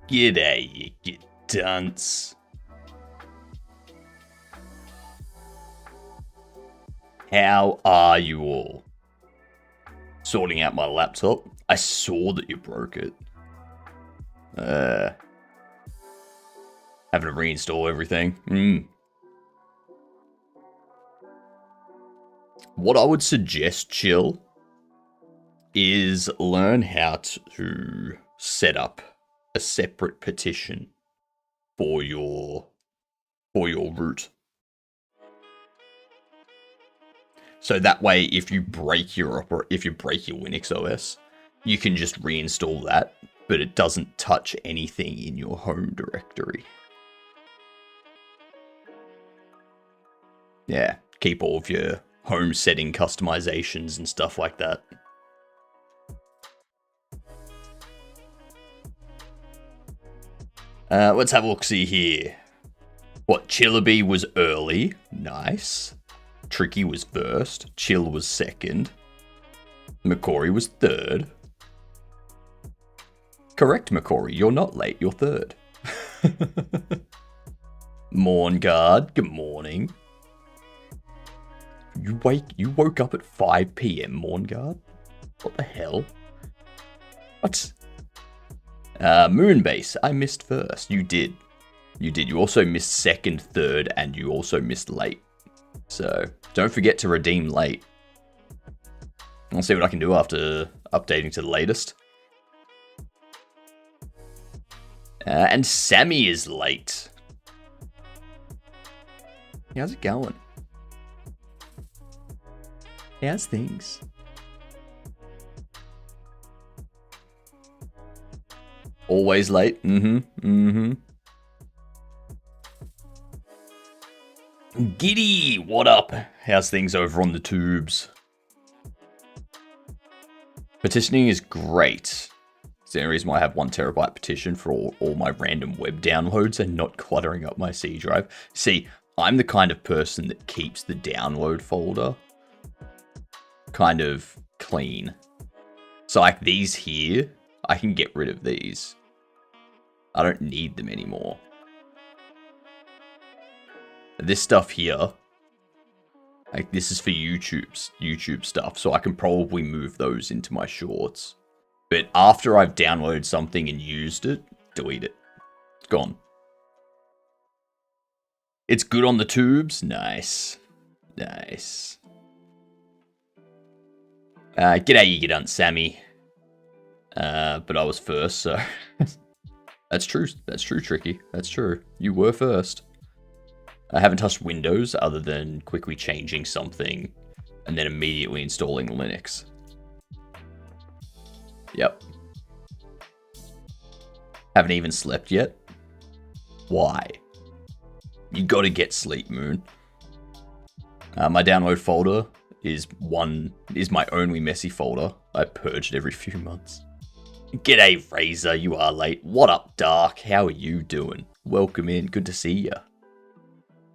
G'day, you dunce. How are you all? Sorting out my laptop. I saw that you broke it. Having to reinstall everything. What I would suggest, Chill, is learn how to set up a separate partition for your root. So that way, if you break your Linux OS, you can just reinstall that, but it doesn't touch anything in your home directory. Yeah, keep all of your home setting customizations and stuff like that. Let's have a look-see here. What, Chillaby was early. Nice. Tricky was first. Chill was second. McCory was third. Correct, McCory. You're not late. You're third. Mornguard, good morning. You woke up at 5 PM, Mornguard? What the hell? What? Moonbase, I missed first. You did. You did. You also missed second, third, and you also missed late. So, don't forget to redeem late. I'll see what I can do after updating to the latest. And Sammy is late. How's it going? How's things? Always late? Giddy, what up? How's things over on the tubes? Petitioning is great. It's the only reason why I have 1 terabyte petition for all my random web downloads and not cluttering up my C drive. See, I'm the kind of person that keeps the download folder kind of clean. So like these here, I can get rid of these. I don't need them anymore. This stuff here, like this is for YouTube stuff, so I can probably move those into my shorts. But after I've downloaded something and used it, delete it. It's gone. It's good on the tubes. Nice. Nice. G'day, you get on, Sammy. But I was first, so... That's true. That's true, Tricky. That's true. You were first. I haven't touched Windows other than quickly changing something and then immediately installing Linux. Yep. Haven't even slept yet? Why? You gotta get sleep, Moon. My download folder is my only messy folder. I purge it every few months. G'day, Razor. You are late. What up, Dark? How are you doing? Welcome in. Good to see ya.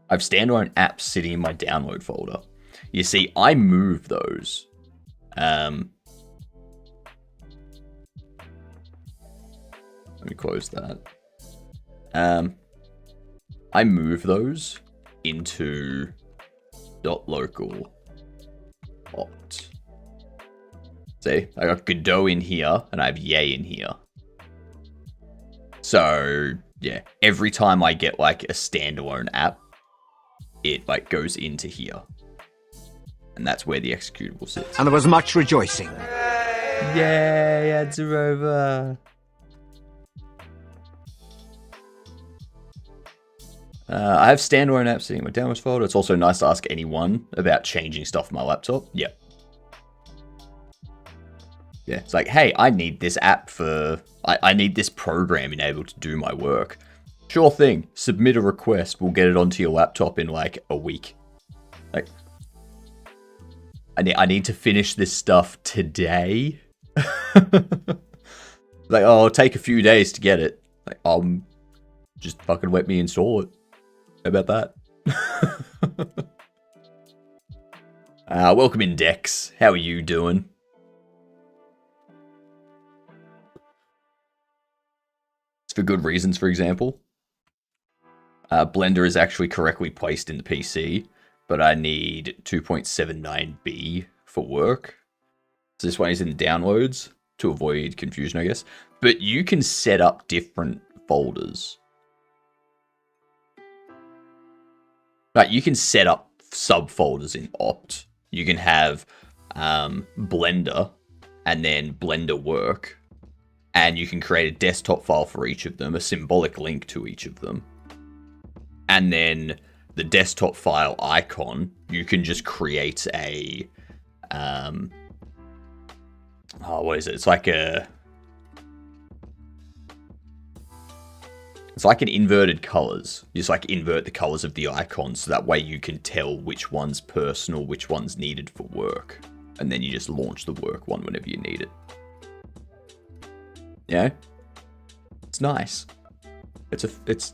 I have standalone apps sitting in my download folder. You see, I move those. Let me close that. I move those into .local hot. See, I got Godot in here and I have Yay in here. So yeah, every time I get like a standalone app, it like goes into here. And that's where the executable sits. And there was much rejoicing. Yay, ads are over. I have standalone apps sitting in my downloads folder. It's also nice to ask anyone about changing stuff on my laptop. Yep. Yeah, it's like, hey, I need this app for... I need this program enabled to do my work. Sure thing. Submit a request. We'll get it onto your laptop in like a week. Like, I need to finish this stuff today. Like, oh, it'll take a few days to get it. Like, just fucking let me install it. How about that? Welcome in, Dex. How are you doing? for good reasons, for example. Blender is actually correctly placed in the PC, but I need 2.79b for work. So this one is in the downloads to avoid confusion, I guess. But you can set up different folders. Like, you can set up subfolders in Opt. You can have Blender and then Blender Work. And you can create a desktop file for each of them, a symbolic link to each of them. And then the desktop file icon, you can just create a, what is it? It's like an inverted colors. You just like invert the colors of the icons so that way you can tell which one's personal, which one's needed for work. And then you just launch the work one whenever you need it. Yeah, it's nice. It's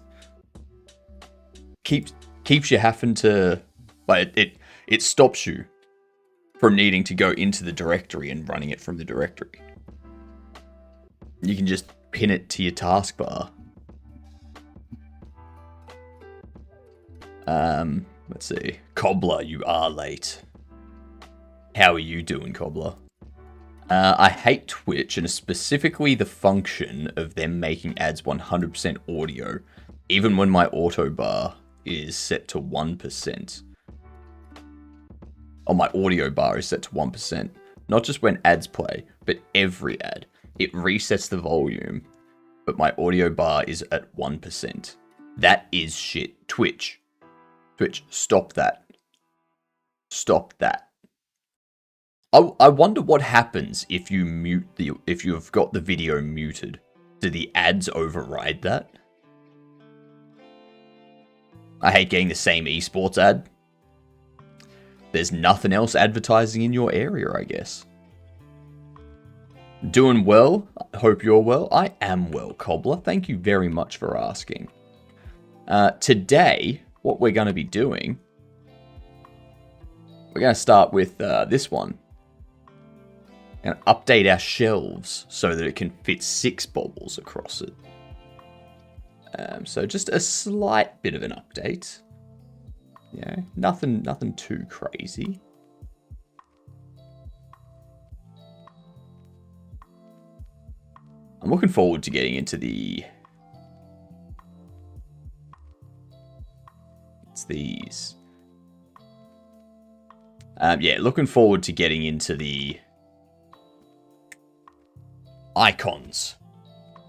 keeps you having to, like, it stops you from needing to go into the directory and running it from the directory. You can just pin it to your taskbar. Let's see. Cobbler, you are late. How are you doing, Cobbler? I hate Twitch, and specifically the function of them making ads 100% audio, even when my auto bar is set to 1%. Oh, my audio bar is set to 1%. Not just when ads play, but every ad. It resets the volume, but my audio bar is at 1%. That is shit. Twitch, stop that. Stop that. I wonder what happens if you mute if you've got the video muted. Do the ads override that? I hate getting the same esports ad. There's nothing else advertising in your area, I guess. Doing well. I hope you're well. I am well, Cobbler. Thank you very much for asking. Today, what we're going to be doing, we're going to start with this one. And update our shelves so that it can fit 6 bobbles across it. So just a slight bit of an update. Yeah, nothing too crazy. I'm looking forward to getting into the... It's these. Yeah, looking forward to getting into the icons.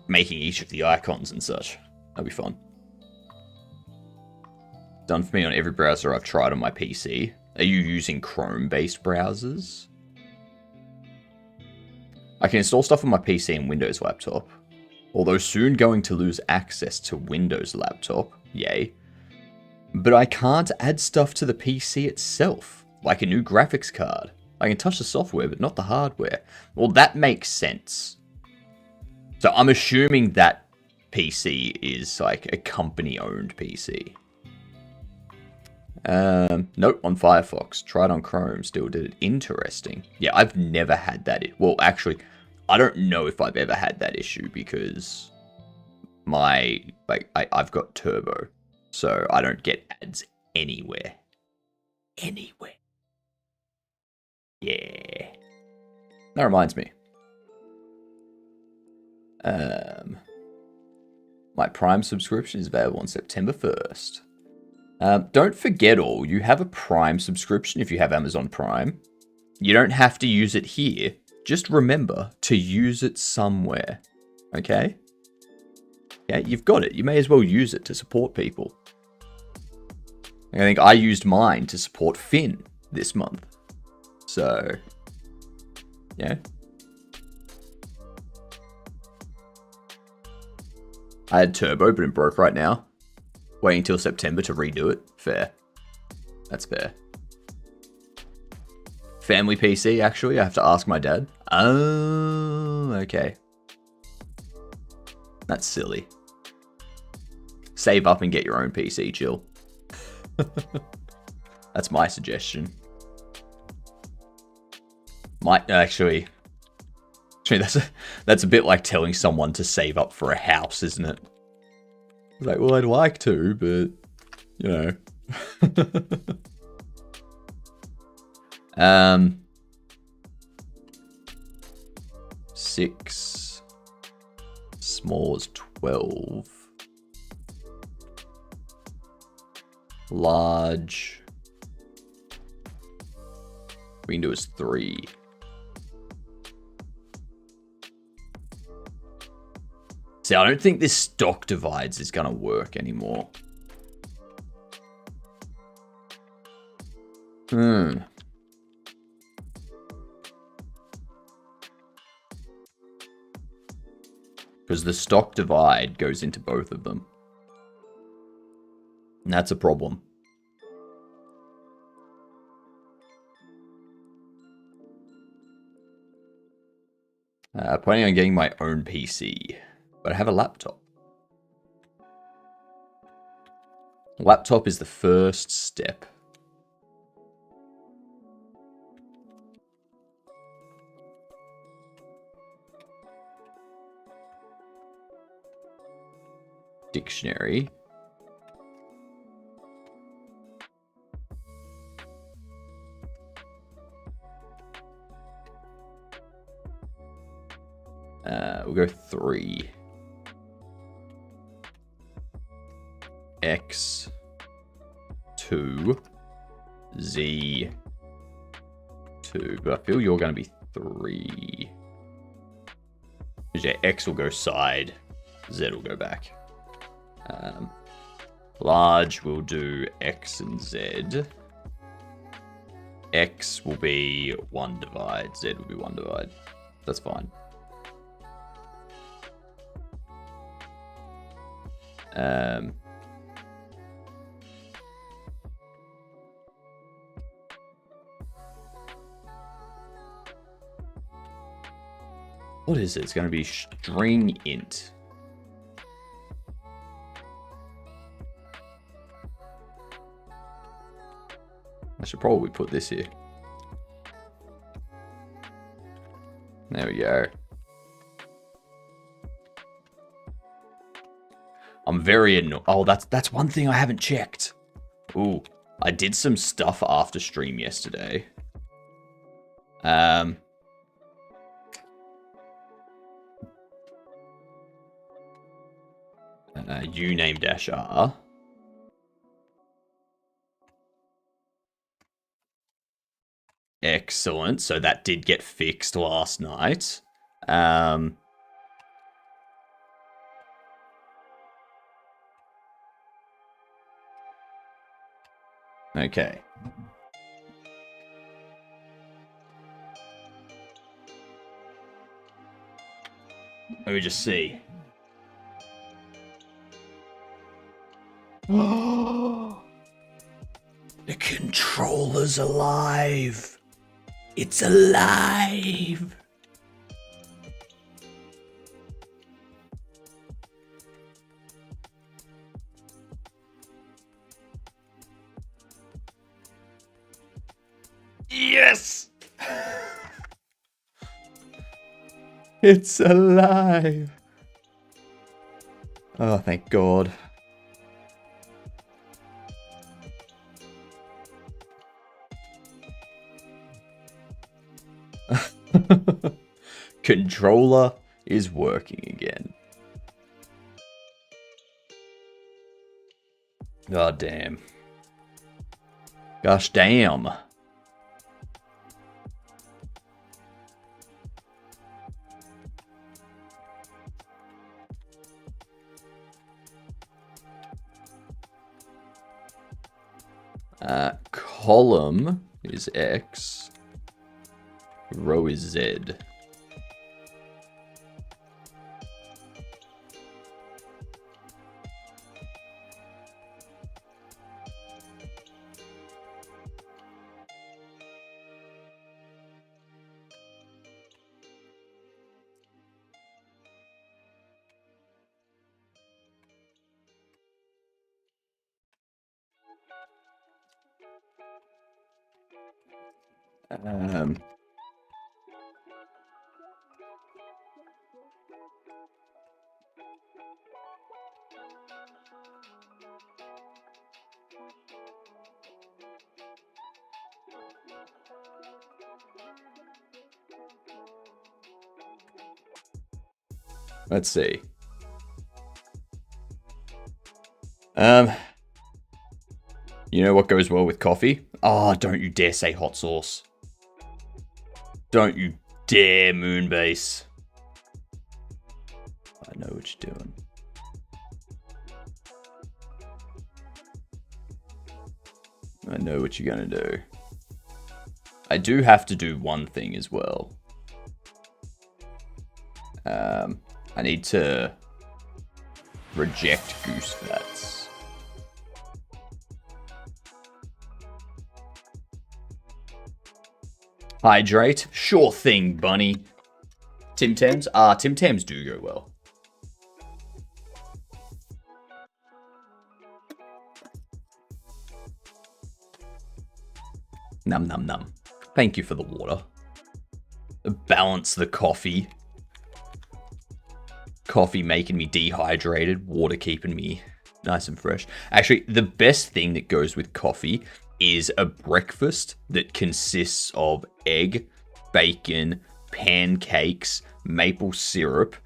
Making each of the icons and such. That'll be fun. Done for me on every browser I've tried on my PC. Are you using Chrome-based browsers? I can install stuff on my PC and Windows laptop. Although soon going to lose access to Windows laptop. Yay. But I can't add stuff to the PC itself. Like a new graphics card. I can touch the software, but not the hardware. Well, that makes sense. So I'm assuming that PC is like a company-owned PC. Nope, on Firefox. Tried on Chrome, still did it. Interesting. Yeah, I've never had that. Well, actually, I don't know if I've ever had that issue because I've got Turbo, so I don't get ads anywhere. Anywhere. Yeah. That reminds me. My Prime subscription is available on September 1st. Don't forget all, you have a Prime subscription if you have Amazon Prime. You don't have to use it here. Just remember to use it somewhere. Okay? Yeah, you've got it. You may as well use it to support people. I think I used mine to support Finn this month. So, yeah. I had Turbo, but it broke right now. Waiting till September to redo it. Fair. That's fair. Family PC, actually. I have to ask my dad. Oh, okay. That's silly. Save up and get your own PC, chill. That's my suggestion. Might actually Actually, that's a bit like telling someone to save up for a house, isn't it? Like, well, I'd like to, but, you know. 6. Small is 12. Large. We can do is 3. See, I don't think this stock divides is going to work anymore. Because the stock divide goes into both of them. And that's a problem. Planning on getting my own PC. But I have a laptop. Laptop is the first step. Dictionary. We'll go 3. X 2 Z 2, but I feel you're going to be 3. Because yeah, X will go side, Z will go back. Large will do X and Z. X will be 1 divide, Z will be 1 divide. That's fine. What is it? It's going to be string int. I should probably put this here. There we go. I'm very annoyed. Oh, that's one thing I haven't checked. Ooh, I did some stuff after stream yesterday. uname-r. Excellent. So that did get fixed last night. Okay. Let me just see. Oh, the controller's alive. It's alive. Yes. It's alive. Oh, thank God. Controller is working again. God damn. Gosh damn. Column is X. Row is Z. Let's see. You know what goes well with coffee? Oh, don't you dare say hot sauce. Don't you dare, Moonbase. I know what you're doing. I know what you're gonna do. I do have to do one thing as well. I need to reject goose fats. Hydrate? Sure thing, bunny. Tim Tams? Tim Tams do go well. Num num num. Thank you for the water. Balance the coffee. Coffee making me dehydrated, water keeping me nice and fresh. Actually, the best thing that goes with coffee is a breakfast that consists of egg, bacon, pancakes, maple syrup,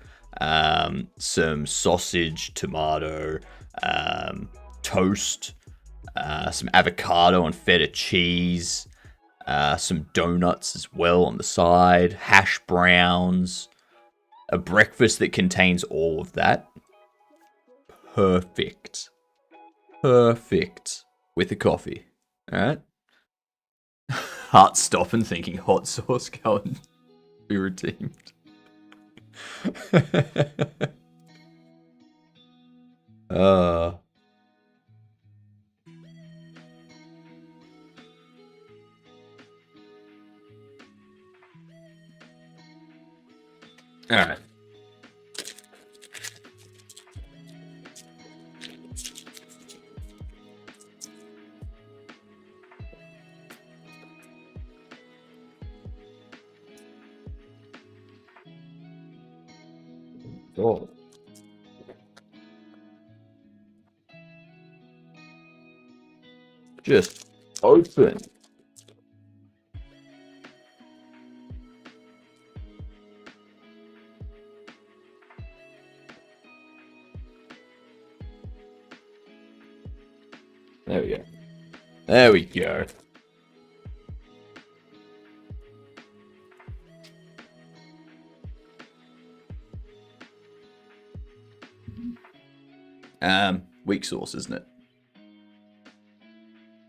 some sausage, tomato, toast, some avocado and feta cheese, some donuts as well on the side, hash browns. A breakfast that contains all of that. Perfect. Perfect. With a coffee. Alright? Heart stopping thinking hot sauce going be redeemed. Alright. Oh. Just open. There we go. There we go. Weak sauce, isn't it?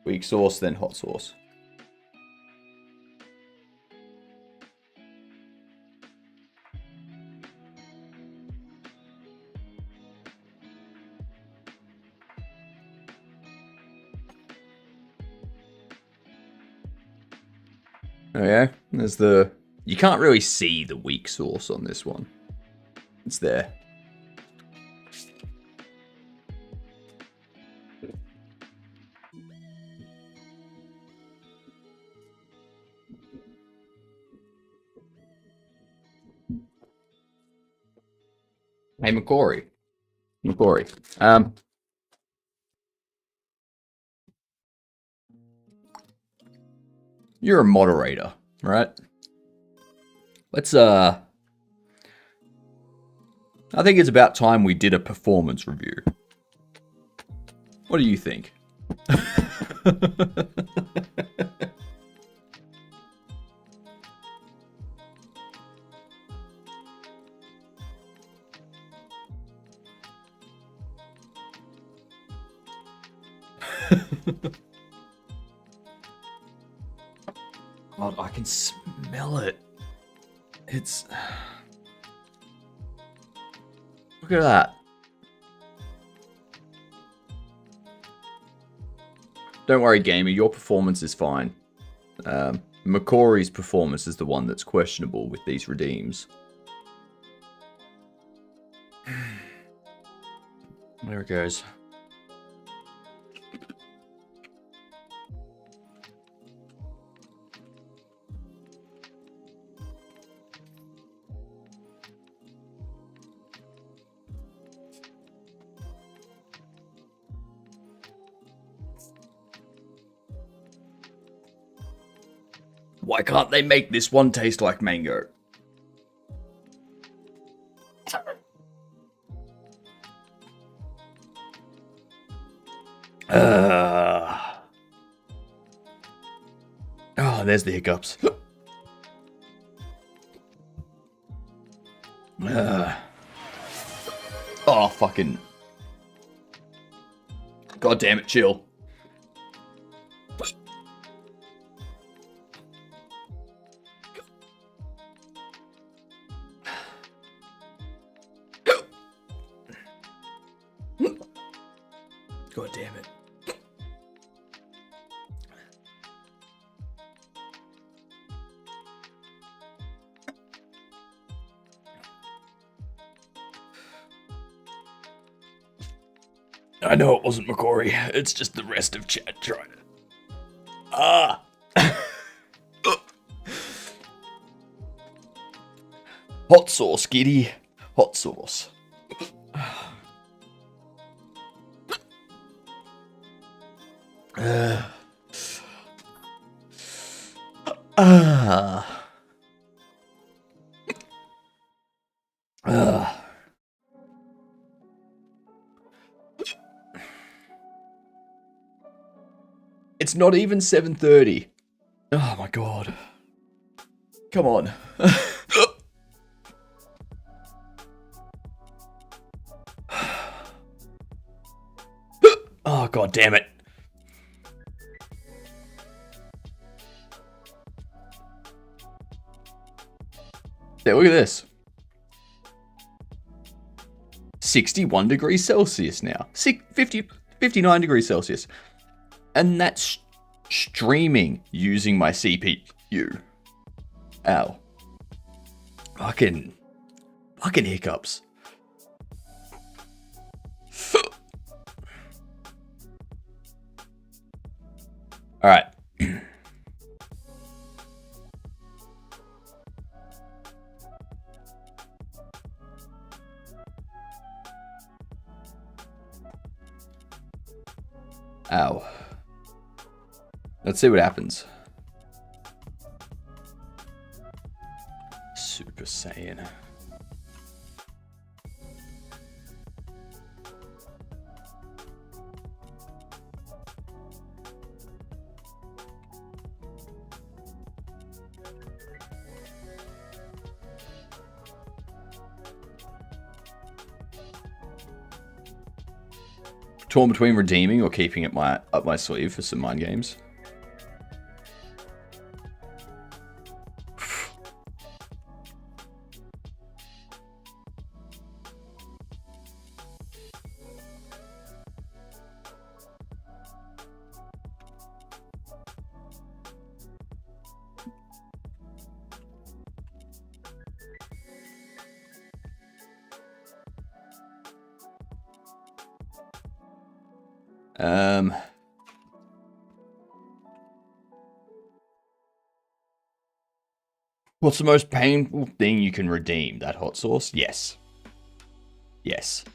Weak sauce, then hot sauce. Oh yeah, there's the... You can't really see the weak sauce on this one. It's there. Hey, McCory. You're a moderator, right? Let's, I think it's about time we did a performance review. What do you think? God, I can smell it. It's... Look at that. Don't worry, gamer. Your performance is fine. McCory's performance is the one that's questionable with these redeems. There it goes. Why can't they make this one taste like mango? Oh, there's the hiccups. Oh, fucking. God damn it, chill. God damn it. I know it wasn't McCory. It's just the rest of chat trying to. Hot sauce, Giddy. Hot sauce. It's not even 7:30. Oh my god. Come on. Oh god damn it. Yeah, look at this. 61 degrees Celsius now. 59 degrees Celsius. And that's streaming using my CPU. Ow. Fucking hiccups. Alright. Ow. Let's see what happens. Super Saiyan. Torn between redeeming or keeping it up my sleeve for some mind games. What's the most painful thing you can redeem? That hot sauce? Yes. Yes.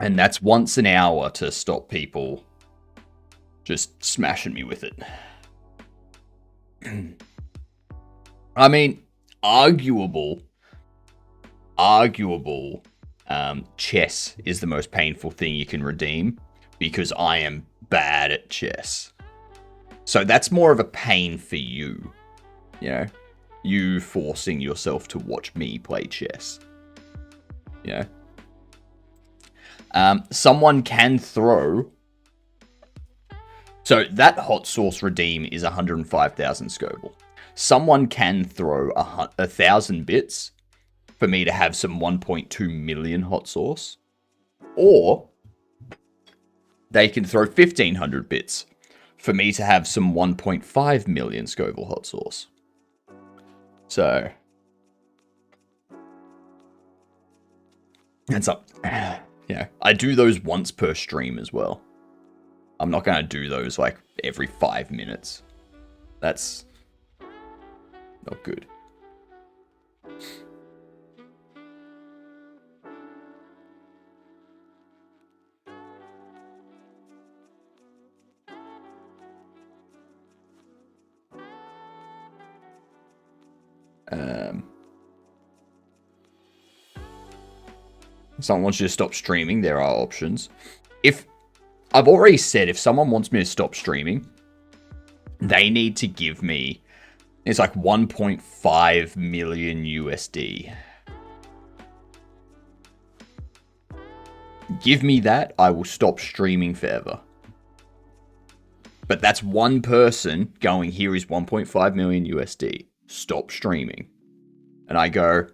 And that's once an hour to stop people just smashing me with it. I mean, arguable, chess is the most painful thing you can redeem because I am bad at chess. So that's more of a pain for you, you know? You forcing yourself to watch me play chess. You know? Someone can throw... So that hot sauce redeem is 105,000 Scoville. Someone can throw 1,000 bits for me to have some 1.2 million hot sauce. Or they can throw 1,500 bits for me to have some 1.5 million Scoville hot sauce. So, that's up. Yeah, I do those once per stream as well. I'm not going to do those like every 5 minutes. That's not good. If someone wants you to stop streaming, there are options. If I've already said, if someone wants me to stop streaming, they need to give me, it's like 1.5 million USD. Give me that, I will stop streaming forever. But that's one person going, here is 1.5 million USD. Stop streaming. And I go,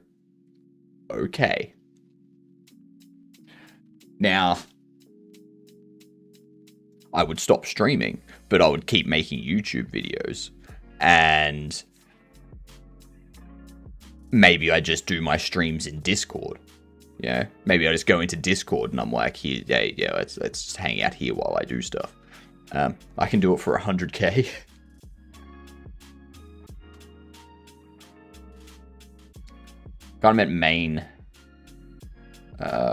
okay. Now, I would stop streaming, but I would keep making YouTube videos. And maybe I just do my streams in Discord. Yeah, maybe I just go into Discord and I'm like, here, yeah, let's just hang out here while I do stuff. I can do it for 100k. Kind of meant main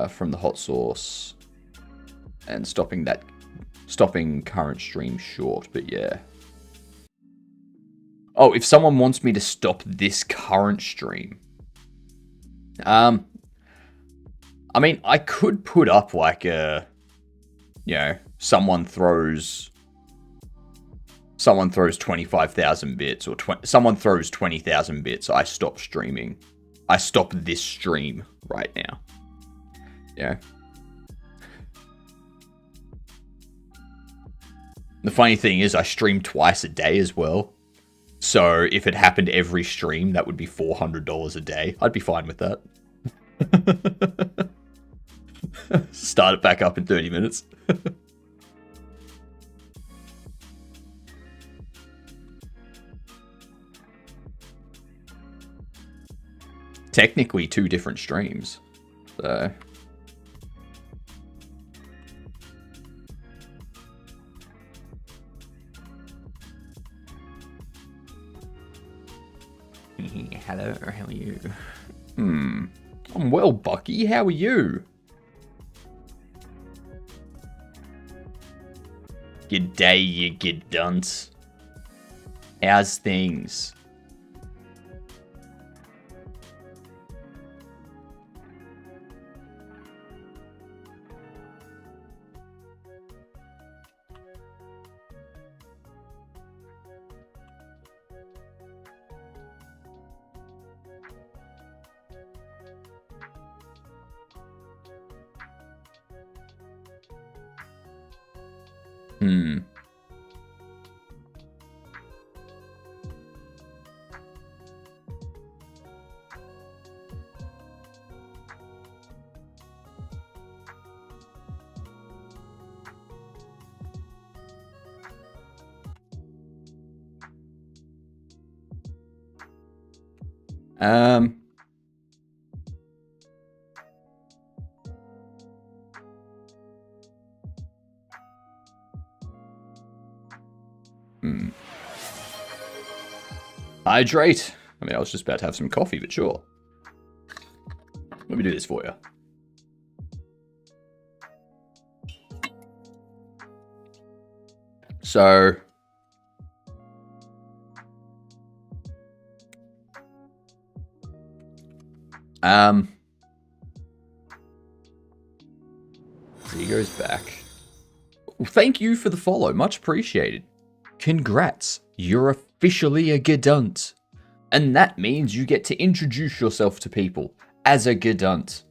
from the hot sauce and stopping current stream short, but yeah. Oh, if someone wants me to stop this current stream, I mean, I could put up like a, you know, someone throws 25,000 bits, or someone throws 20,000 bits. I stop streaming. I stop this stream right now. Yeah. The funny thing is, I stream twice a day as well. So if it happened every stream, that would be $400 a day. I'd be fine with that. Start it back up in 30 minutes. Technically 2 different streams. So hello, how are you? I'm well, Bucky. How are you? Good day, you good dunce. How's things? Hydrate. I mean, I was just about to have some coffee, but sure. Let me do this for you. So, he goes back. Well, thank you for the follow. Much appreciated. Congrats. You're officially a Gedunt. And that means you get to introduce yourself to people as a Gedunt.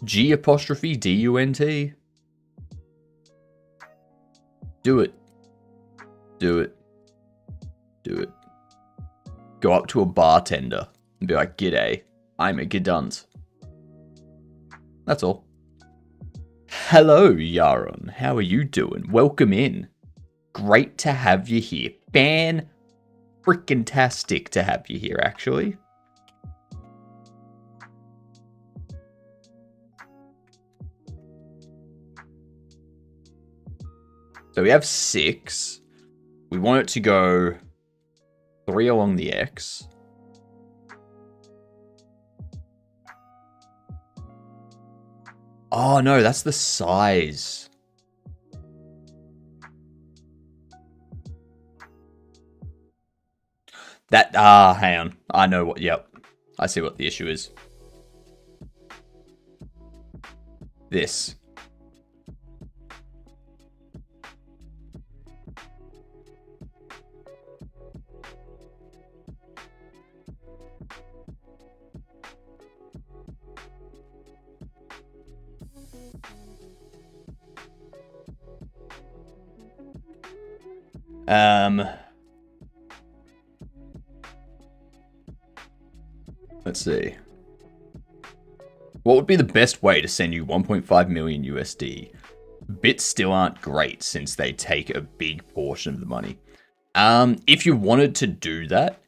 G apostrophe D-U-N-T. Do it. Do it. Do it. Go up to a bartender and be like, "G'day, I'm a Gedunt." That's all. Hello, Yaron. How are you doing? Welcome in. Great to have you here. Fan-frickin-tastic to have you here, actually. So we have 6. We want it to go 3 along the X. Oh, no, that's the size. That, hang on. I know what, yep. I see what the issue is. This. Let's see. What would be the best way to send you 1.5 million USD? Bits still aren't great since they take a big portion of the money. If you wanted to do that,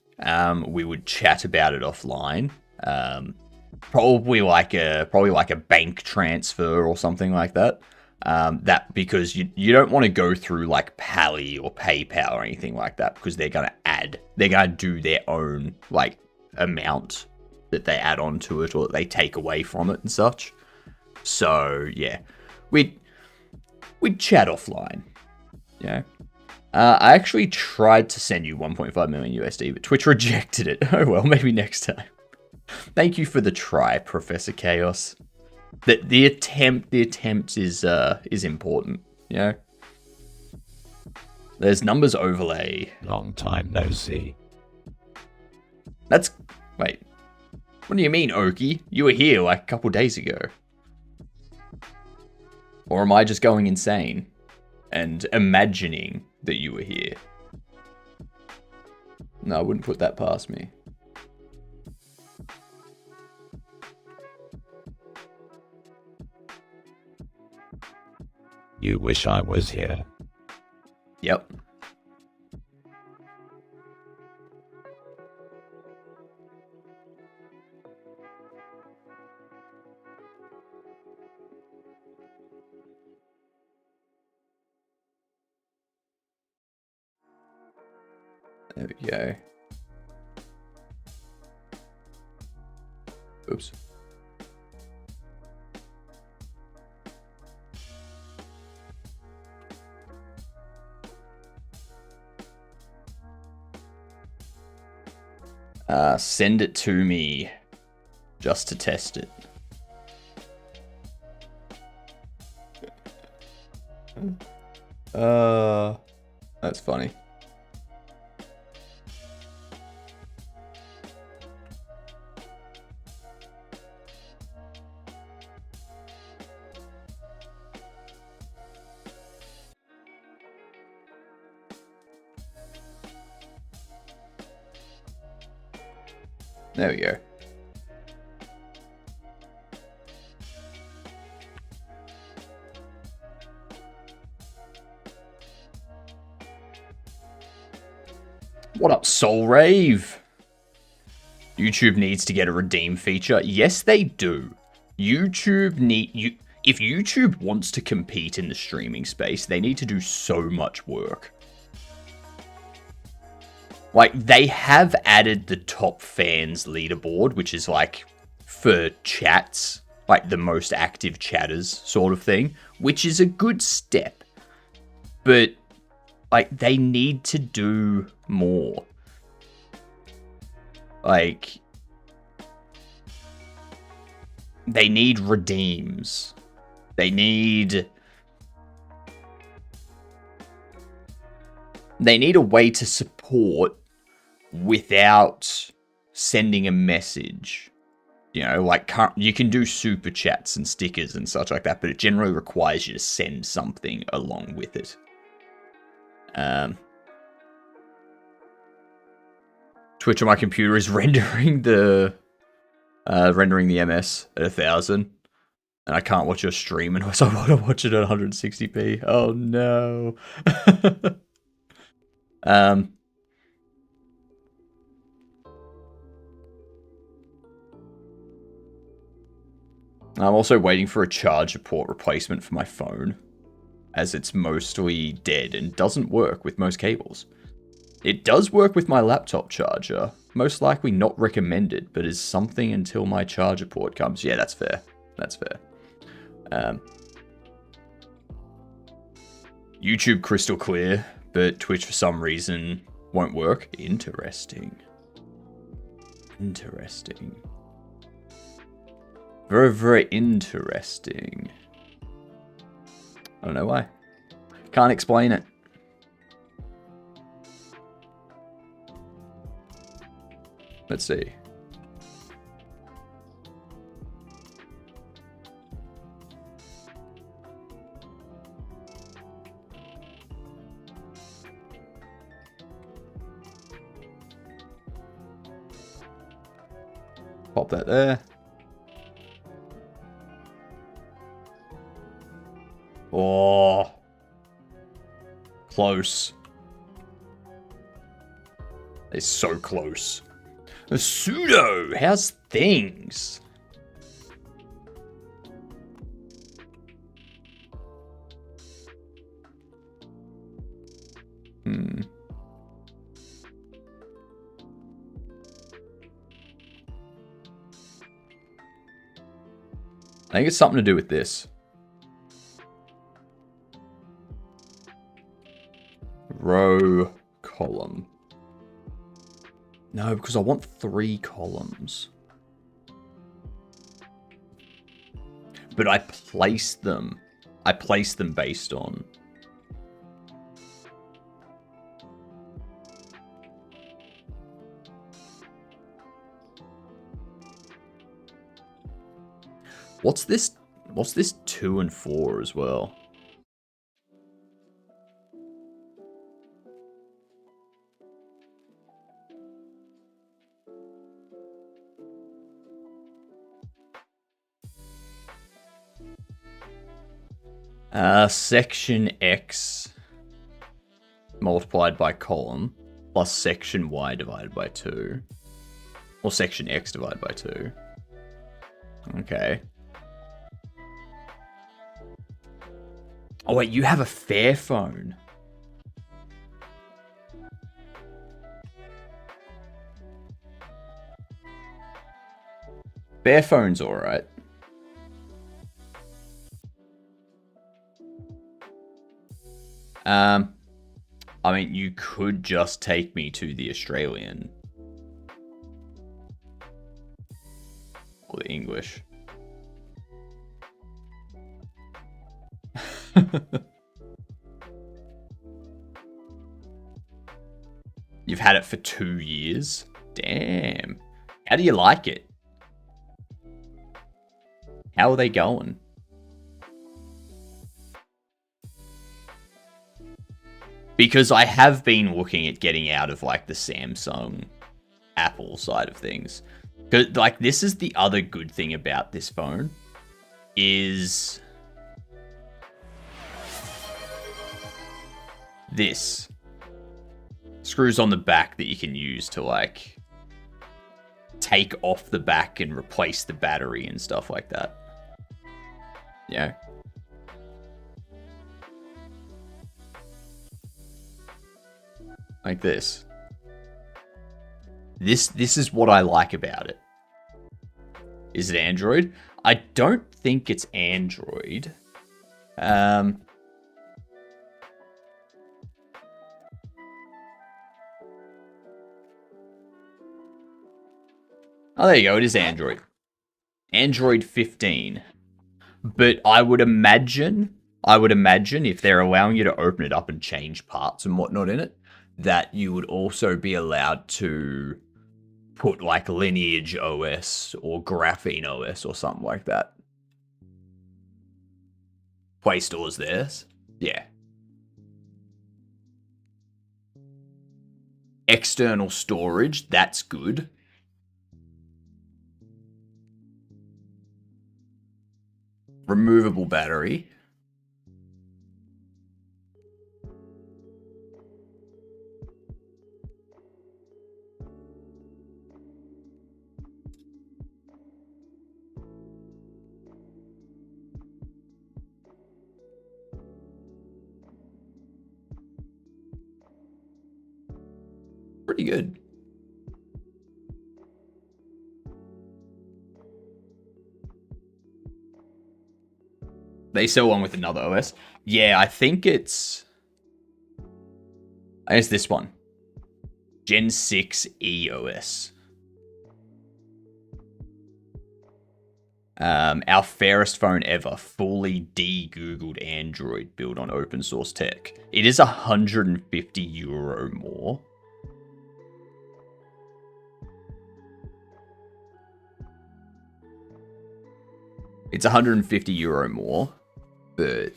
we would chat about it offline. Probably like a bank transfer or something like that. That because you don't want to go through like Pally or PayPal or anything like that, because they're gonna do their own like amount that they add on to it or that they take away from it and such. So yeah, we'd chat offline. Yeah. I actually tried to send you 1.5 million USD, but Twitch rejected it. Oh well, maybe next time. Thank you for the try, Professor Chaos. The attempt is important, you know? There's numbers overlay. Long time no see. Wait. What do you mean, Oki? You were here like a couple days ago. Or am I just going insane and imagining that you were here? No, I wouldn't put that past me. You wish I was here. Yep. There we go. Oops. Send it to me just to test it. That's funny. There we go. What up, Soul Rave? YouTube needs to get a redeem feature. Yes, they do. If YouTube wants to compete in the streaming space, they need to do so much work. Like, they have added the top fans leaderboard, which is like for chats, like the most active chatters sort of thing, which is a good step. But like, they need to do more. Like, they need redeems. They need a way to support without sending a message. You know, like, you can do super chats and stickers and such like that, but it generally requires you to send something along with it. Twitch on my computer is rendering the MS at 1000, and I can't watch your stream, and so I want to watch it at 160p. Oh no. I'm also waiting for a charger port replacement for my phone, as it's mostly dead and doesn't work with most cables. It does work with my laptop charger, most likely not recommended, but is something until my charger port comes. Yeah, that's fair. That's fair. YouTube crystal clear, but Twitch for some reason won't work. Interesting. Interesting. Very, very interesting. I don't know why. Can't explain it. Let's see. Pop that there. Oh. Close. It's so close. A pseudo. How's things? I think it's something to do with this. Row, column. No, because I want 3 columns. But I place them. I place them based on. What's this? What's this 2 and 4 as well? Section X multiplied by column plus section Y divided by 2. Or section X divided by 2. Okay. Oh wait, you have a fair phone. Bare phone's alright. I mean, you could just take me to the Australian. Or the English. You've had it for 2 years? Damn. How do you like it? How are they going? Because I have been looking at getting out of like the Samsung Apple side of things. Because like this is the other good thing about this phone is this. Screws on the back that you can use to like take off the back and replace the battery and stuff like that. Yeah. Like this. This is what I like about it. Is it Android? I don't think it's Android. Oh, there you go. It is Android. Android 15. But I would imagine if they're allowing you to open it up and change parts and whatnot in it, that you would also be allowed to put like Lineage OS or Graphene OS or something like that. Play Store's theirs. Yeah. External storage, that's good. Removable battery. Pretty good. They sell one with another OS. Yeah, I think it's this one. Gen 6 EOS. Our fairest phone ever, fully de-googled Android built on open source tech. It is €150 more. It's €150 more, but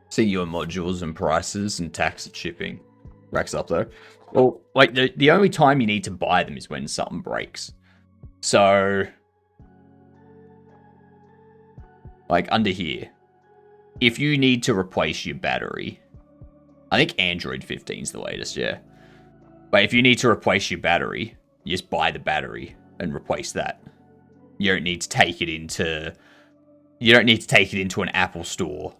see your modules and prices and tax and shipping racks up though. Well, like the only time you need to buy them is when something breaks. So, like under here, if you need to replace your battery, I think Android 15 is the latest, yeah. But if you need to replace your battery, you just buy the battery and replace that. You don't need to take it into an Apple store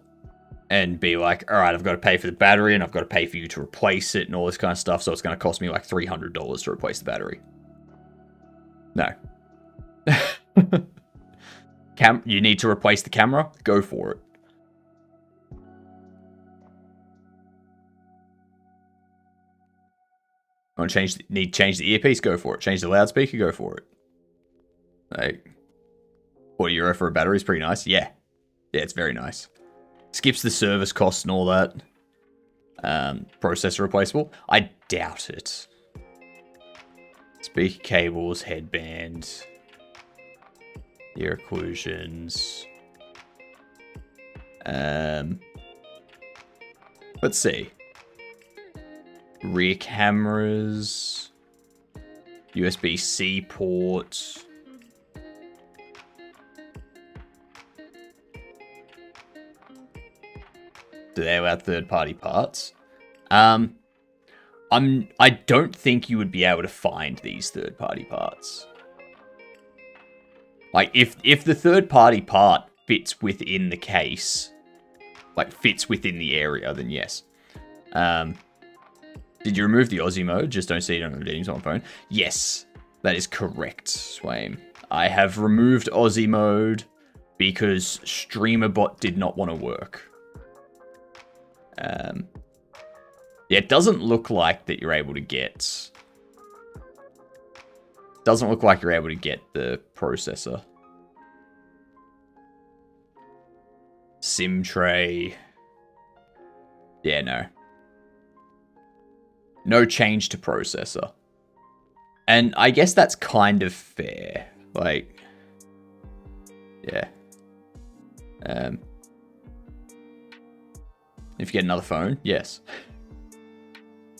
and be like, all right, I've got to pay for the battery and I've got to pay for you to replace it and all this kind of stuff. So it's going to cost me like $300 to replace the battery. No. You need to replace the camera? Go for it. Want to change the earpiece? Go for it. Change the loudspeaker? Go for it. Like, €40 for a battery is pretty nice. Yeah. Yeah, it's very nice. Skips the service costs and all that. Processor replaceable? I doubt it. Speaker cables, headband, ear occlusions. Let's see. Rear cameras, USB-C port. Do they allow third-party parts? I don't think you would be able to find these third-party parts. Like, if the third-party part fits within the case, like fits within the area, then yes. Did you remove the Aussie mode? Just don't see it on the games on phone. Yes, that is correct, Swaim. I have removed Aussie mode because StreamerBot did not want to work. Yeah, it doesn't look like that you're able to get. Doesn't look like you're able to get the processor. SIM tray. Yeah, no. No change to processor. And I guess that's kind of fair. Like, yeah. If you get another phone, yes.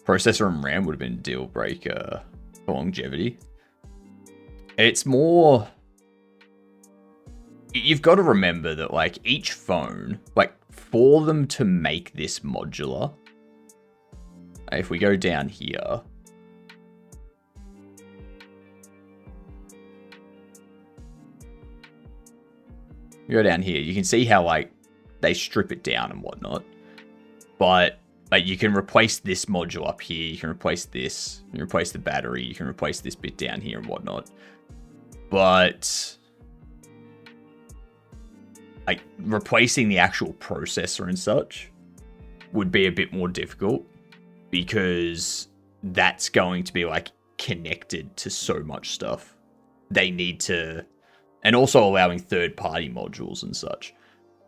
Processor and RAM would have been a deal breaker for longevity. It's more... You've got to remember that, like, each phone, like, for them to make this modular... If we go down here, you can see how, like, they strip it down and whatnot. But, like, you can replace this module up here, you can replace this, you can replace the battery, you can replace this bit down here and whatnot. But, like, replacing the actual processor and such would be a bit more difficult. Because that's going to be, like, connected to so much stuff. They need to... And also allowing third-party modules and such.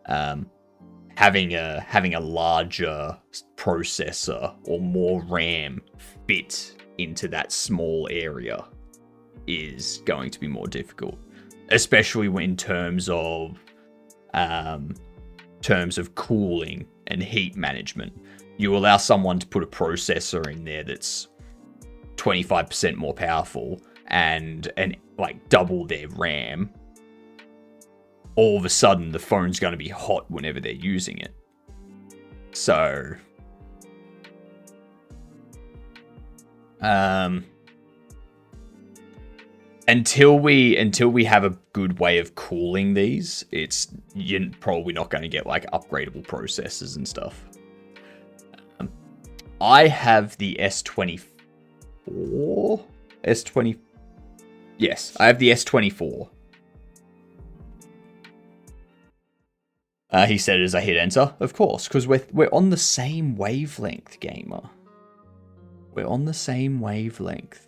Having a larger processor or more RAM fit into that small area is going to be more difficult. Especially in terms of cooling and heat management. You allow someone to put a processor in there that's 25% more powerful and like double their RAM. All of a sudden, the phone's going to be hot whenever they're using it. So, until we have a good way of cooling these, you're probably not going to get like upgradable processors and stuff. I have the S24. Yes, I have the S24. He said as I hit enter. Of course, because we're on the same wavelength, gamer. We're on the same wavelength.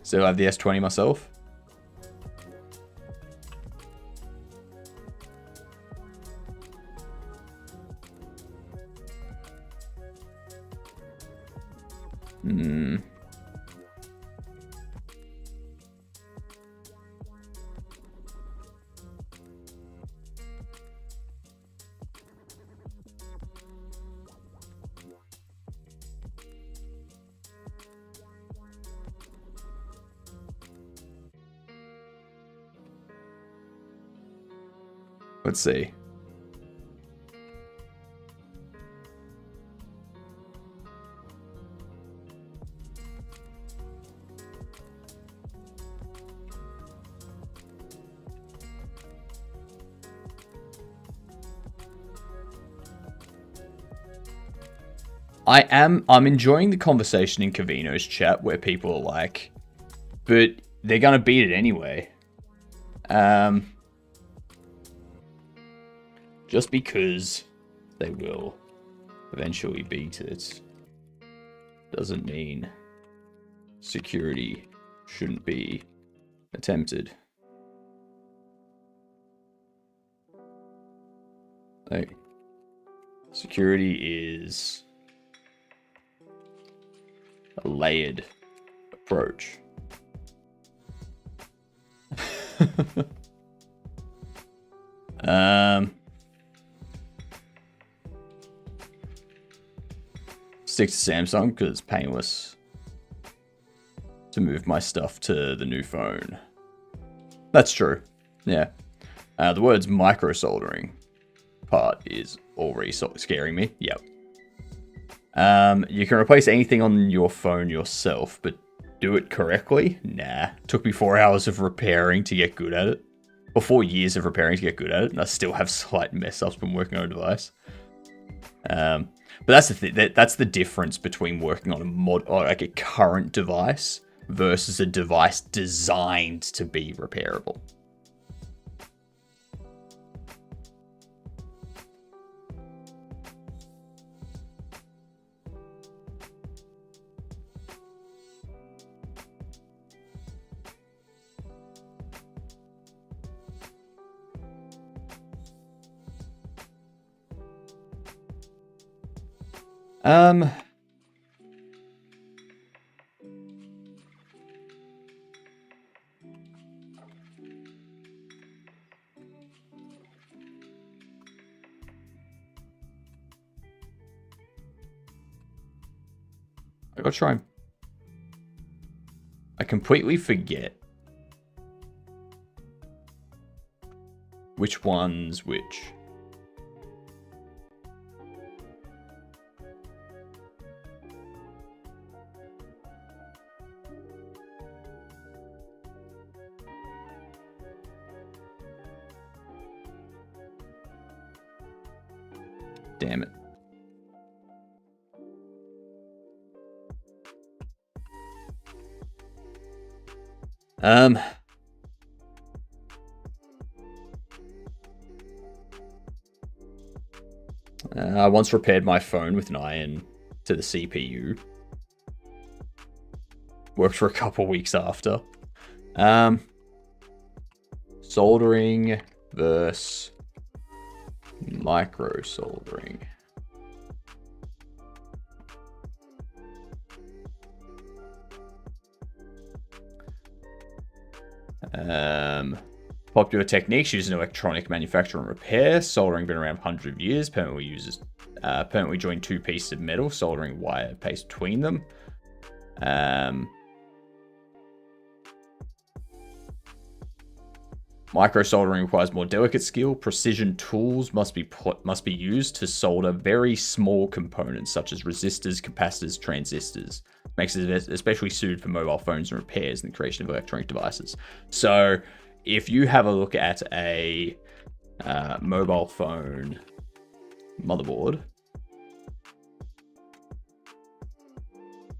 So I have the S20 myself. Let's see. I'm enjoying the conversation in Cavino's chat where people are like, but they're gonna beat it anyway. Just because they will eventually beat it doesn't mean security shouldn't be attempted. Like, security is a layered approach. Stick to Samsung because it's painless to move my stuff to the new phone. That's true. Yeah. The words micro soldering part is already scaring me. Yep. You can replace anything on your phone yourself, but do it correctly? Nah. Took me 4 hours of repairing to get good at it. Or 4 years of repairing to get good at it, and I still have slight mess ups when working on a device. But that's the thing. That's the difference between working on like a current device versus a device designed to be repairable. I gotta try. I completely forget which one's which. Damn it. I once repaired my phone with an iron to the CPU. Worked for a couple weeks after. Soldering versus micro soldering. Popular techniques used in electronic manufacture and repair. Soldering been around hundreds of years. Permanently join two pieces of metal, soldering wire paste between them. Micro soldering requires more delicate skill. Precision tools must be used to solder very small components such as resistors, capacitors, transistors. Makes it especially suited for mobile phones and repairs and the creation of electronic devices. So if you have a look at a mobile phone motherboard,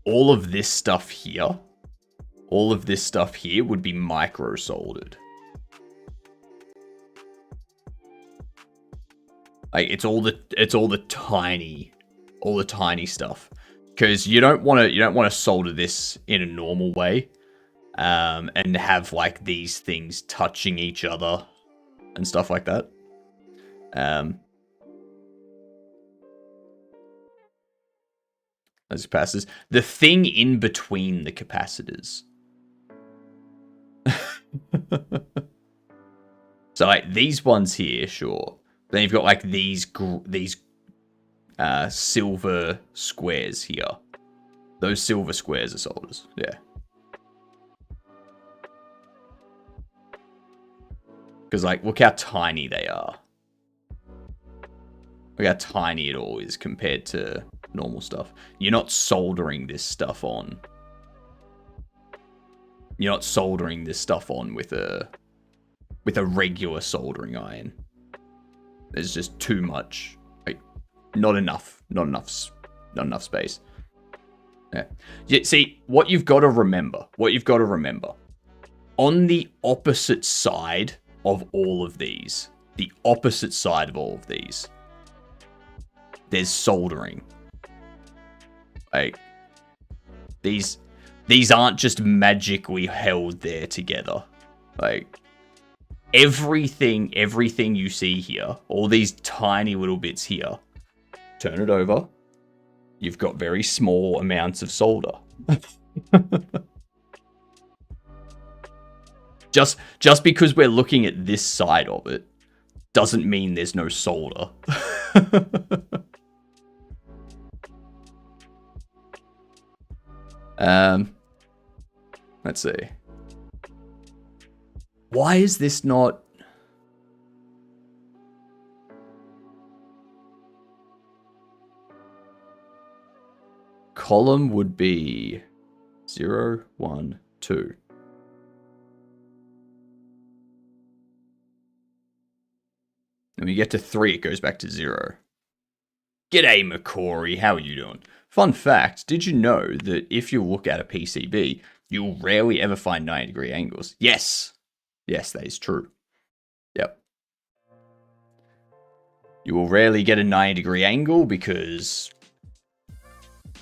all of this stuff here would be micro soldered. Like it's all the tiny stuff, because you don't want to solder this in a normal way, and have like these things touching each other and stuff like that. Those capacitors, the thing in between the capacitors. So like these ones here, sure. Then you've got like these silver squares here. Those silver squares are solders. Yeah. Because like, look how tiny they are. Look how tiny it all is compared to normal stuff. You're not soldering this stuff on. You're not soldering this stuff on with a regular soldering iron. There's just too much, like, not enough space. Yeah. See, what you've got to remember, on the opposite side of all of these, there's soldering. Like, these aren't just magically held there together. Like, everything you see here, all these tiny little bits here, turn it over, you've got very small amounts of solder. Just because we're looking at this side of it doesn't mean there's no solder. Let's see. Why is this not... Column would be 0, 1, 2. When we get to 3, it goes back to 0. G'day, McCory. How are you doing? Fun fact, did you know that if you look at a PCB, you'll rarely ever find 90-degree angles? Yes. Yes, that is true. Yep. You will rarely get a 90-degree angle because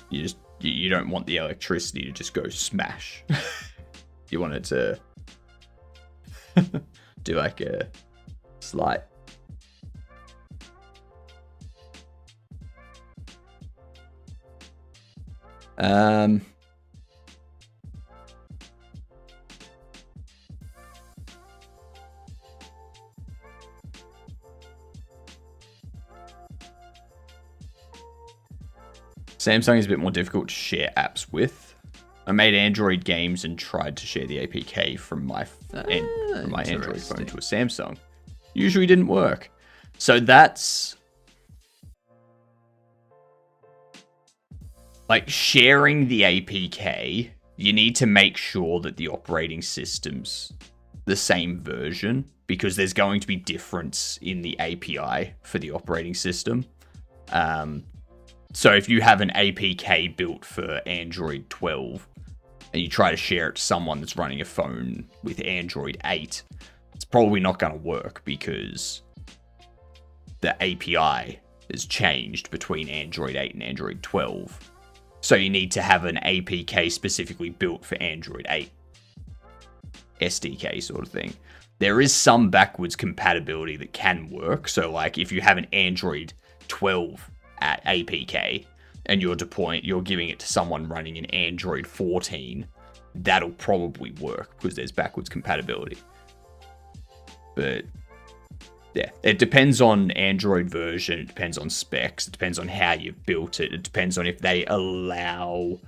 you don't want the electricity to just go smash. You want it to do like a slight. Samsung is a bit more difficult to share apps with. I made Android games and tried to share the APK from my Android phone to a Samsung. Usually didn't work. So that's... like, sharing the APK, you need to make sure that the operating system's the same version, because there's going to be difference in the API for the operating system. So if you have an APK built for Android 12 and you try to share it to someone that's running a phone with Android 8, it's probably not going to work because the API has changed between Android 8 and Android 12. So you need to have an APK specifically built for Android 8. SDK sort of thing. There is some backwards compatibility that can work. So like if you have an Android 12 at APK and you're giving it to someone running an Android 14, that'll probably work because there's backwards compatibility. But yeah, it depends on Android version, it depends on specs, it depends on how you've built it, it depends on if they allow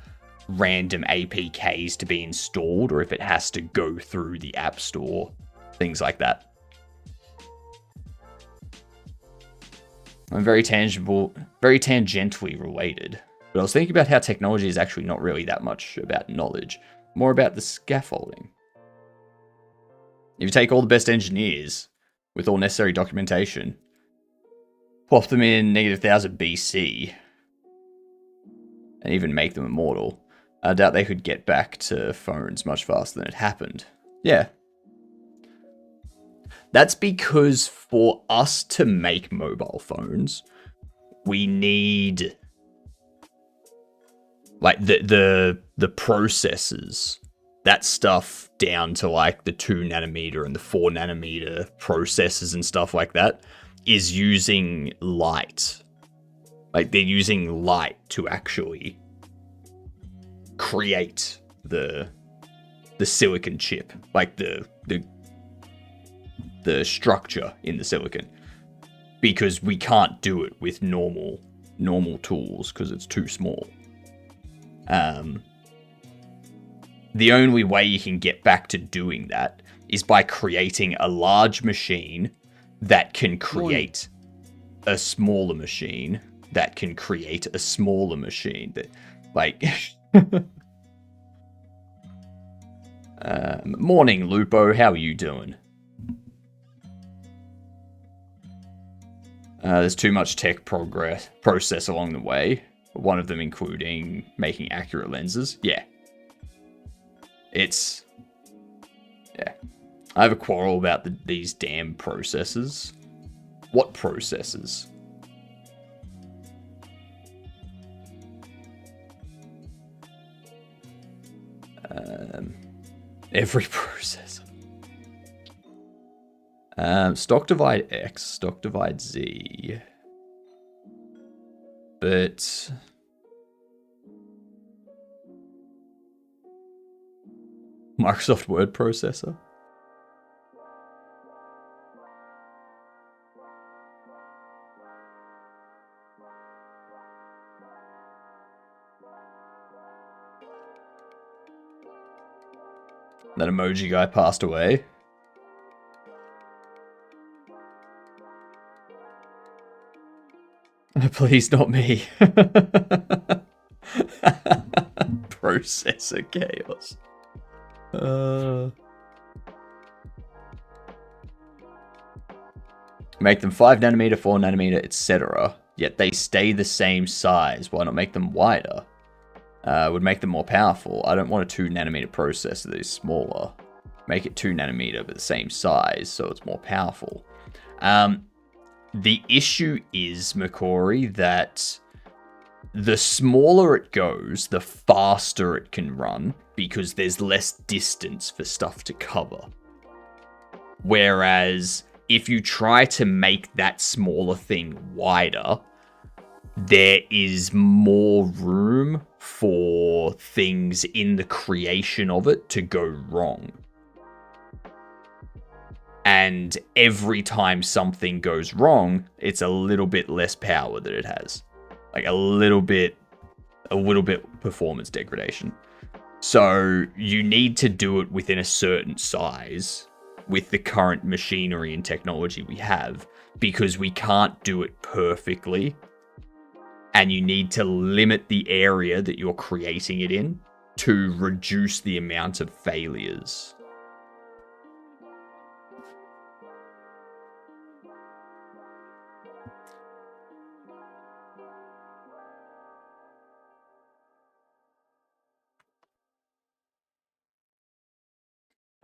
random APKs to be installed or if it has to go through the App Store, things like that. I'm very tangible, very tangentially related. But I was thinking about how technology is actually not really that much about knowledge, more about the scaffolding. If you take all the best engineers with all necessary documentation, plop them in -1000 BC, and even make them immortal, I doubt they could get back to phones much faster than it happened. Yeah. That's because for us to make mobile phones, we need like the processors, that stuff down to like the 2 nanometer and the 4 nanometer processors and stuff like that is using light. Like they're using light to actually create the silicon chip, like the structure in the silicon, because we can't do it with normal tools because it's too small. The only way you can get back to doing that is by creating a large machine that can create a smaller machine that can create a smaller machine. That, like, morning, Lupo. How are you doing? There's too much tech process along the way. One of them including making accurate lenses. Yeah. Yeah. I have a quarrel about these damn processors. What processors? Every processor. Stock divide X, stock divide Z. But Microsoft Word processor? That emoji guy passed away. Please, not me. Processor chaos. Make them 5 nanometer, 4 nanometer, etc. Yet they stay the same size. Why not make them wider? Would make them more powerful. I don't want a 2 nanometer processor that is smaller. Make it 2 nanometer but the same size so it's more powerful. The issue is, McCory, that the smaller it goes, the faster it can run because there's less distance for stuff to cover. Whereas if you try to make that smaller thing wider, there is more room for things in the creation of it to go wrong. And every time something goes wrong, it's a little bit less power that it has. Like a little bit performance degradation. So you need to do it within a certain size with the current machinery and technology we have, because we can't do it perfectly. And you need to limit the area that you're creating it in to reduce the amount of failures.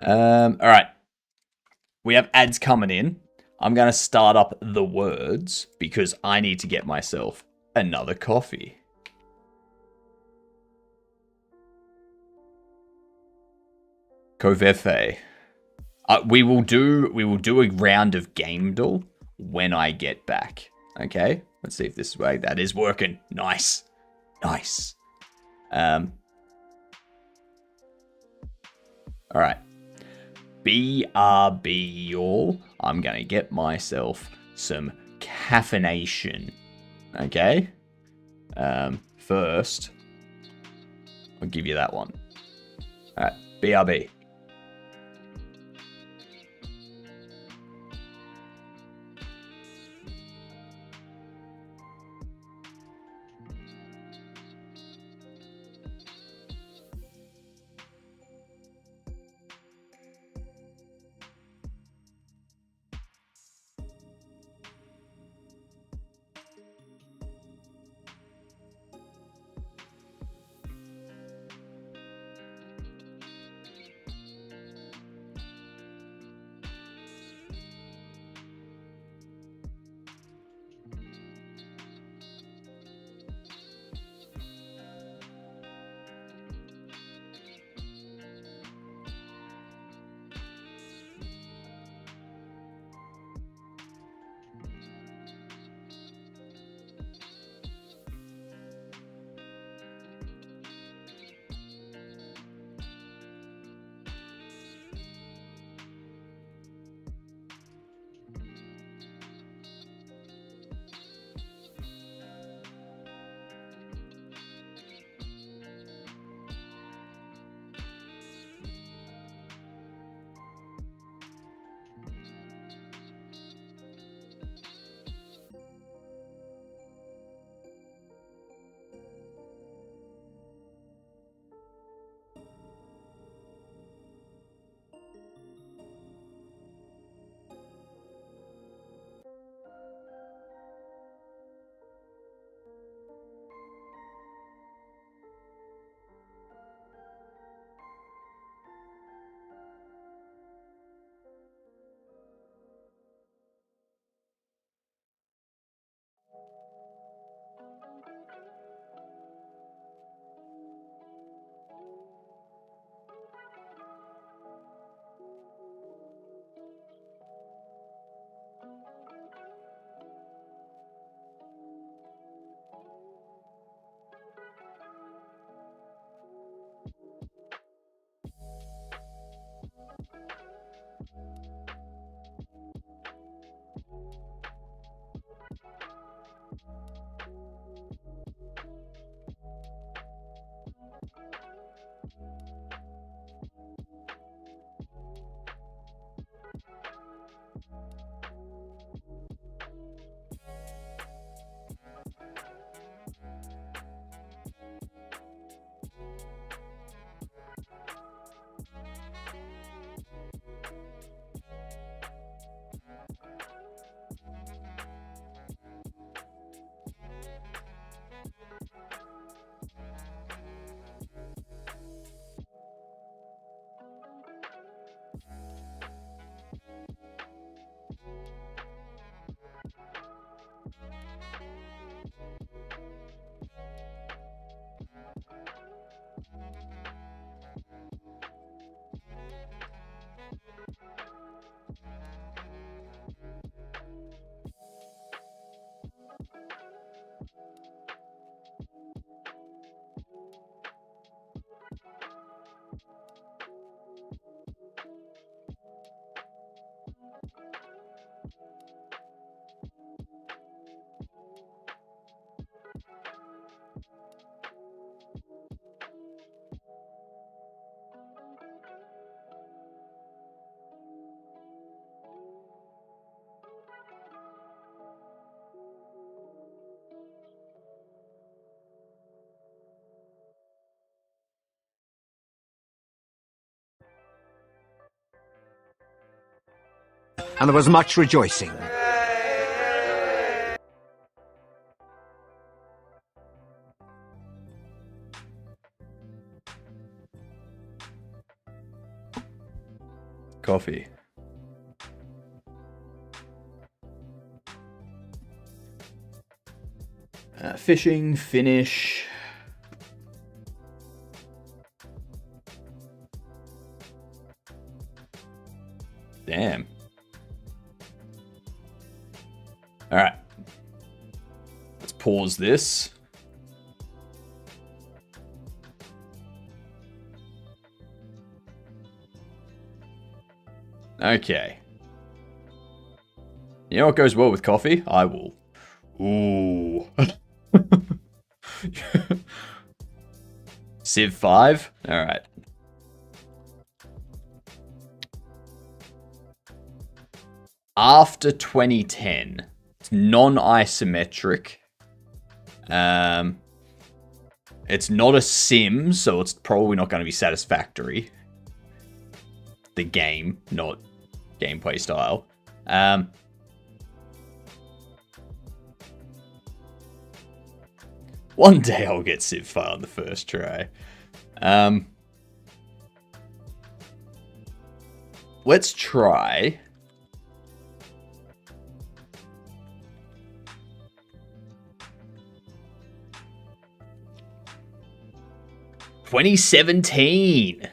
All right. We have ads coming in. I'm going to start up the words because I need to get myself another coffee. Covefe. We will do a round of GamDev when I get back. Okay? Let's see if this way that is working. Nice. Nice. All right. BRB, y'all. I'm going to get myself some caffeination. Okay? First, I'll give you that one. All right. BRB. and there was much rejoicing. Coffee. Fishing, finish. Damn. All right. Let's pause this. Okay. You know what goes well with coffee? I will. Ooh. Civ 5? Alright. After 2010, it's non-isometric. It's not a sim, so it's probably not going to be satisfactory. The game, not gameplay style. One day I'll get Civ 5 on the first try. Let's try. "2017.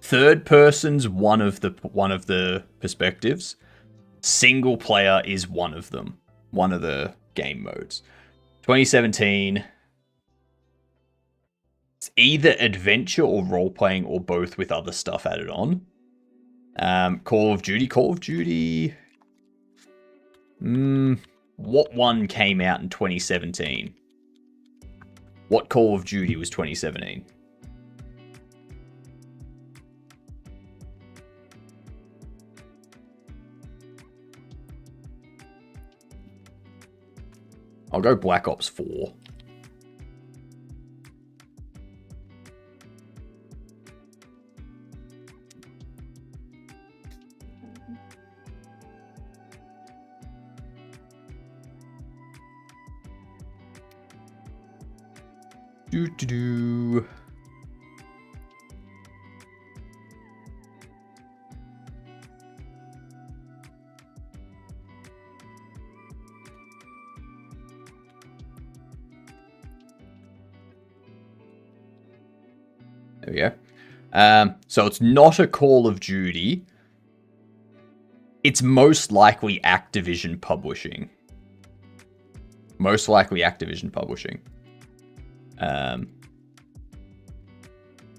Third person's one of the perspectives. Single player is one of them. One of the game modes. 2017. It's either adventure or role-playing or both with other stuff added on. Call of Duty. What one came out in 2017? What Call of Duty was 2017? I'll go Black Ops 4. Do. There we go. So it's not a Call of Duty. It's most likely Activision Publishing.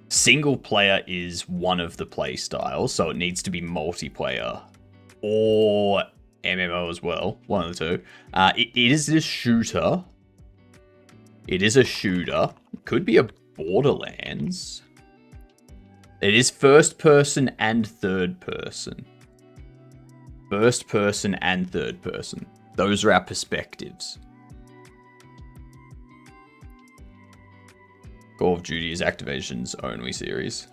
Single player is one of the play styles, so it needs to be multiplayer or MMO as well. One of the two. It is a shooter. Could be a Borderlands. It is first person and third person. Those are our perspectives. Call of Duty is Activision's only series.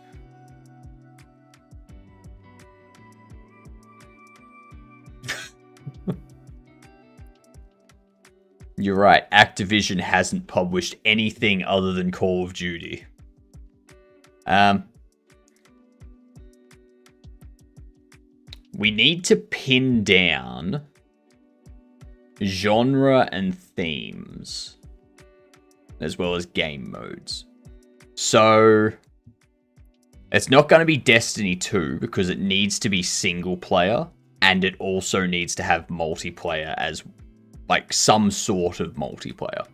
You're right, Activision hasn't published anything other than Call of Duty. We need to pin down genre and themes, as well as game modes. So, it's not going to be Destiny 2, because it needs to be single player, and it also needs to have multiplayer as, like, some sort of multiplayer.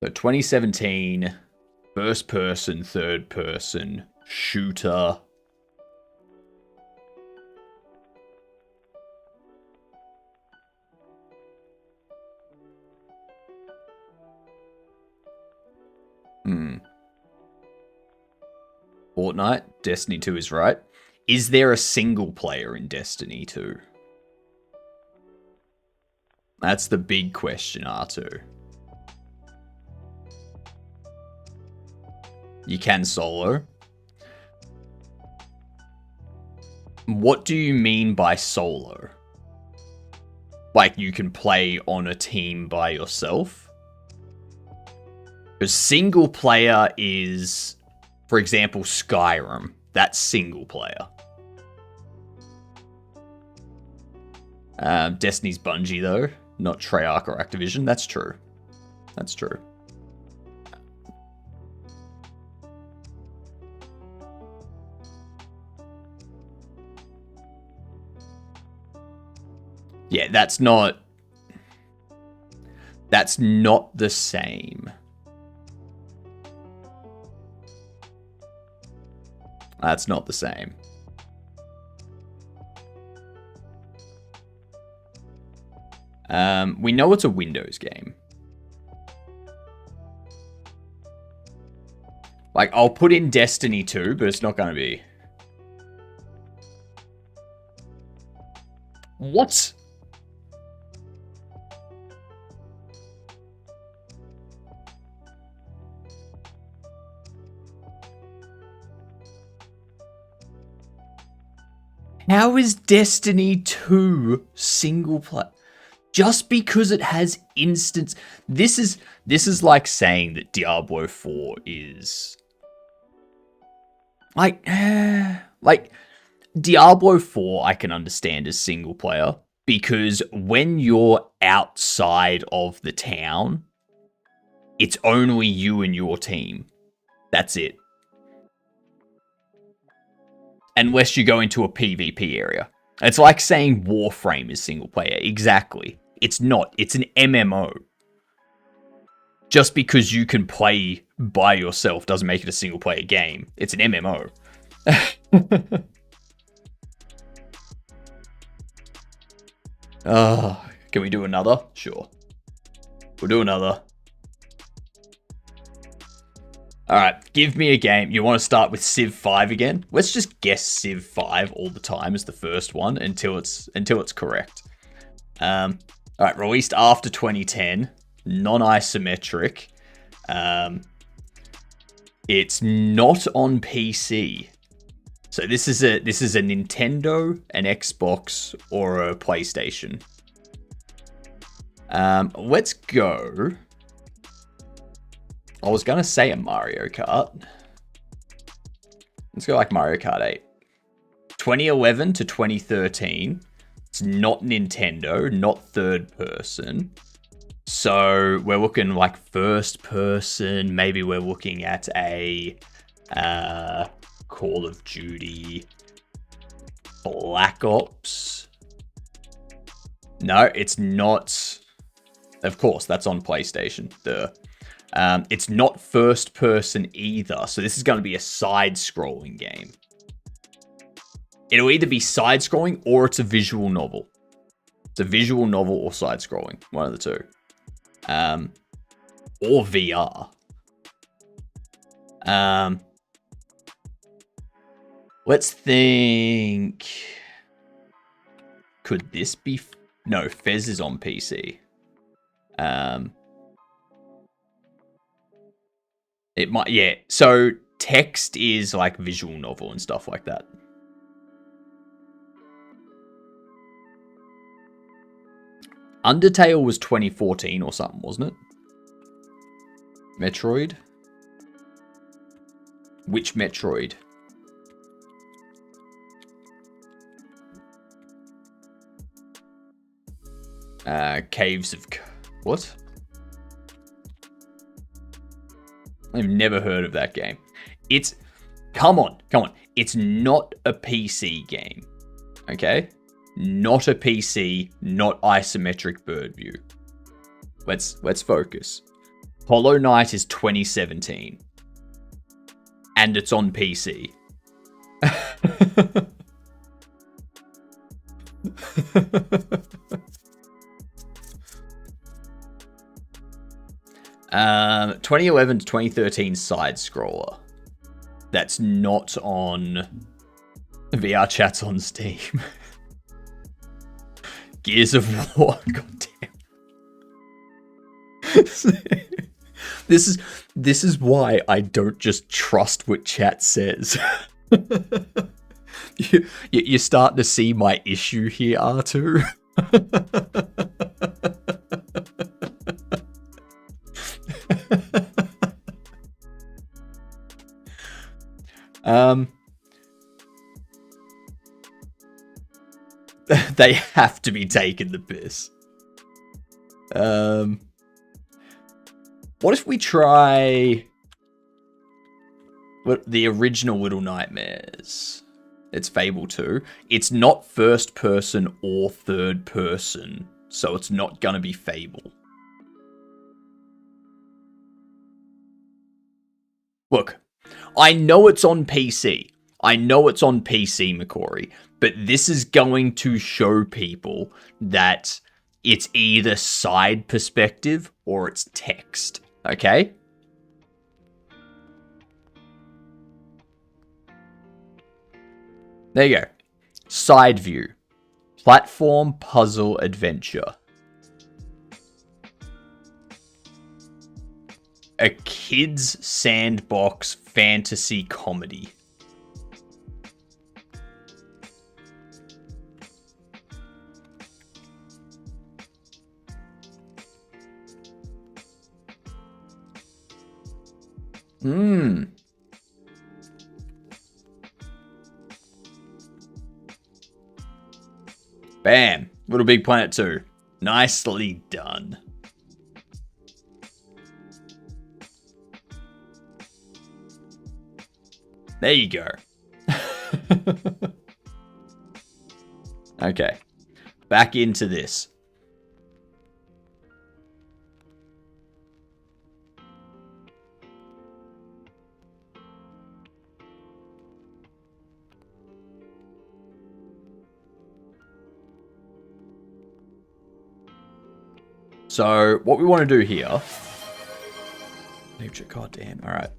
So 2017, first person, third person, shooter. Fortnite, Destiny 2 is right. Is there a single player in Destiny 2? That's the big question, R2. You can solo. What do you mean by solo? Like, you can play on a team by yourself? Because single player is, for example, Skyrim. That's single player. Destiny's Bungie, though. Not Treyarch or Activision. That's true. That's true. Yeah, that's not the same. That's not the same. We know it's a Windows game. Like, I'll put in Destiny 2, but it's not going to be. What? How is Destiny 2 single player? Just because it has instance. This is like saying that Diablo 4 is like Diablo 4 I can understand as single player, because when you're outside of the town, it's only you and your team. That's it. Unless you go into a PvP area. It's like saying Warframe is single player. Exactly. It's not. It's an MMO. Just because you can play by yourself doesn't make it a single player game. It's an MMO. Can we do another? Sure. We'll do another. Alright, give me a game. You want to start with Civ 5 again? Let's just guess Civ 5 all the time as the first one until it's correct. Alright, released after 2010. Non-isometric. It's not on PC. So this is a Nintendo, an Xbox, or a PlayStation. Let's go. I was going to say a Mario Kart. Let's go like Mario Kart 8. 2011 to 2013. It's not Nintendo, not third person. So we're looking like first person. Maybe we're looking at a Call of Duty Black Ops. No, it's not. Of course, that's on PlayStation. It's not first person either, so this is going to be a side-scrolling game. It'll either be side-scrolling or it's a visual novel. It's a visual novel or side-scrolling, one of the two. Or VR. Let's think. Could this be? No, Fez is on PC. It might, yeah. So text is like visual novel and stuff like that. Undertale was 2014 or something, wasn't it? Metroid? Which Metroid? Caves of... What? I've never heard of that game. It's... Come on. It's not a PC game. Okay? Not a PC, not isometric bird view. Let's focus. Hollow Knight is 2017. And it's on PC. 2011 to 2013 side scroller. That's not on VR chats on Steam. Gears of War. God damn. This is why I don't just trust what chat says. You're starting to see my issue here, R2. They have to be taking the piss. What if we try the original Little Nightmares? It's Fable 2. It's not first person or third person, so it's not gonna be Fable. Look, I know it's on PC. I know it's on PC, McCory, but this is going to show people that it's either side perspective or it's text, okay? There you go. Side view. Platform puzzle adventure. A kids sandbox fantasy comedy. Bam. Little Big Planet 2. Nicely done. There you go. Okay. Back into this. So, what we want to do here... God damn, alright.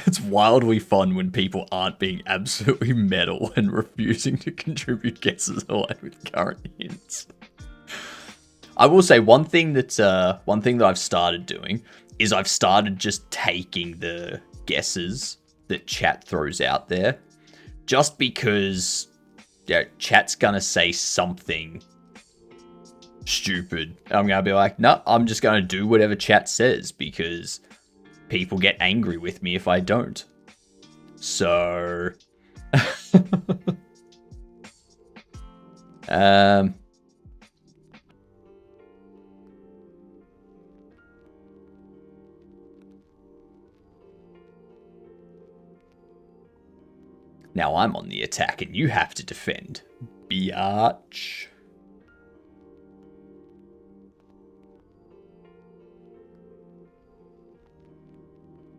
It's wildly fun when people aren't being absolutely metal and refusing to contribute guesses aligned with current hints. I will say one thing that I've started doing is I've started just taking the guesses that chat throws out there, just because chat's gonna say something stupid. I'm gonna be like, no, I'm just gonna do whatever chat says because people get angry with me if I don't. So, now I'm on the attack and you have to defend, biatch.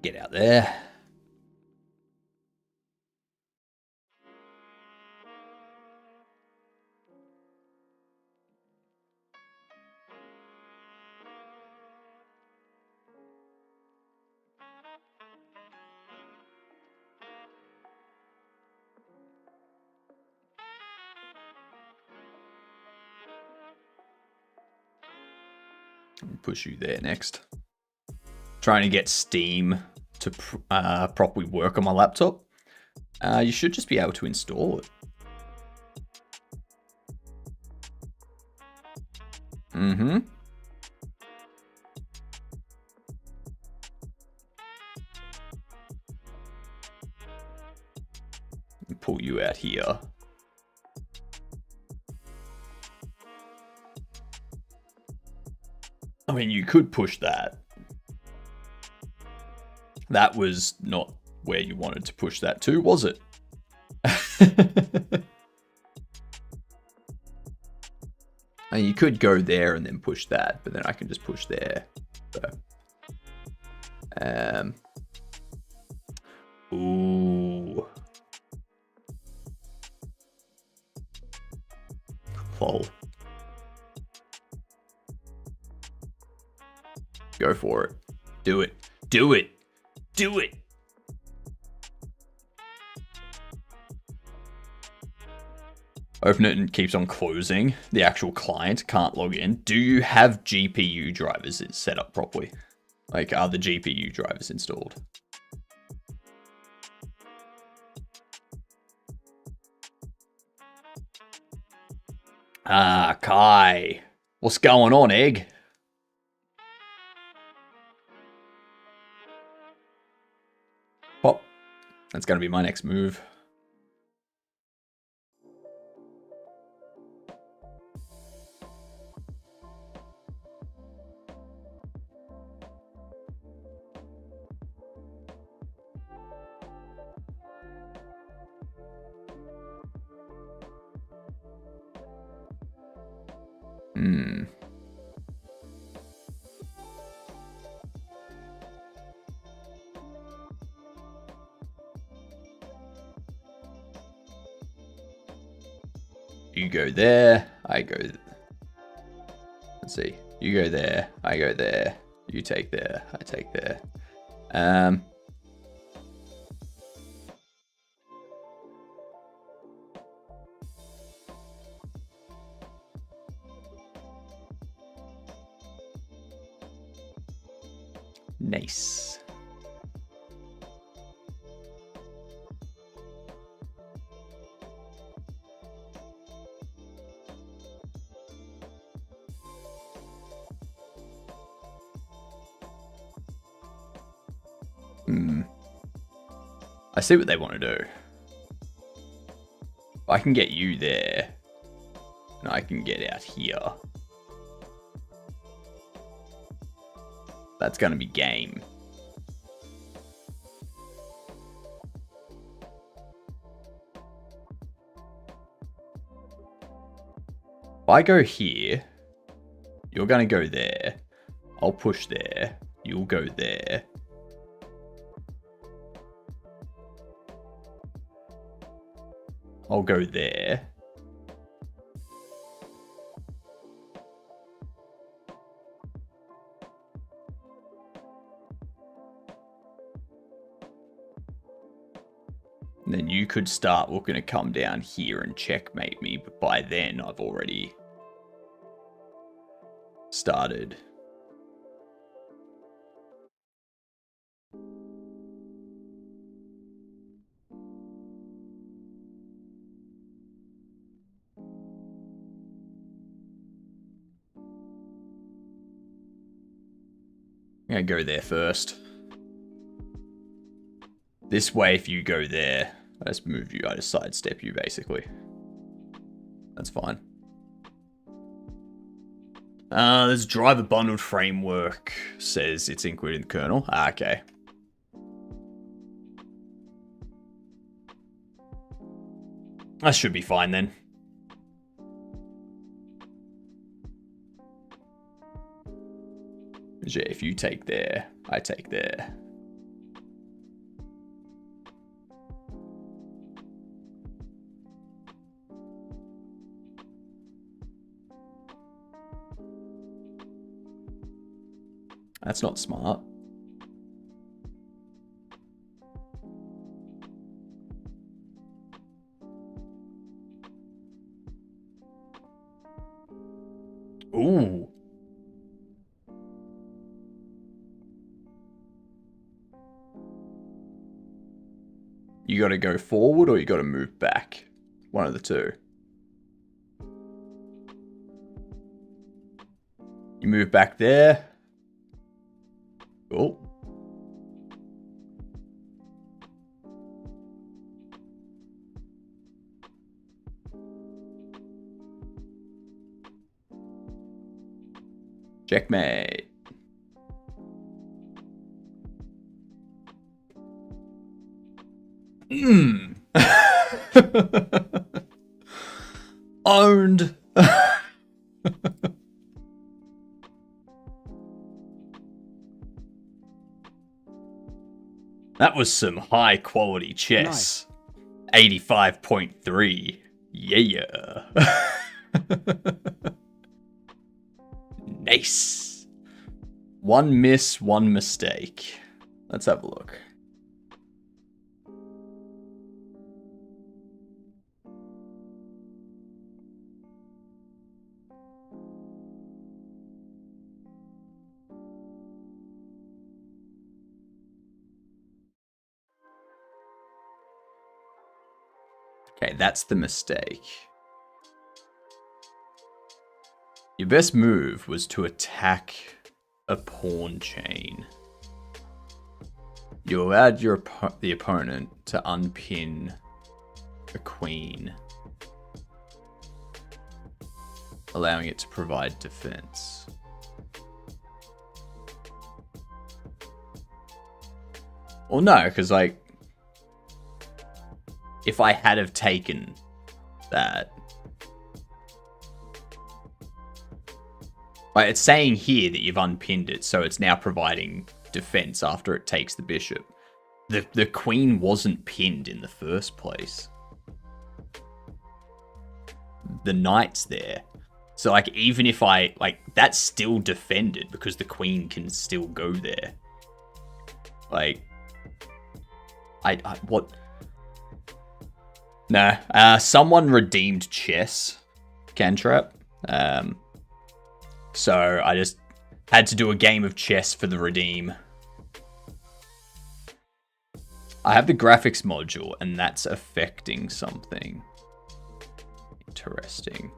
Get out there. Push you there next. Trying to get Steam to properly work on my laptop. You should just be able to install it. Mm-hmm. Pull you out here. I mean, you could push that. That was not where you wanted to push that to, was it? And you could go there and then push that, but then I can just push there. So, ooh. Lol. Go for it. Do it. Do it. Do it. Open it and keeps on closing. The actual client can't log in. Do you have GPU drivers set up properly? Like, are the GPU drivers installed? Ah, Kai. What's going on, Egg? Pop. That's going to be my next move. You go there, I go... Let's see. You go there, I go there. You take there, I take there. Nice. I see what they want to do. I can get you there. And I can get out here. That's going to be game. If I go here, you're going to go there. I'll push there. You'll go there. I'll go there. And then you could start looking to come down here and checkmate me, but by then I've already started. I'm gonna go there first. This way, if you go there, I just move you, I just sidestep you, basically. That's fine. There's driver bundled framework, says it's included in the kernel. Ah, okay. That should be fine then. Yeah, if you take there, I take there. That's not smart. Ooh. You gotta go forward or you gotta move back. One of the two. You move back there. Cool. Checkmate. Owned. That was some high quality chess. Nice. 85.3. Yeah. Nice. One miss, one mistake. Let's have a look. Okay, that's the mistake. Your best move was to attack a pawn chain. You allowed the opponent to unpin a queen, allowing it to provide defense. Well, no, because, like, if I had have taken that... Like, it's saying here that you've unpinned it, so it's now providing defense after it takes the bishop. The queen wasn't pinned in the first place. The knight's there. So, like, even if I... Like, that's still defended because the queen can still go there. Like... what? Nah. Someone redeemed chess cantrap. So I just had to do a game of chess for the redeem. I have the graphics module, and that's affecting something. Interesting.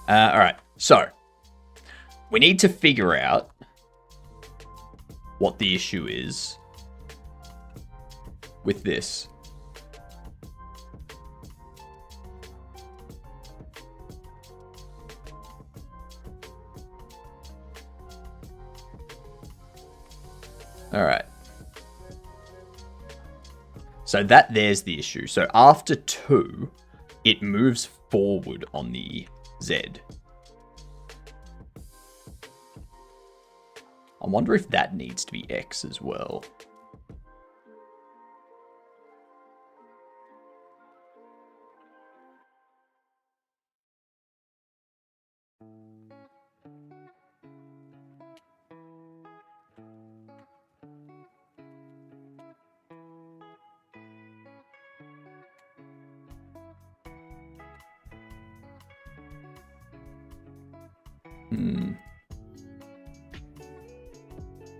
Alright, so we need to figure out what the issue is with this. Alright. So there's the issue. So after 2, it moves forward on the Z. I wonder if that needs to be X as well.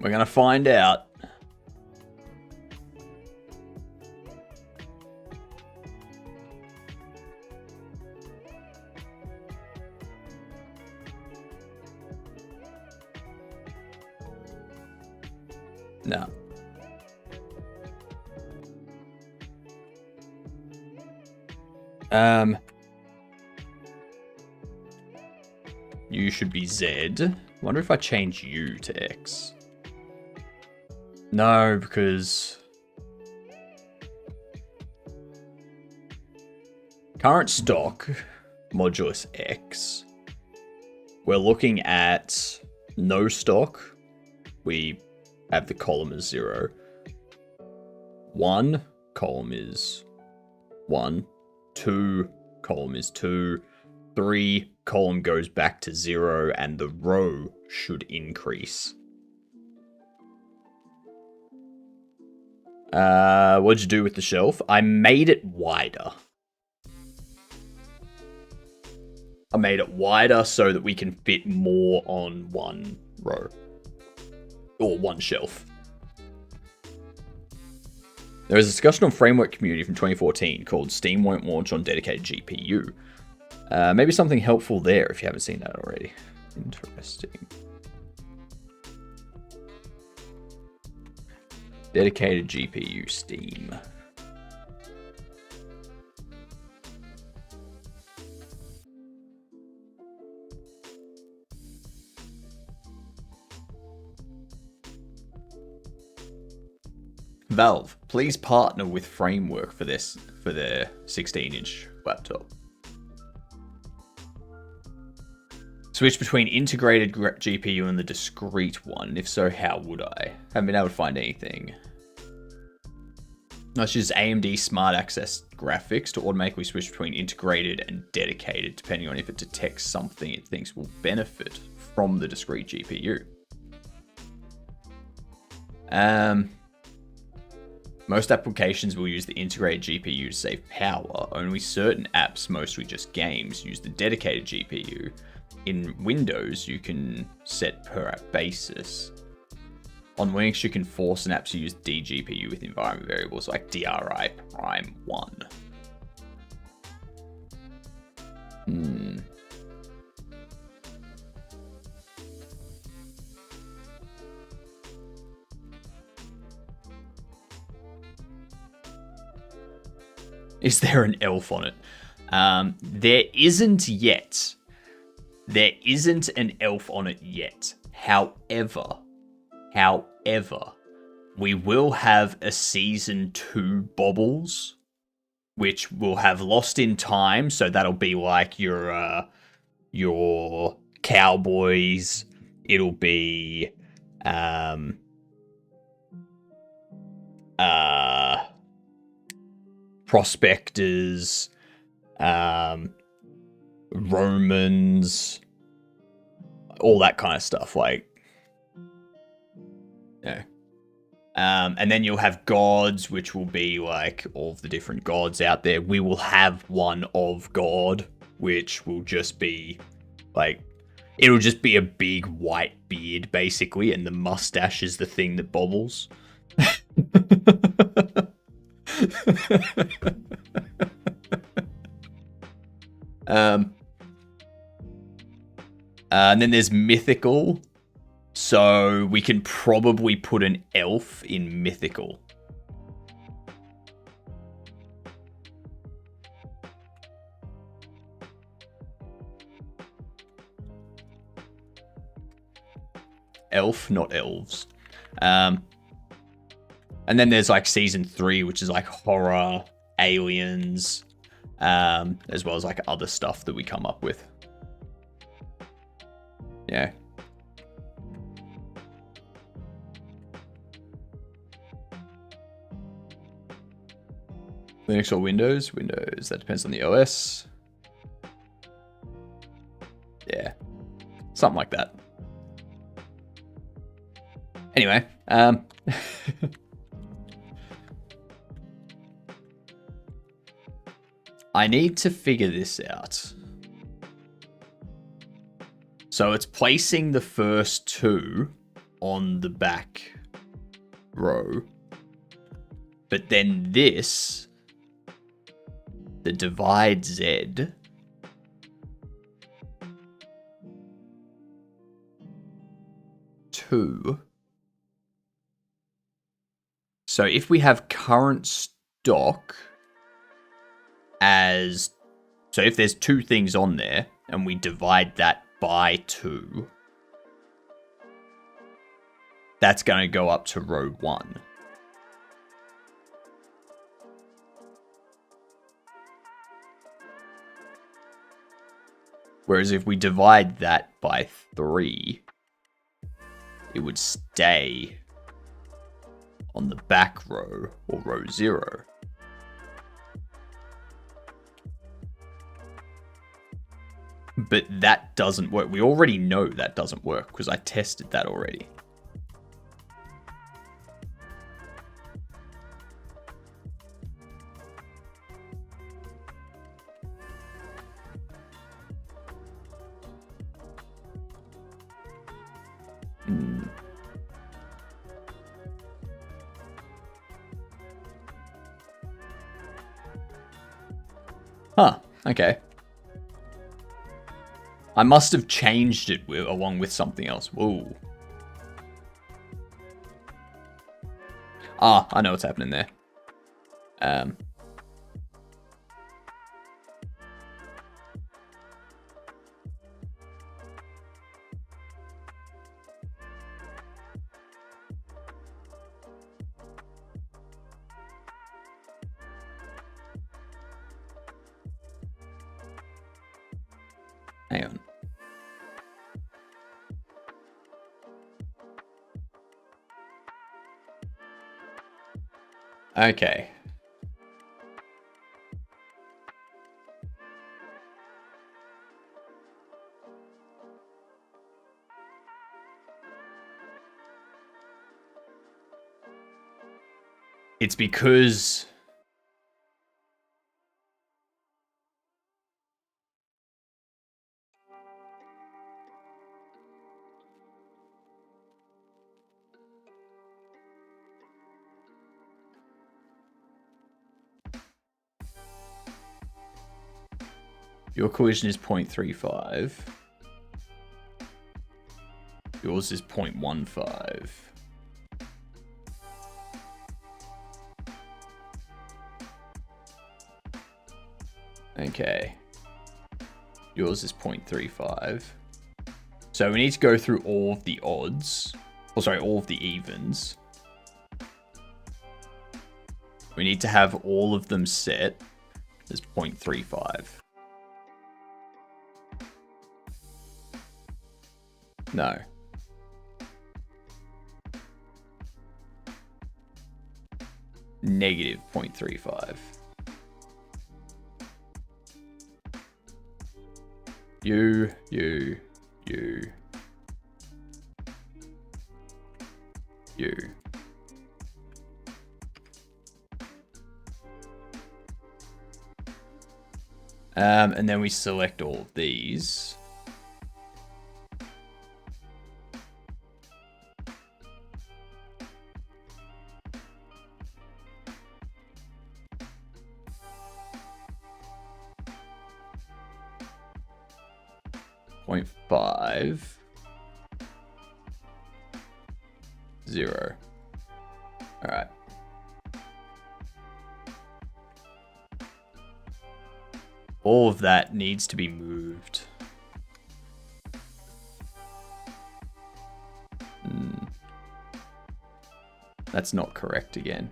We're gonna find out. No. You should be Z. Wonder if I change U to X. No, because current stock modulus X. We're looking at no stock. We have the column as 0. 1 column is 1. 2 column is 2. 3 column goes back to 0, and the row should increase. What'd you do with the shelf? I made it wider. I made it wider so that we can fit more on one row. Or one shelf. There was a discussion on Framework Community from 2014 called Steam Won't Launch on Dedicated GPU. Maybe something helpful there if you haven't seen that already. Interesting. Dedicated GPU Steam. Valve, please partner with Framework for this, for their 16-inch laptop. Switch between integrated GPU and the discrete one. If so, how would I? Haven't been able to find anything. Let's use AMD Smart Access graphics to automatically switch between integrated and dedicated, depending on if it detects something it thinks will benefit from the discrete GPU. Most applications will use the integrated GPU to save power. Only certain apps, mostly just games, use the dedicated GPU. In Windows, you can set per app basis. On Linux, you can force an app to use dgpu with environment variables like DRI prime 1. Is there an elf on it? There isn't yet. There isn't an elf on it yet. However, we will have a season 2 Bobbles, which will have Lost in Time. So that'll be like your cowboys. It'll be prospectors, Romans, all that kind of stuff. Like, yeah. And then you'll have gods, which will be like all of the different gods out there. We will have one of God, which will just be like, it'll just be a big white beard, basically, and the mustache is the thing that bobbles. And then there's mythical. So we can probably put an elf in mythical. Elf, not elves. And then there's like season 3, which is like horror, aliens, as well as like other stuff that we come up with. Yeah. Linux or Windows? Windows. That depends on the OS. Yeah. Something like that. Anyway, I need to figure this out. So it's placing the first 2 on the back row. But then this, the divide Z, two. So if we have current stock as, so if there's 2 things on there and we divide that by 2, that's going to go up to row 1. Whereas if we divide that by 3, it would stay on the back row, or row 0. But that doesn't work. We already know that doesn't work because I tested that already. Huh, okay. I must have changed it along with something else. Whoa. Ah, I know what's happening there. Hang on. Okay. It's because Your collision is 0.35. Yours is 0.15. Okay. Yours is 0.35. So we need to go through all of the odds. Oh, sorry, all of the evens. We need to have all of them set as 0.35. No. Negative 0.35. You. And then we select all of these. Point 5. 0. All right. All of that needs to be moved. That's not correct again.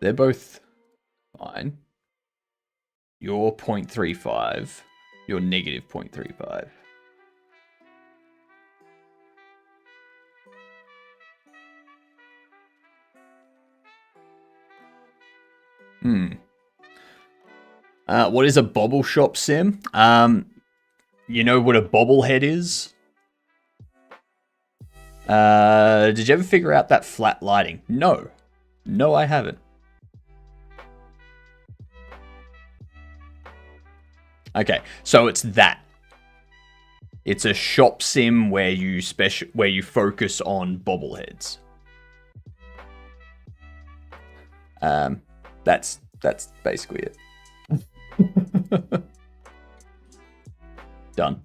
They're both fine. You're 0.35. You're negative 0.35. What is a Bobble Shop Sim? You know what a bobblehead is? Did you ever figure out that flat lighting? No. No, I haven't. Okay, so it's that. It's a shop sim where you focus on bobbleheads. That's basically it. Done.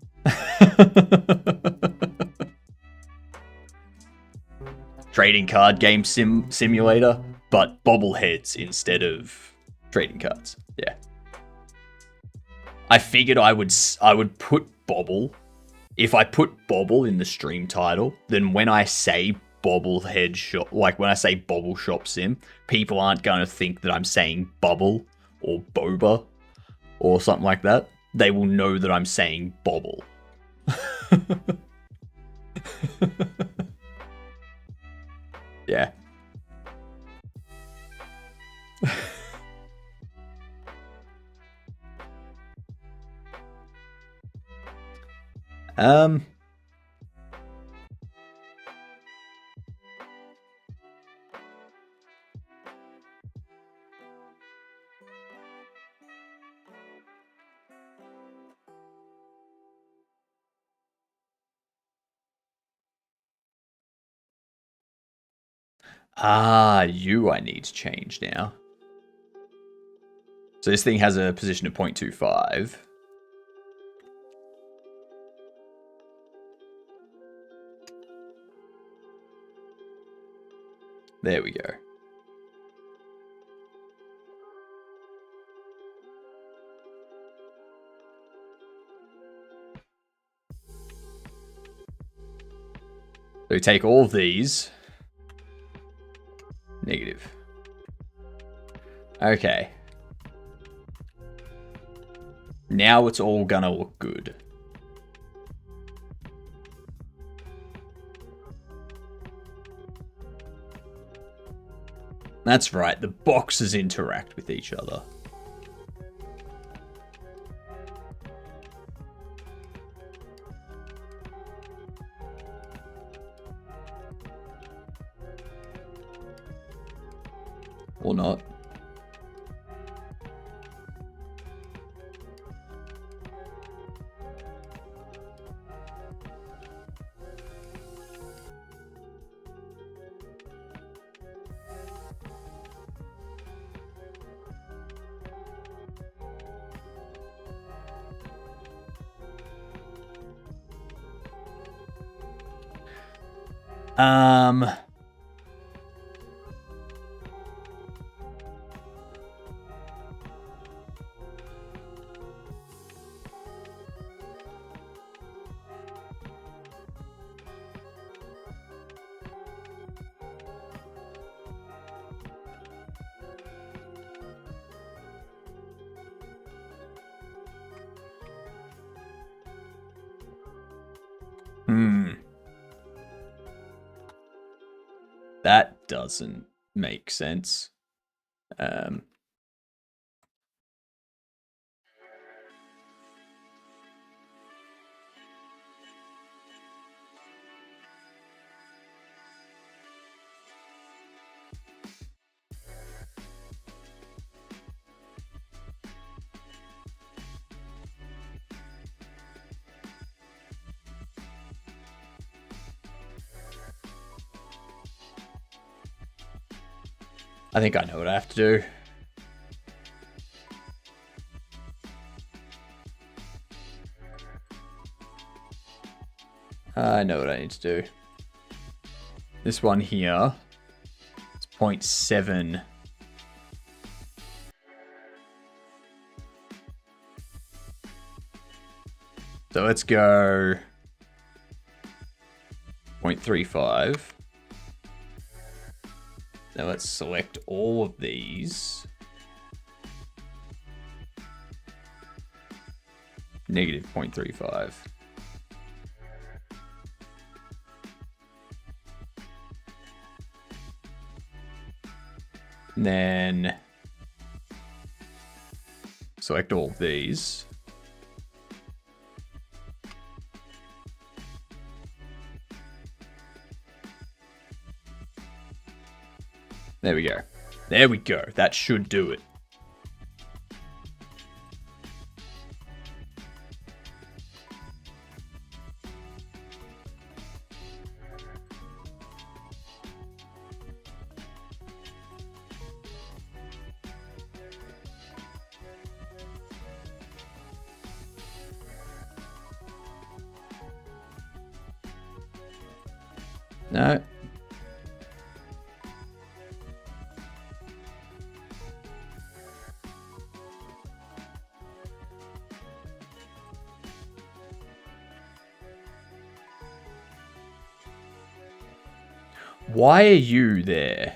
Trading card game simulator, but bobbleheads instead of trading cards. Yeah. I figured I would put Bobble. If I put Bobble in the stream title, then when I say bobblehead shop, like when I say Bobble Shop Sim, people aren't going to think that I'm saying bubble or boba or something like that. They will know that I'm saying bobble. Yeah. You I need to change now. So this thing has a position of 0.25. There we go. So we take all of these. Negative. Okay. Now it's all gonna look good. That's right, the boxes interact with each other. Or not. Um, That doesn't make sense. I think I know what I have to do. I know what I need to do. This one here is 0.7. So let's go 0.35. Now let's select all of these. Negative 0.35. And then select all of these. There we go. There we go. That should do it. No. Why are you there?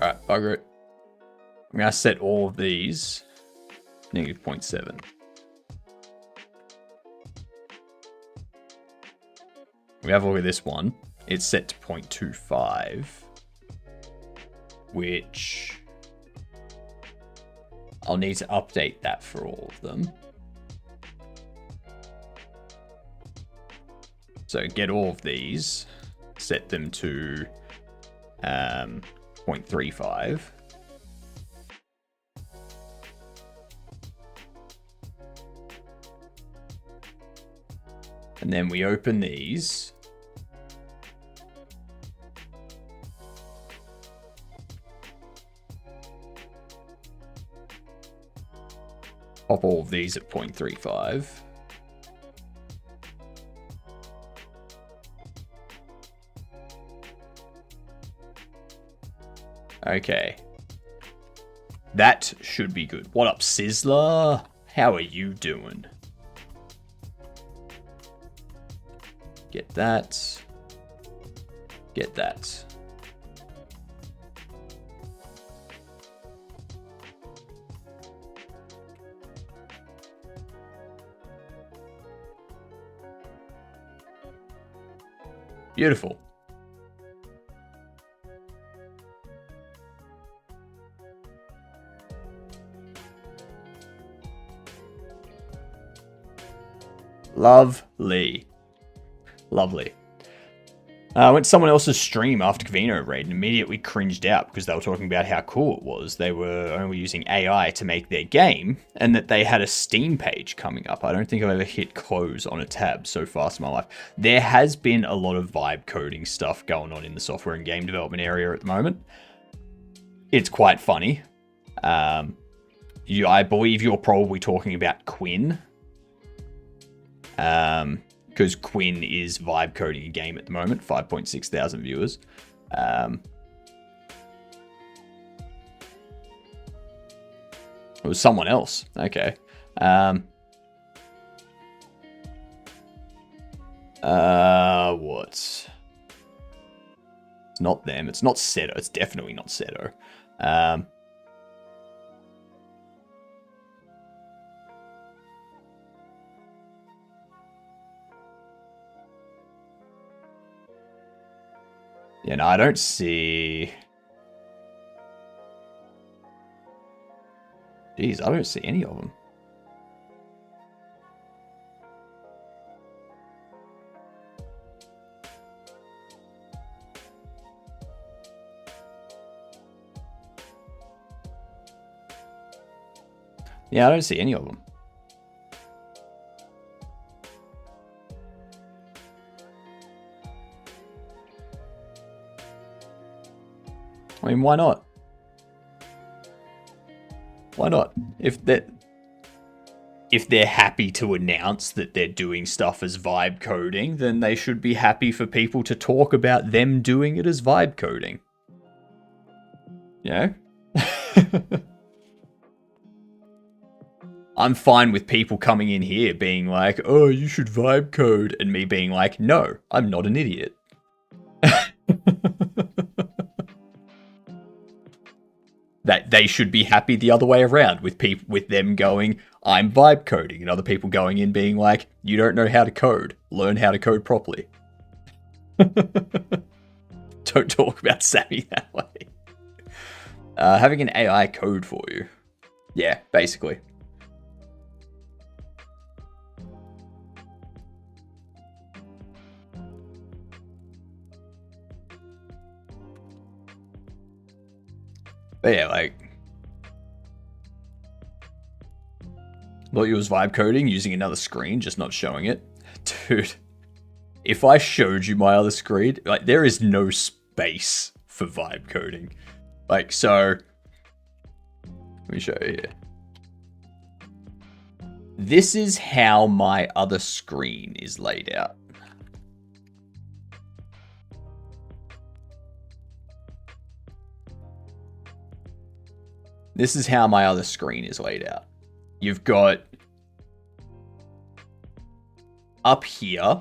Alright, bugger it. I'm going to set all of these negative 0.7. We have a look at this one. It's set to 0.25, which I'll need to update that for all of them. So get all of these, set them to 0.35. And then we open these. Pop all of these at 0.35. Okay. That should be good. What up, Sizzler? How are you doing? Get that. Get that. Beautiful. Lovely. Lovely. I went to someone else's stream after Kavino raid and immediately cringed out because they were talking about how cool it was. They were only using AI to make their game and that they had a Steam page coming up. I don't think I've ever hit close on a tab so fast in my life. There has been a lot of vibe coding stuff going on in the software and game development area at the moment. It's quite funny. I believe you're probably talking about Quinn. Because Quinn is vibe coding a game at the moment, 5.6 thousand viewers. It was someone else. Okay. What? It's not them. It's not Seto. It's definitely not Seto. Yeah, no, I don't see... Jeez, I don't see any of them. Yeah, I don't see any of them. I mean, why not? Why not? If they're happy to announce that they're doing stuff as vibe coding, then they should be happy for people to talk about them doing it as vibe coding. You know? I'm fine with people coming in here being like, oh, you should vibe code, and me being like, no, I'm not an idiot. That they should be happy the other way around with people, with them going, I'm vibe coding, and other people going in being like, you don't know how to code. Learn how to code properly. Don't talk about Sammy that way. Having an AI code for you. Yeah, basically. But yeah, like... thought you was vibe coding using another screen, just not showing it. Dude, if I showed you my other screen, like, there is no space for vibe coding. Like, so... let me show you here. This is how my other screen is laid out. This is how my other screen is laid out. You've got up here,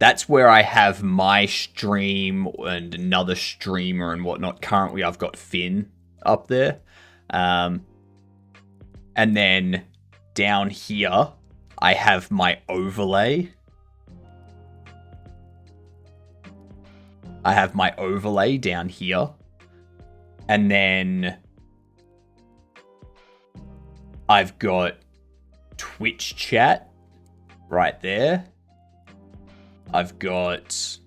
that's where I have my stream and another streamer and whatnot. Currently, I've got Finn up there. And then down here, I have my overlay. I have my overlay down here. And then I've got Twitch chat right there. I've got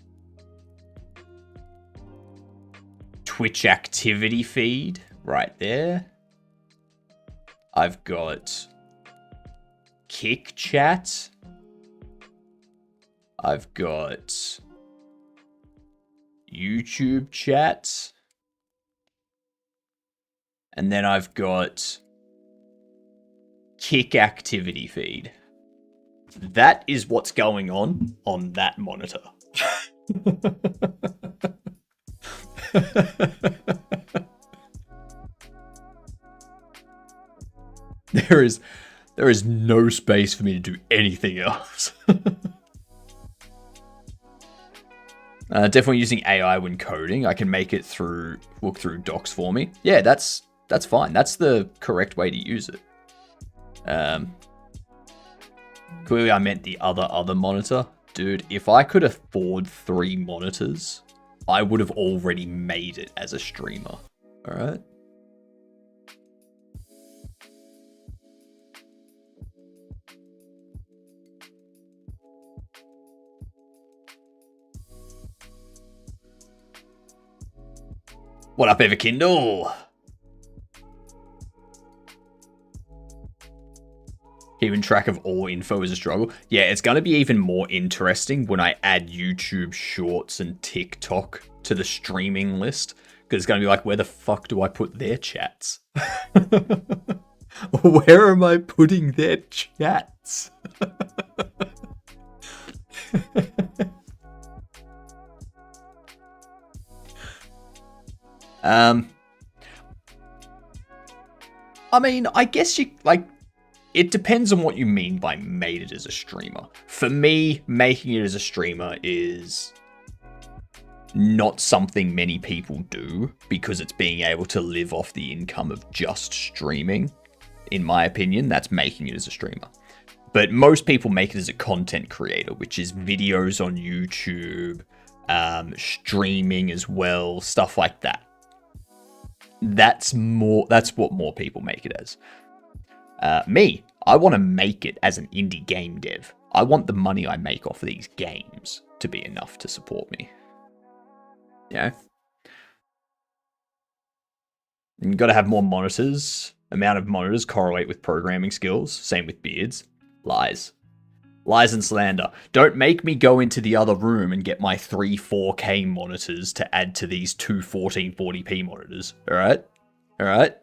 Twitch activity feed right there. I've got Kick chat. I've got YouTube chat. And then I've got Kick activity feed. That is what's going on that monitor. There is no space for me to do anything else. Definitely using AI when coding. I can make it look through docs for me. Yeah, that's fine. That's the correct way to use it. Clearly I meant the other monitor. Dude, if I could afford 3 monitors, I would have already made it as a streamer. Alright? What up, Everkindle? Keeping track of all info is a struggle. Yeah, it's going to be even more interesting when I add YouTube Shorts and TikTok to the streaming list. Because it's going to be like, where the fuck do I put their chats? Where am I putting their chats? I mean, I guess you, like, it depends on what you mean by made it as a streamer. For me, making it as a streamer is not something many people do because it's being able to live off the income of just streaming. In my opinion, that's making it as a streamer. But most people make it as a content creator, which is videos on YouTube, streaming as well, stuff like that. That's what more people make it as. Me, I want to make it as an indie game dev. I want the money I make off of these games to be enough to support me. Yeah. And you've got to have more monitors. Amount of monitors correlate with programming skills. Same with beards. Lies. Lies and slander. Don't make me go into the other room and get my 3 4K monitors to add to these 2 1440p monitors. Alright? Alright?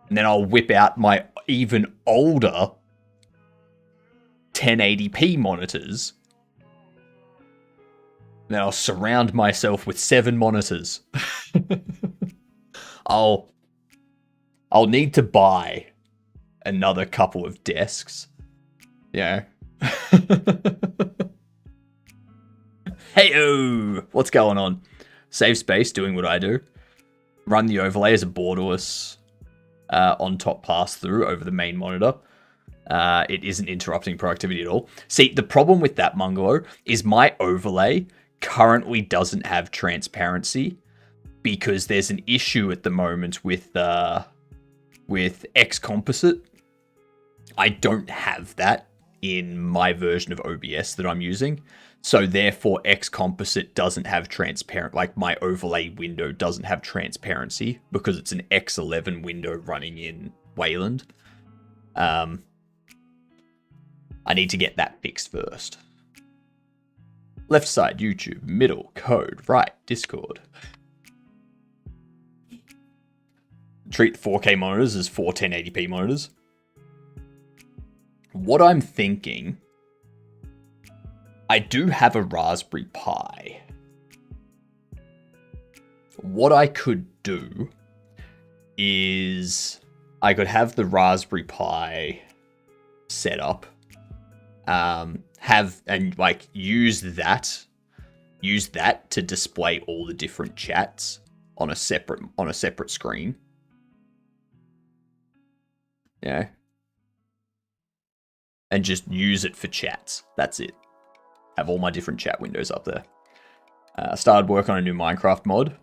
And then I'll whip out my even older 1080p monitors. Then I'll surround myself with 7 monitors. I'll need to buy another couple of desks. Yeah. Hey-o! What's going on? Save space, doing what I do. Run the overlay as a borderless on-top pass-through over the main monitor. It isn't interrupting productivity at all. See, the problem with that, Mungalo, is my overlay currently doesn't have transparency because there's an issue at the moment with X Composite. I don't have that in my version of OBS that I'm using. So therefore X Composite doesn't have transparent, like my overlay window doesn't have transparency because it's an X11 window running in Wayland. I need to get that fixed first. Left side, YouTube, middle, code, right, Discord. Treat the 4K monitors as 4 1080p monitors. What I'm thinking, I do have a Raspberry Pi. What I could do is I could have the Raspberry Pi set up, use that to display all the different chats on a separate screen. Yeah. And just use it for chats. That's it. Have all my different chat windows up there. Started work on a new Minecraft mod.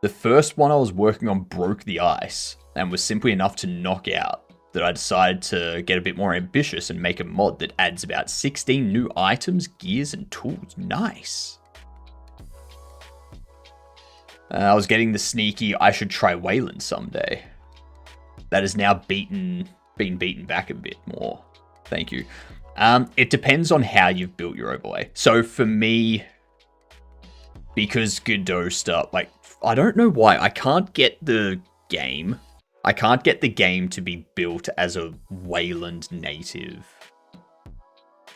The first one I was working on broke the ice and was simply enough to knock out that I decided to get a bit more ambitious and make a mod that adds about 16 new items, gears, and tools. Nice. I was getting the sneaky, I should try Wayland someday. That has now been beaten back a bit more. Thank you. It depends on how you've built your overlay. So for me, because Godot stuff, like, I don't know why, I can't get the game to be built as a Wayland native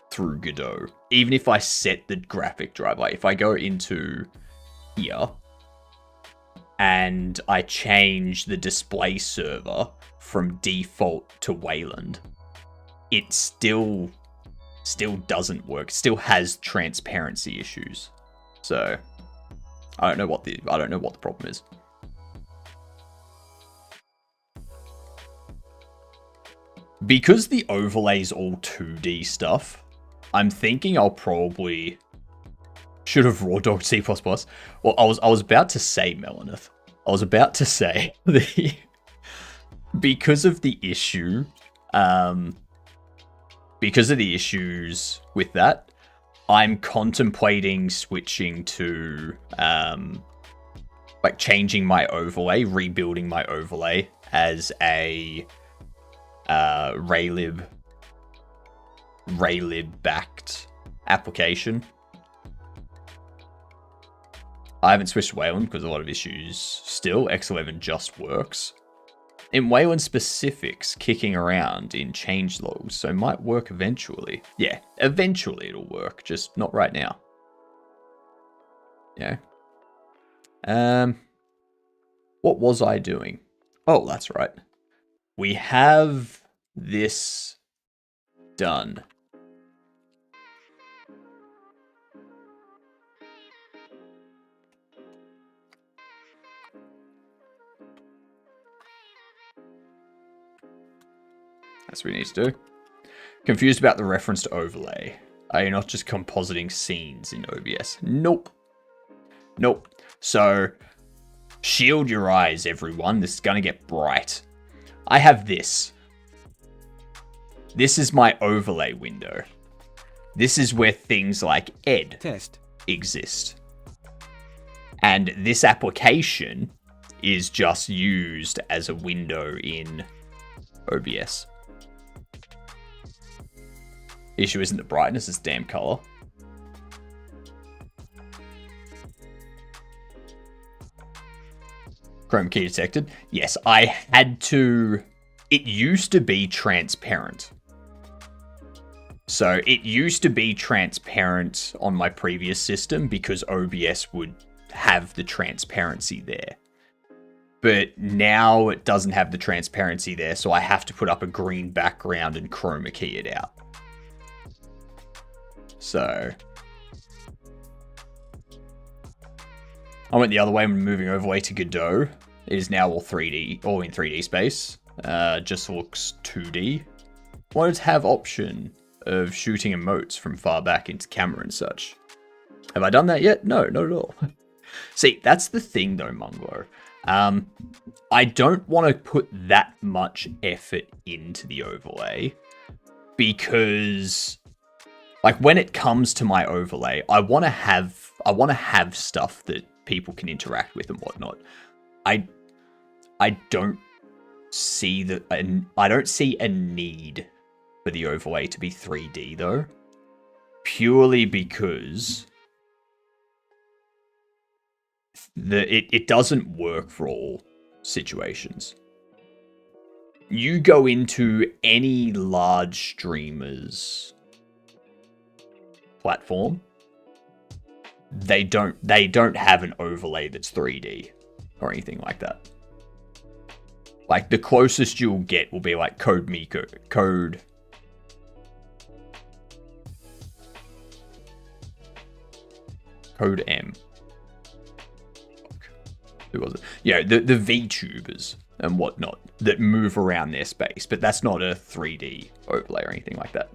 through Godot. Even if I set the graphic driver, like if I go into here and I change the display server from default to Wayland, it still doesn't work. Still has transparency issues. So I don't know what the problem is. Because the overlay's all 2D stuff, I'm thinking I'll probably should have raw dogged C++. Well, I was about to say, Melanith. I was about to say because of the issue, because of the issues with that, I'm contemplating switching to like changing my overlay, rebuilding my overlay as a Raylib backed application. I haven't switched to Wayland because a lot of issues still. X11 just works. In Wayland specifics, kicking around in changelogs, so it might work eventually. Yeah, eventually it'll work, just not right now. Yeah. What was I doing? Oh, that's right. We have this done. That's what we need to do. Confused about the reference to overlay. Are you not just compositing scenes in OBS? Nope. Nope. So, shield your eyes, everyone. This is going to get bright. I have this. This is my overlay window. This is where things like Ed exist. And this application is just used as a window in OBS. Issue isn't the brightness, it's damn color. Chroma key detected. Yes, I had to... It used to be transparent. So it used to be transparent on my previous system because OBS would have the transparency there. But now it doesn't have the transparency there, so I have to put up a green background and chroma key it out. So I went the other way when moving overlay to Godot. It is now all 3D, all in 3D space. Just looks 2D. Wanted to have option of shooting emotes from far back into camera and such. Have I done that yet? No, not at all. See, that's the thing though, Munglo. I don't want to put that much effort into the overlay because, like, when it comes to my overlay, I want to have stuff that people can interact with and whatnot. I don't see I don't see a need for the overlay to be 3D though, purely because it doesn't work for all situations. You go into any large streamer's platform, they don't have an overlay that's 3D or anything like that. Like, the closest you'll get will be like Code M. Who was it? Yeah, the VTubers and whatnot that move around their space, but that's not a 3D overlay or anything like that.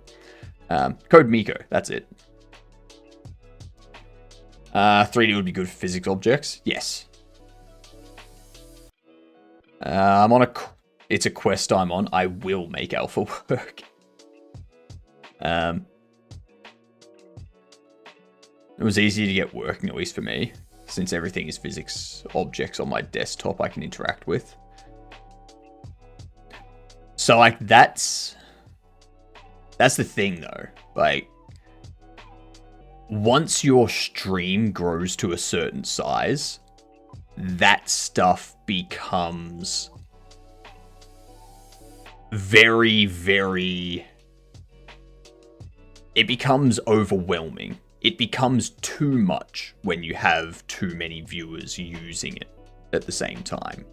Code Miko, that's it. 3D would be good for physics objects. Yes. I'm on it's a quest I'm on. I will make alpha work. It was easy to get working, at least for me, since everything is physics objects on my desktop I can interact with. So, like, that's the thing, though. Like, once your stream grows to a certain size, that stuff becomes very, very... It becomes overwhelming. It becomes too much when you have too many viewers using it at the same time.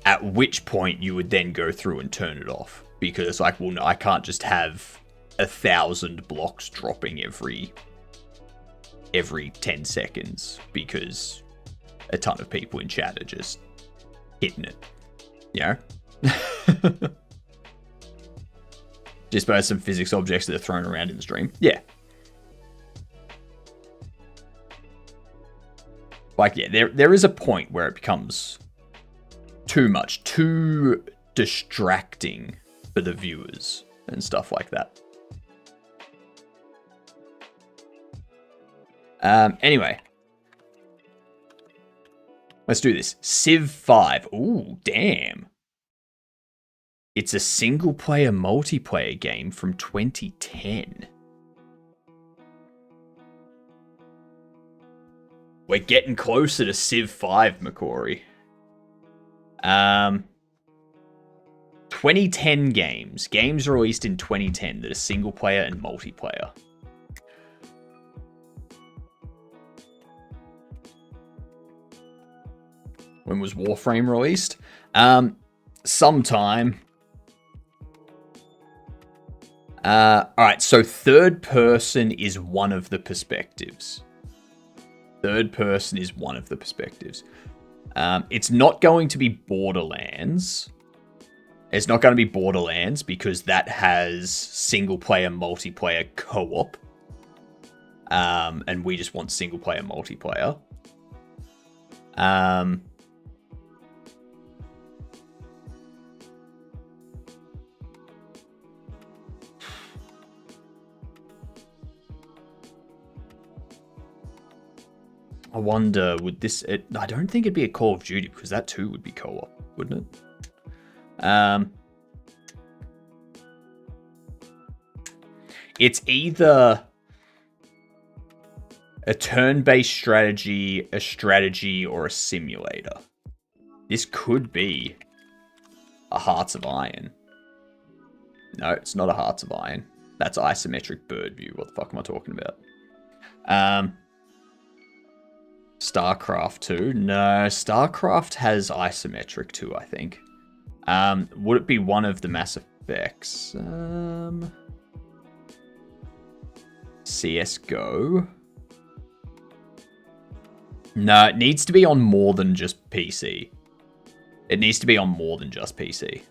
At which point you would then go through and turn it off. Because it's like, well, no, I can't just have 1,000 blocks dropping every 10 seconds because a ton of people in chat are just hitting it. You know? Just by some physics objects that are thrown around in the stream. Yeah. Like, yeah, there is a point where it becomes too much, too distracting for the viewers and stuff like that. Anyway. Let's do this. Civ 5. Ooh, damn. It's a single-player multiplayer game from 2010. We're getting closer to Civ 5, McCory. 2010 games. Games released in 2010 that are single-player and multiplayer. When was Warframe released? Sometime. Alright, so third person is one of the perspectives. Third person is one of the perspectives. It's not going to be Borderlands. It's not going to be Borderlands because that has single-player, multiplayer, co-op. And we just want single-player, multiplayer. I wonder, would this... I don't think it'd be a Call of Duty, because that too would be co-op, wouldn't it? It's either a turn-based strategy, a strategy, or a simulator. This could be a Hearts of Iron. No, it's not a Hearts of Iron. That's isometric bird view. What the fuck am I talking about? StarCraft 2? No, StarCraft has isometric too, I think. Would it be one of the Mass Effects? CSGO? No, it needs to be on more than just PC. It needs to be on more than just PC.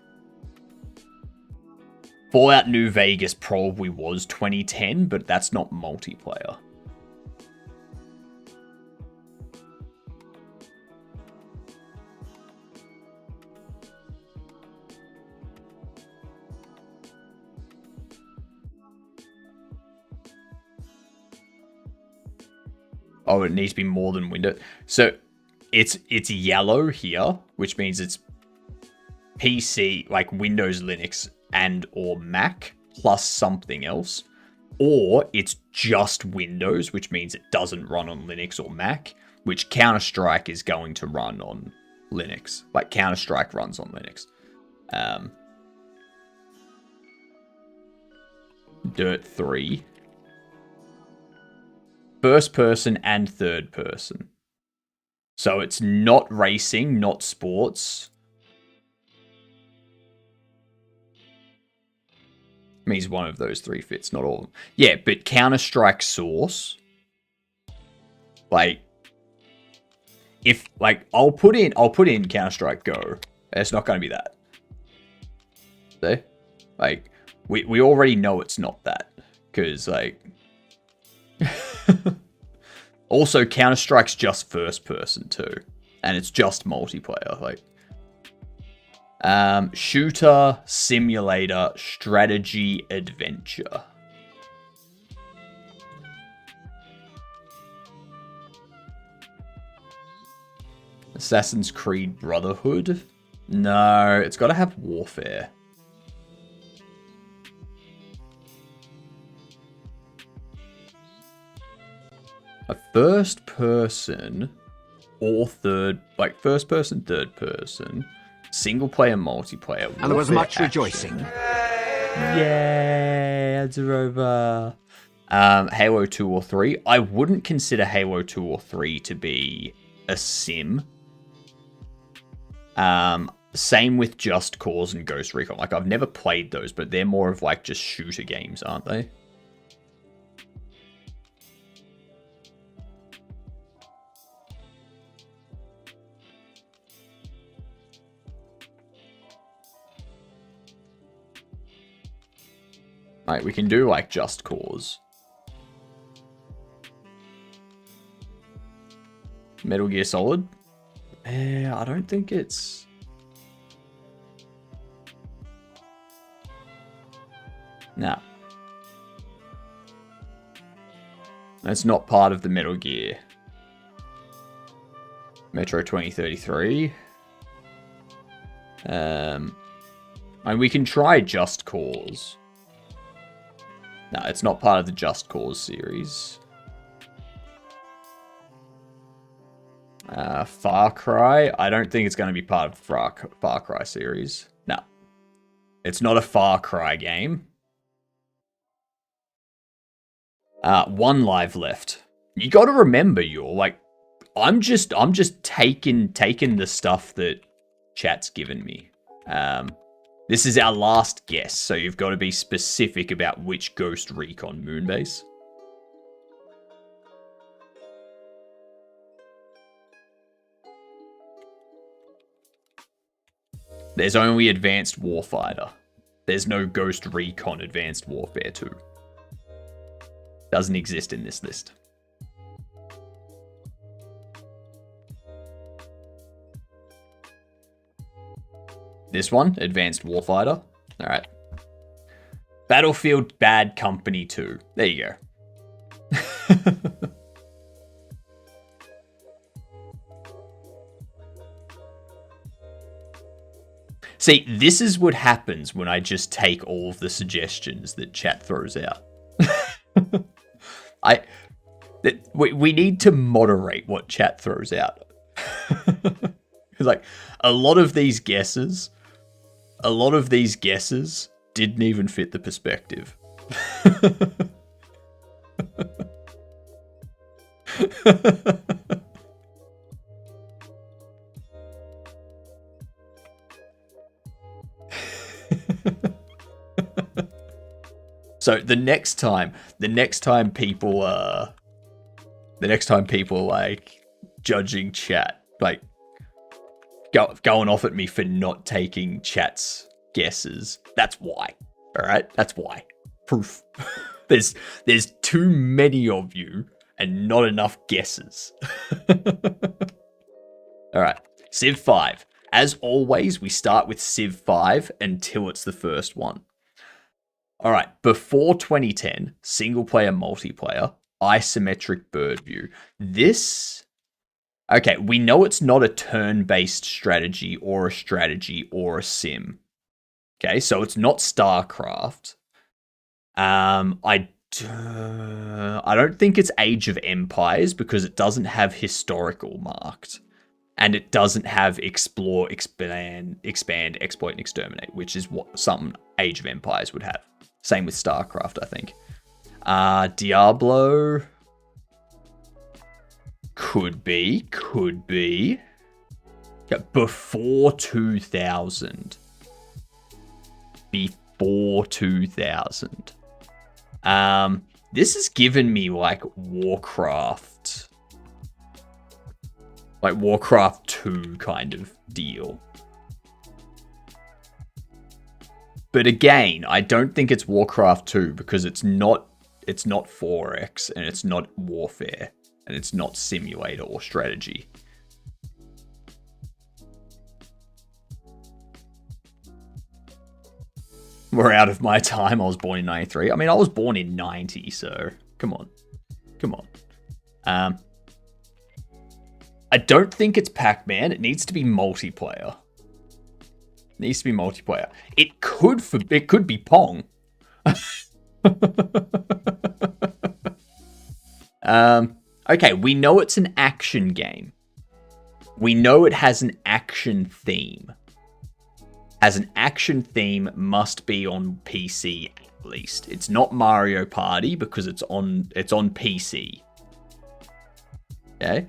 Fallout New Vegas probably was 2010, but that's not multiplayer. Oh, it needs to be more than Windows. So it's yellow here, which means it's PC, like Windows, Linux, and or Mac, plus something else. Or it's just Windows, which means it doesn't run on Linux or Mac, which Counter-Strike is going to run on Linux. Like Counter-Strike runs on Linux. Dirt 3. First person and third person. So it's not racing, not sports. Means one of those three fits, not all of them. Yeah, but Counter-Strike Source. Like, if, like, I'll put in Counter-Strike Go. It's not going to be that. See? Like, we already know it's not that. Because, like... Also, Counter-Strike's just first person too. And it's just multiplayer. Like, shooter, simulator, strategy, adventure. Assassin's Creed Brotherhood? No, it's got to have warfare. A first person or third, like first person, third person, single player, multiplayer. And there was much action. rejoicing. Yay, it's over. Halo 2 or 3. I wouldn't consider Halo 2 or 3 to be a sim. Same with Just Cause and Ghost Recon. Like, I've never played those, but they're more of like just shooter games, aren't they? Like, we can do like Just Cause. Metal Gear Solid? Yeah, I don't think it's... No. That's not part of the Metal Gear. Metro 2033. And we can try Just Cause. No, it's not part of the Just Cause series. Far Cry. I don't think it's going to be part of Far Cry series. No. It's not a Far Cry game. One live left. You got to remember, you're like, I'm just taking the stuff that chat's given me. This is our last guess, so you've got to be specific about which Ghost Recon Moonbase. There's only Advanced Warfighter. There's no Ghost Recon Advanced Warfare 2. Doesn't exist in this list. This one, Advanced Warfighter. All right. Battlefield Bad Company 2. There you go. See, this is what happens when I just take all of the suggestions that chat throws out. We need to moderate what chat throws out. It's like a lot of these guesses didn't even fit the perspective. So the next time people are like judging chat, like going off at me for not taking chat's guesses, that's why. All right, that's why. Proof. There's too many of you and not enough guesses. All right, Civ 5. As always, we start with Civ 5 until it's the first one. All right, before 2010, single player, multiplayer, isometric bird view. This, okay, we know it's not a turn-based strategy or a sim. Okay, so it's not StarCraft. I don't think it's Age of Empires because it doesn't have historical marked. And it doesn't have explore, expand, exploit, and exterminate, which is what some Age of Empires would have. Same with StarCraft, I think. Diablo could be. Yeah, before 2000. Before 2000. This has given me like Warcraft. Like Warcraft 2 kind of deal. But again, I don't think it's Warcraft 2 because it's not 4X and it's not warfare and it's not simulator or strategy. We're out of my time. I was born in 93. I mean, I was born in 90, so come on. I don't think it's Pac-Man. It needs to be multiplayer. It could be Pong. Okay, we know it's an action game. We know it has an action theme. As an action theme, must be on PC at least. It's not Mario Party because it's on PC. Okay.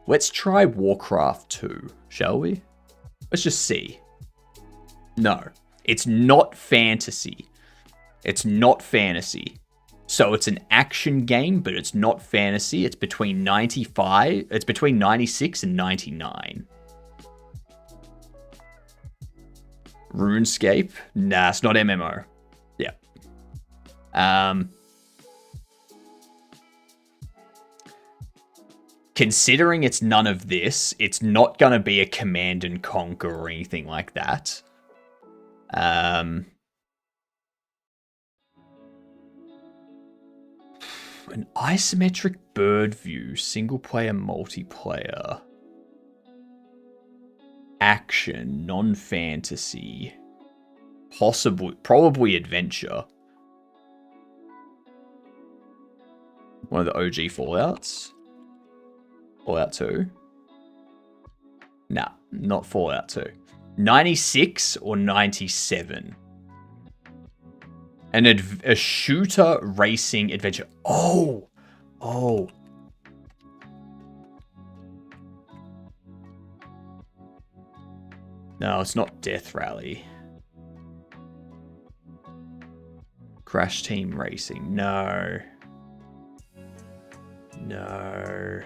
Let's try Warcraft 2, shall we? Let's just see. No, it's not fantasy. So it's an action game, but it's not fantasy. It's between 96 and 99. RuneScape? Nah, it's not MMO. Yeah. Considering it's none of this, it's not going to be a Command and Conquer or anything like that. An isometric bird view, single player, multiplayer. Action, non-fantasy. Probably adventure. One of the OG Fallouts. Fallout 2. Nah, not Fallout 2. 96 or 97? A shooter racing adventure. Oh! Oh. No, it's not Death Rally. Crash Team Racing. No. No.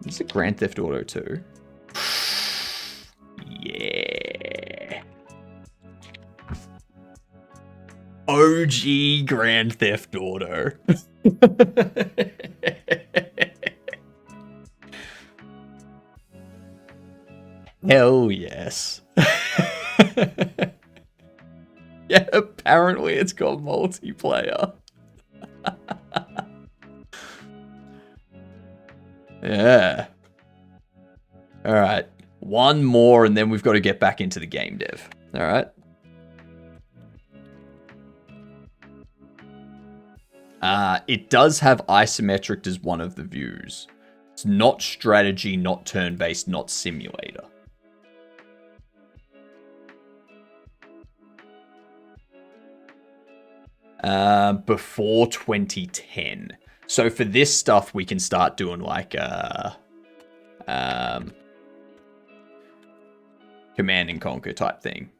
Is it Grand Theft Auto 2? Yeah. OG Grand Theft Auto. Hell yes. Yeah, apparently it's got multiplayer. Yeah. Alright. One more and then we've got to get back into the game dev. Alright. It does have isometric as one of the views. It's not strategy, not turn-based, not simulator. Before 2010. So for this stuff, we can start doing like Command and Conquer type thing.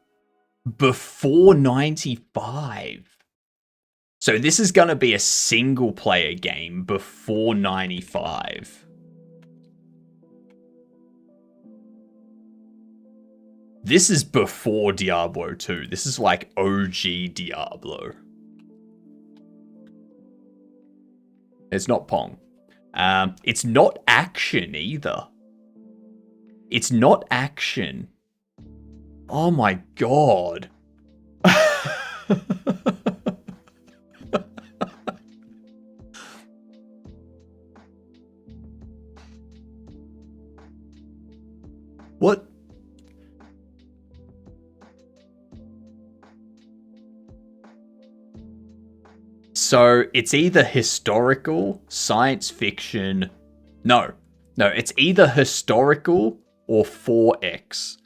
Before 95. So this is going to be a single player game before 95. This is before Diablo 2. This is like OG Diablo. It's not Pong. It's not action either. It's not action. Oh my god. What? So it's either historical, science fiction. No, it's either historical or 4X.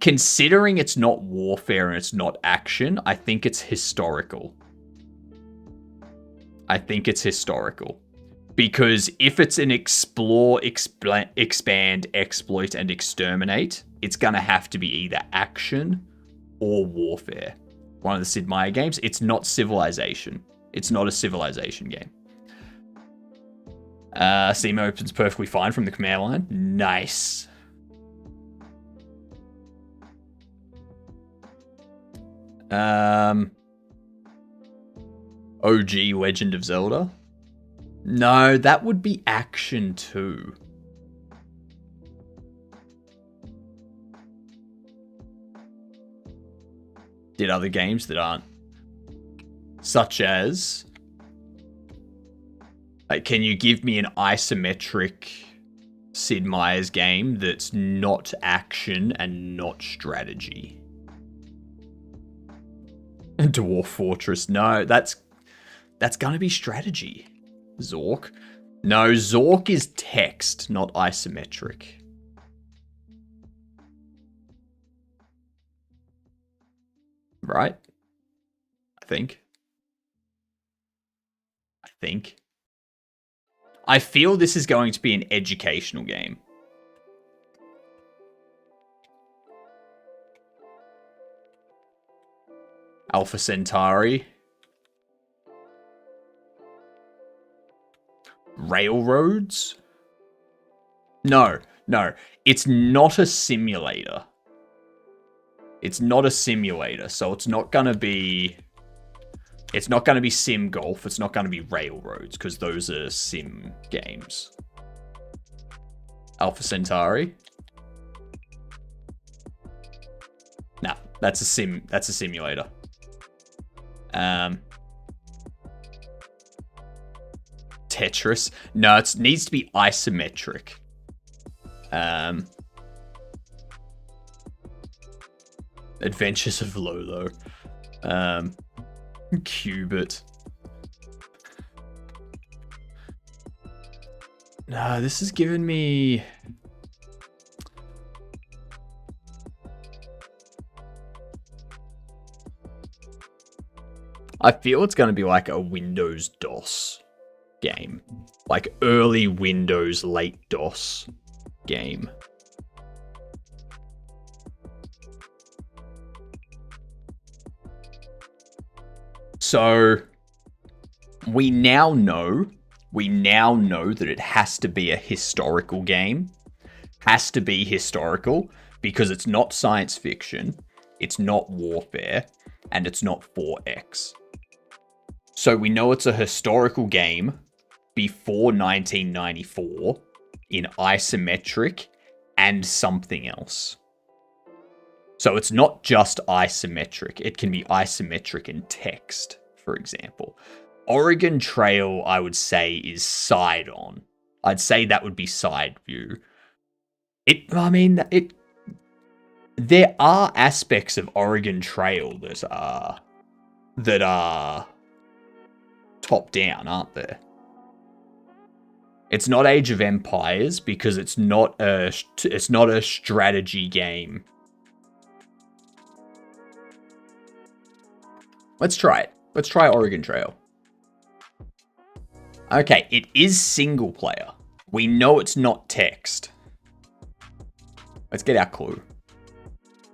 Considering it's not warfare and it's not action, I think it's historical. Because if it's an explore, expand, exploit, and exterminate, it's going to have to be either action or warfare. One of the Sid Meier games. It's not Civilization. It's not a Civilization game. Steam opens perfectly fine from the command line. Nice. OG Legend of Zelda. No, that would be action too. Did other games that aren't. Such as... Like, can you give me an isometric Sid Meier's game that's not action and not strategy? Dwarf Fortress. No, that's gonna be strategy. Zork. No, Zork is text, not isometric. Right? I think. I feel this is going to be an educational game. Alpha Centauri. Railroads? No. It's not a simulator. So it's not gonna be... It's not going to be Sim Golf. It's not going to be Railroads, because those are sim games. Alpha Centauri. Nah, that's a simulator. Tetris. No, it needs to be isometric. Adventures of Lolo. Qubit. No, this has given me... I feel it's going to be like a Windows DOS game. Like early Windows, late DOS game. So we now know that it has to be a historical game. Has to be historical because it's not science fiction, it's not warfare, and it's not 4X. So we know it's a historical game before 1994 in isometric and something else. So it's not just isometric. It can be isometric in text, for example. Oregon Trail, I would say, is side on. I'd say that would be side view. There are aspects of Oregon Trail that are top down, aren't there? It's not Age of Empires because it's not a strategy game. Let's try it. Let's try Oregon Trail. Okay, it is single player. We know it's not text. Let's get our clue.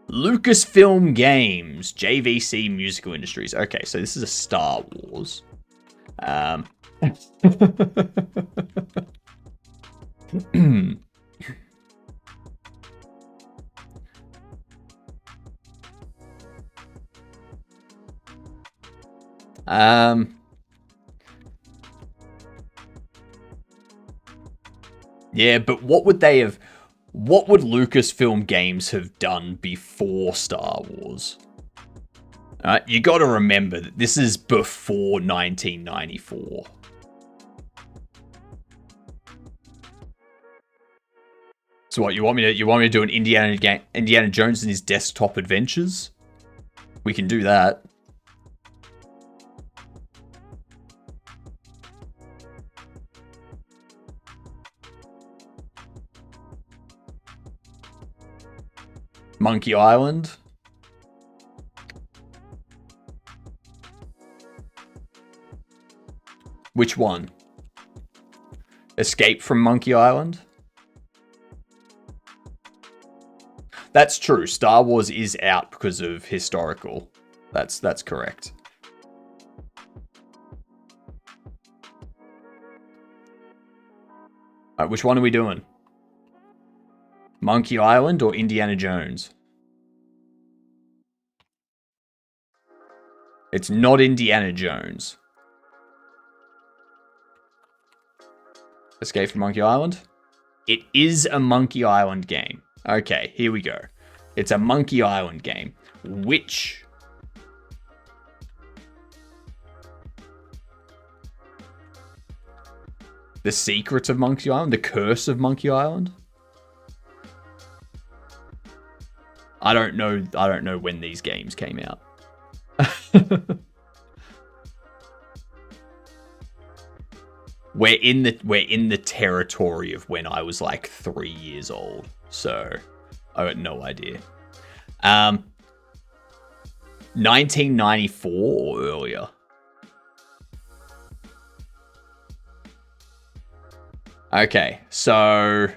Lucasfilm Games, JVC Musical Industries. Okay, so this is a Star Wars. Yeah, but what would Lucasfilm Games have done before Star Wars? You got to remember that this is before 1994. So what, you want me to do an Indiana Jones and his desktop adventures? We can do that. Monkey Island. Which one? Escape from Monkey Island? That's true. Star Wars is out because of historical. That's correct. Alright, which one are we doing? Monkey Island or Indiana Jones? It's not Indiana Jones. Escape from Monkey Island? It is a Monkey Island game. Okay, here we go. It's a Monkey Island game. Which... The Secret of Monkey Island? The Curse of Monkey Island? I don't know when these games came out. We're in the territory of when I was like 3 years old, so I got no idea. 1994 or earlier. Okay, so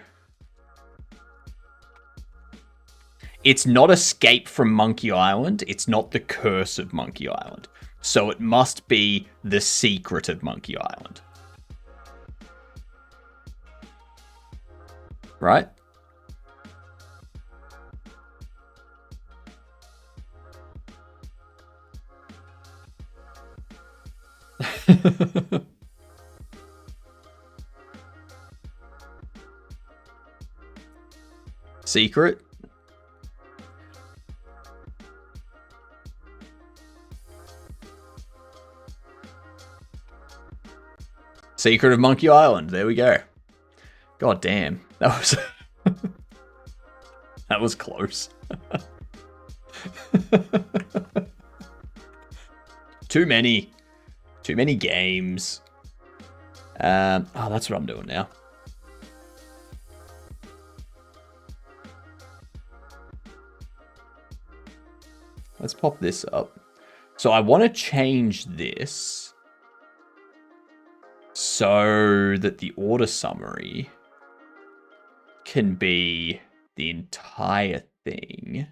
it's not Escape from Monkey Island. It's not The Curse of Monkey Island. So it must be The Secret of Monkey Island. Right? Secret? Secret of Monkey Island. There we go. God damn. That was... that was close. Too many games. Oh, that's what I'm doing now. Let's pop this up. So I want to change this so that the order summary can be the entire thing.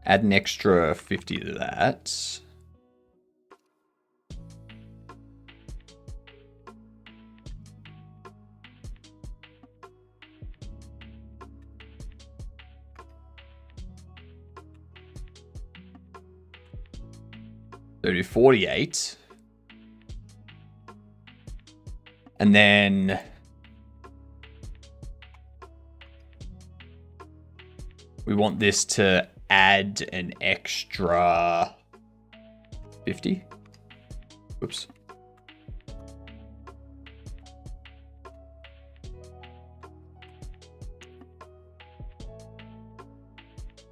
Add an extra 50 to that. So do 48. And then we want this to add an extra 50. Whoops.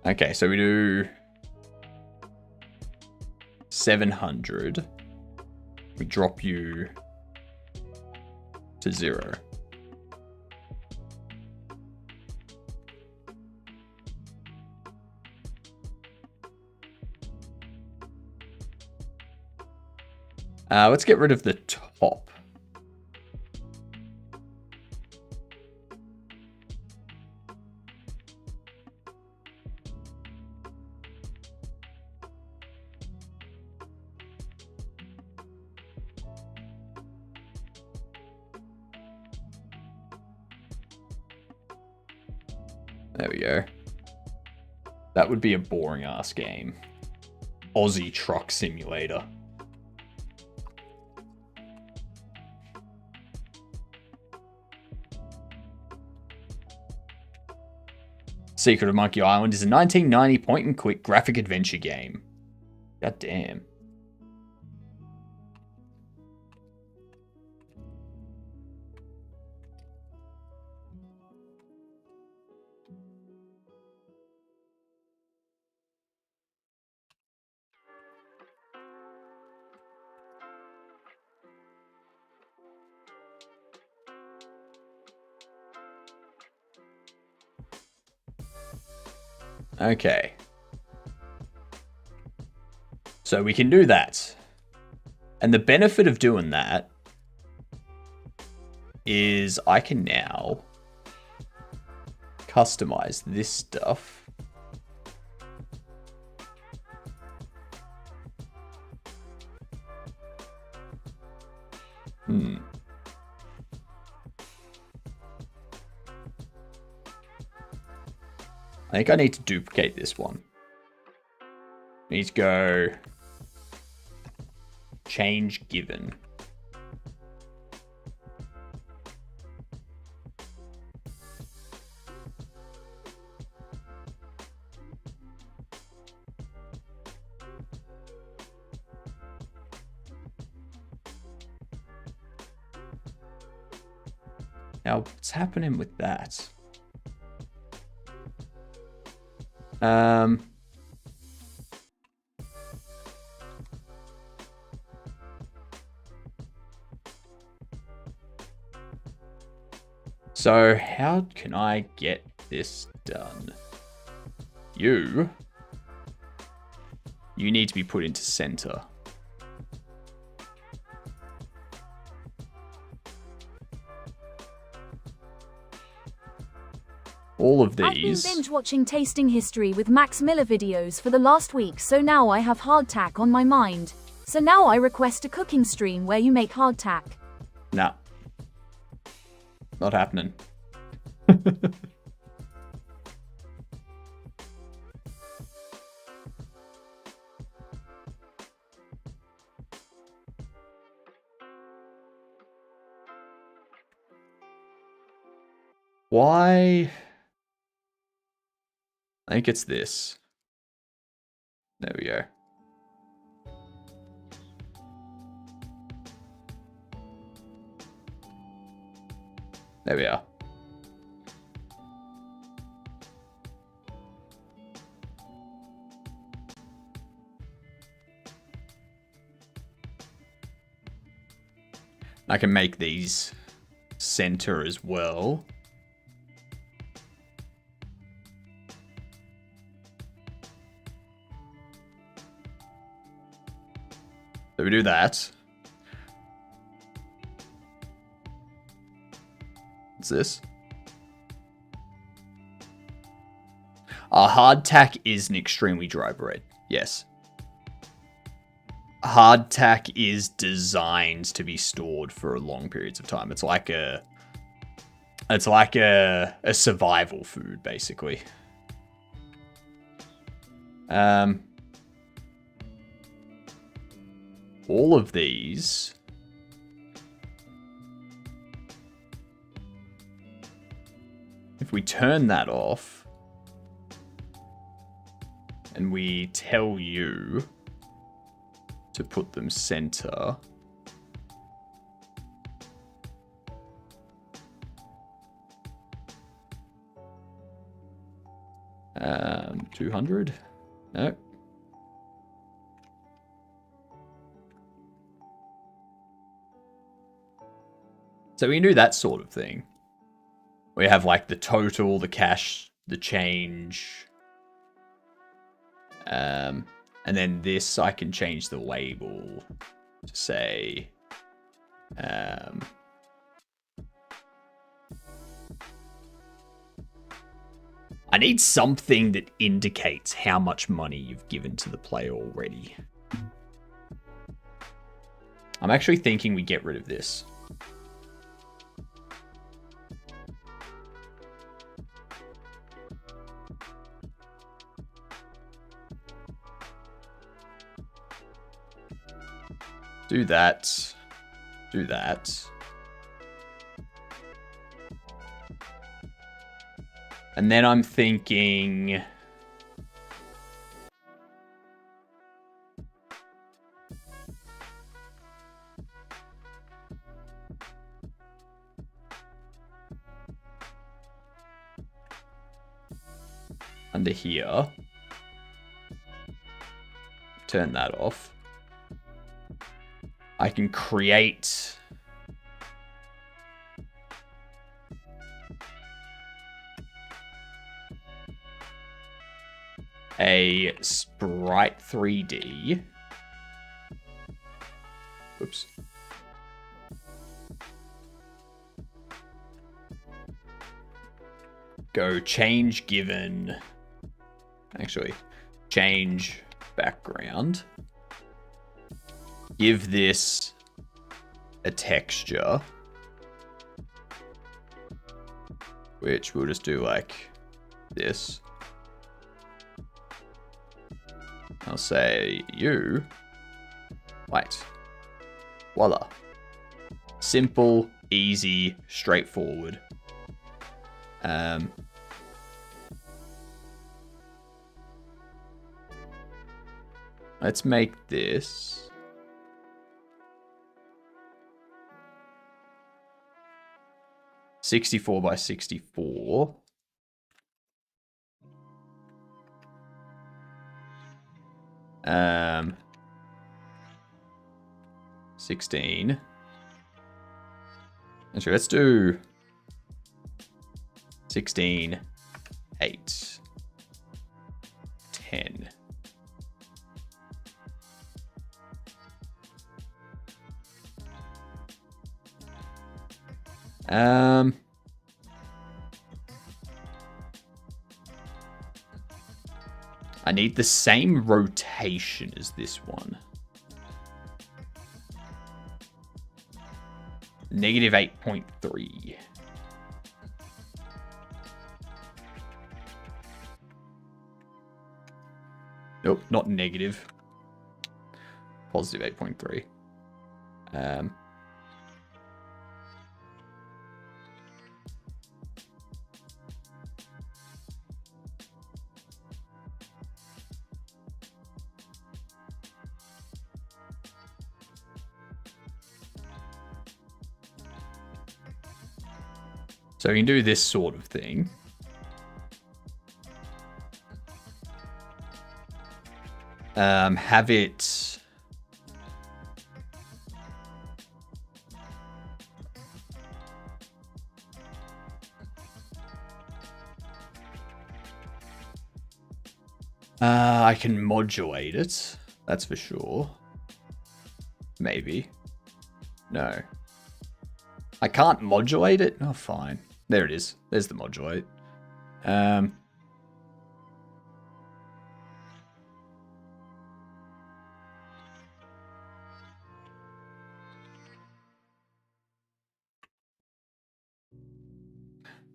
Okay, so we do 700. We drop you to 0. Let's get rid of the top. There we go. That would be a boring ass game. Aussie Truck Simulator. Secret of Monkey Island is a 1990 point-and-click graphic adventure game. God damn. Okay. So we can do that. And the benefit of doing that is I can now customize this stuff. I think I need to duplicate this one. Need to go change given. Now, what's happening with that? So how can I get this done? You need to be put into center. All of these. I've been binge watching Tasting History with Max Miller videos for the last week, so now I have hardtack on my mind. So now I request a cooking stream where you make hardtack. Nah. Not happening. Why? I think it's this. There we go. There we are. I can make these center as well. So we do that. What's this? Hardtack is an extremely dry bread. Yes. Hardtack is designed to be stored for long periods of time. It's like a survival food, basically. All of these. If we turn that off and we tell you to put them center. 200? No. So we can do that sort of thing. We have like the total, the cash, the change. And then this, I can change the label to say, I need something that indicates how much money you've given to the player already. I'm actually thinking we get rid of this. Do that. Do that. And then I'm thinking... under here. Turn that off. I can create a sprite 3D. Oops. Go change given. Actually, change background. Give this a texture, which we'll just do like this. I'll say you. Wait. Voila. Simple, easy, straightforward. Let's make this. $64 by $64. Um, 16. Actually, let's do 16, 8, 10. I need the same rotation as this one. Negative 8.3. Nope, not negative. Positive 8.3. So we can do this sort of thing. Have it... I can modulate it. That's for sure. Maybe. No. I can't modulate it? Oh, fine. There it is. There's the modulate.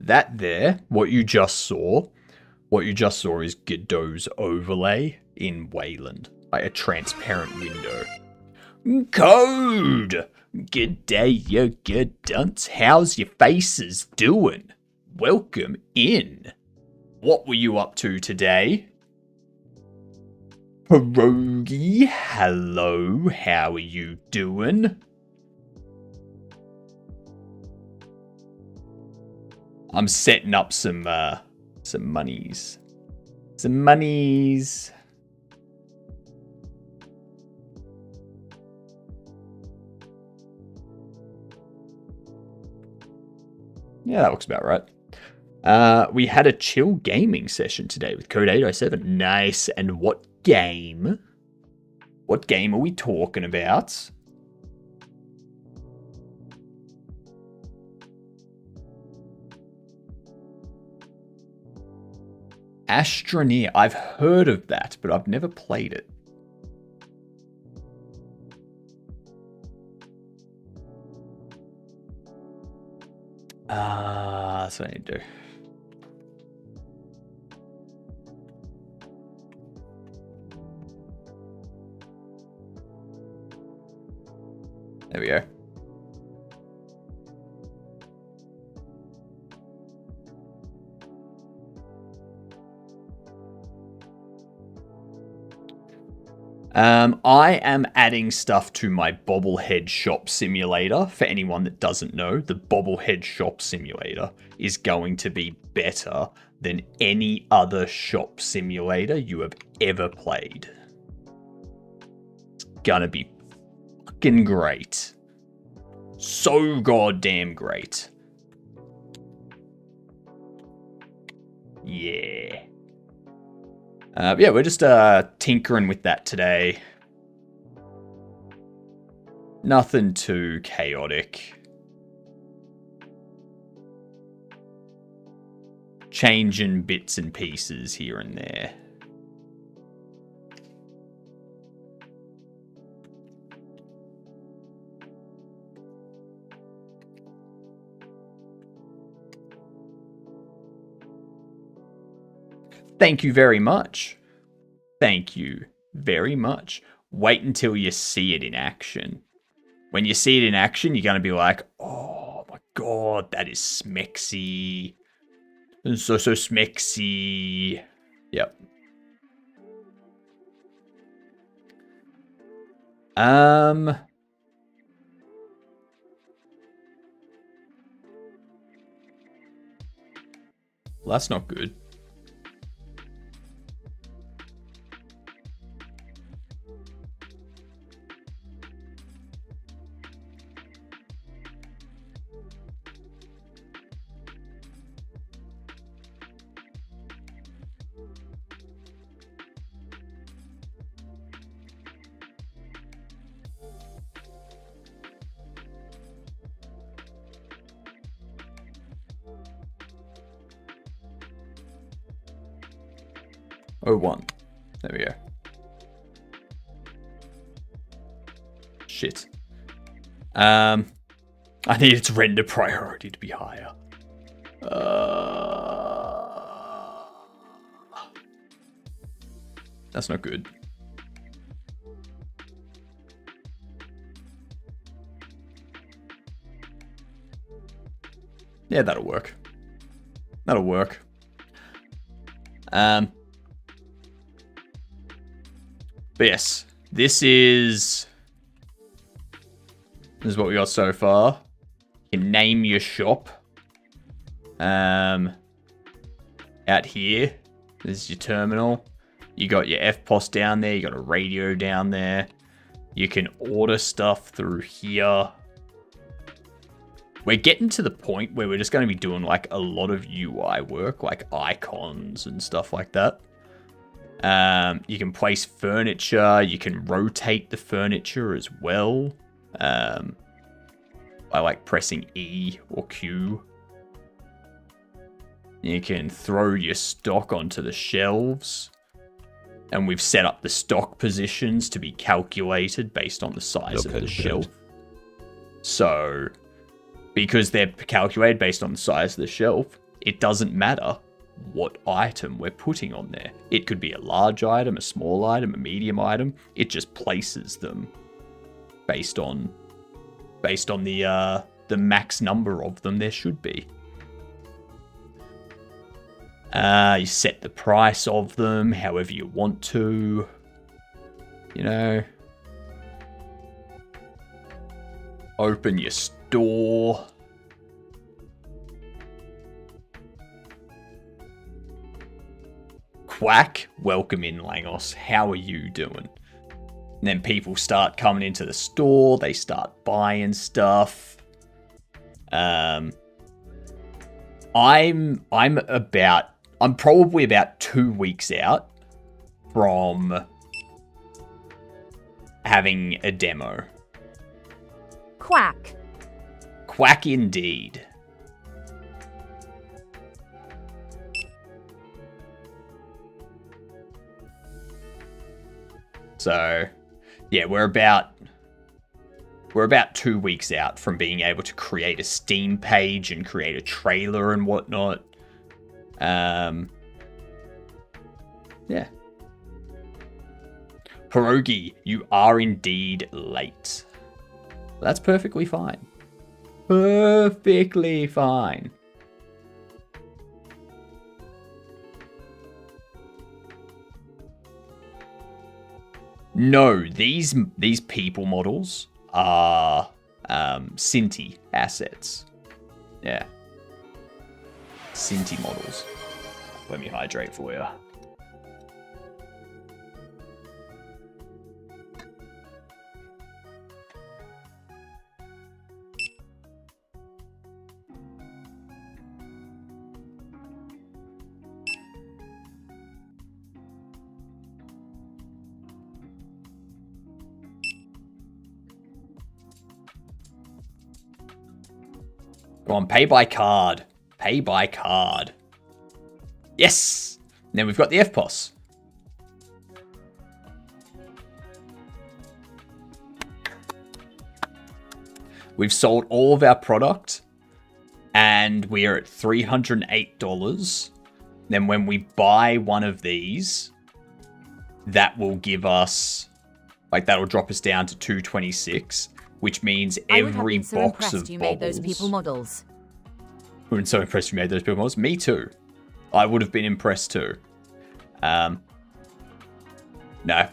That there, what you just saw is Godot's overlay in Wayland. Like a transparent window. Code! G'day, you good dunce. How's your faces doing? Welcome in. What were you up to today? Pierogi, hello, how are you doing? I'm setting up some monies. Some monies. Yeah, that looks about right. We had a chill gaming session today with Code 807. Nice. And what game? What game are we talking about? Astroneer. I've heard of that, but I've never played it. That's what I need to do. There we go. I am adding stuff to my Bobblehead Shop Simulator. For anyone that doesn't know, the Bobblehead Shop Simulator is going to be better than any other shop simulator you have ever played. It's gonna be fucking great. So goddamn great. Yeah. Yeah, we're just tinkering with that today. Nothing too chaotic. Changing bits and pieces here and there. Thank you very much. Thank you very much. Wait until you see it in action. When you see it in action, you're going to be like, oh my god, that is smexy. So smexy. Yep. Well, that's not good. Oh, 1. There we go. Shit. I need its render priority to be higher. That's not good. Yeah, that'll work. That'll work. But yes, this is what we got so far. You can name your shop. Out here, this is your terminal. You got your FPOS down there. You got a radio down there. You can order stuff through here. We're getting to the point where we're just going to be doing like a lot of UI work, like icons and stuff like that. You can place furniture. You can rotate the furniture as well. By like pressing E or Q. You can throw your stock onto the shelves. And we've set up the stock positions to be calculated based on the size of the shelf. So, because they're calculated based on the size of the shelf, it doesn't matter what item we're putting on there. It could be a large item, a small item, a medium item. It just places them based on the max number of them there should be. You set the price of them however you want to. You know. Open your store. Quack, welcome in, Langos. How are you doing? And then people start coming into the store. They start buying stuff. I'm probably about 2 weeks out from having a demo. Quack. Quack indeed. So, yeah, we're about 2 weeks out from being able to create a Steam page and create a trailer and whatnot. Yeah. Pierogi, you are indeed late. That's perfectly fine. Perfectly fine. No, these people models are Cinti assets. Yeah. Cinti models. Let me hydrate for you. Go on, pay by card. Pay by card. Yes! And then we've got the FPOS. We've sold all of our product, and we are at $308. Then when we buy one of these, that will give us, like, that'll drop us down to $226, which means every box of you bobbles. made those people models. I would so impressed you made those people models. Me too. I would have been impressed too. No,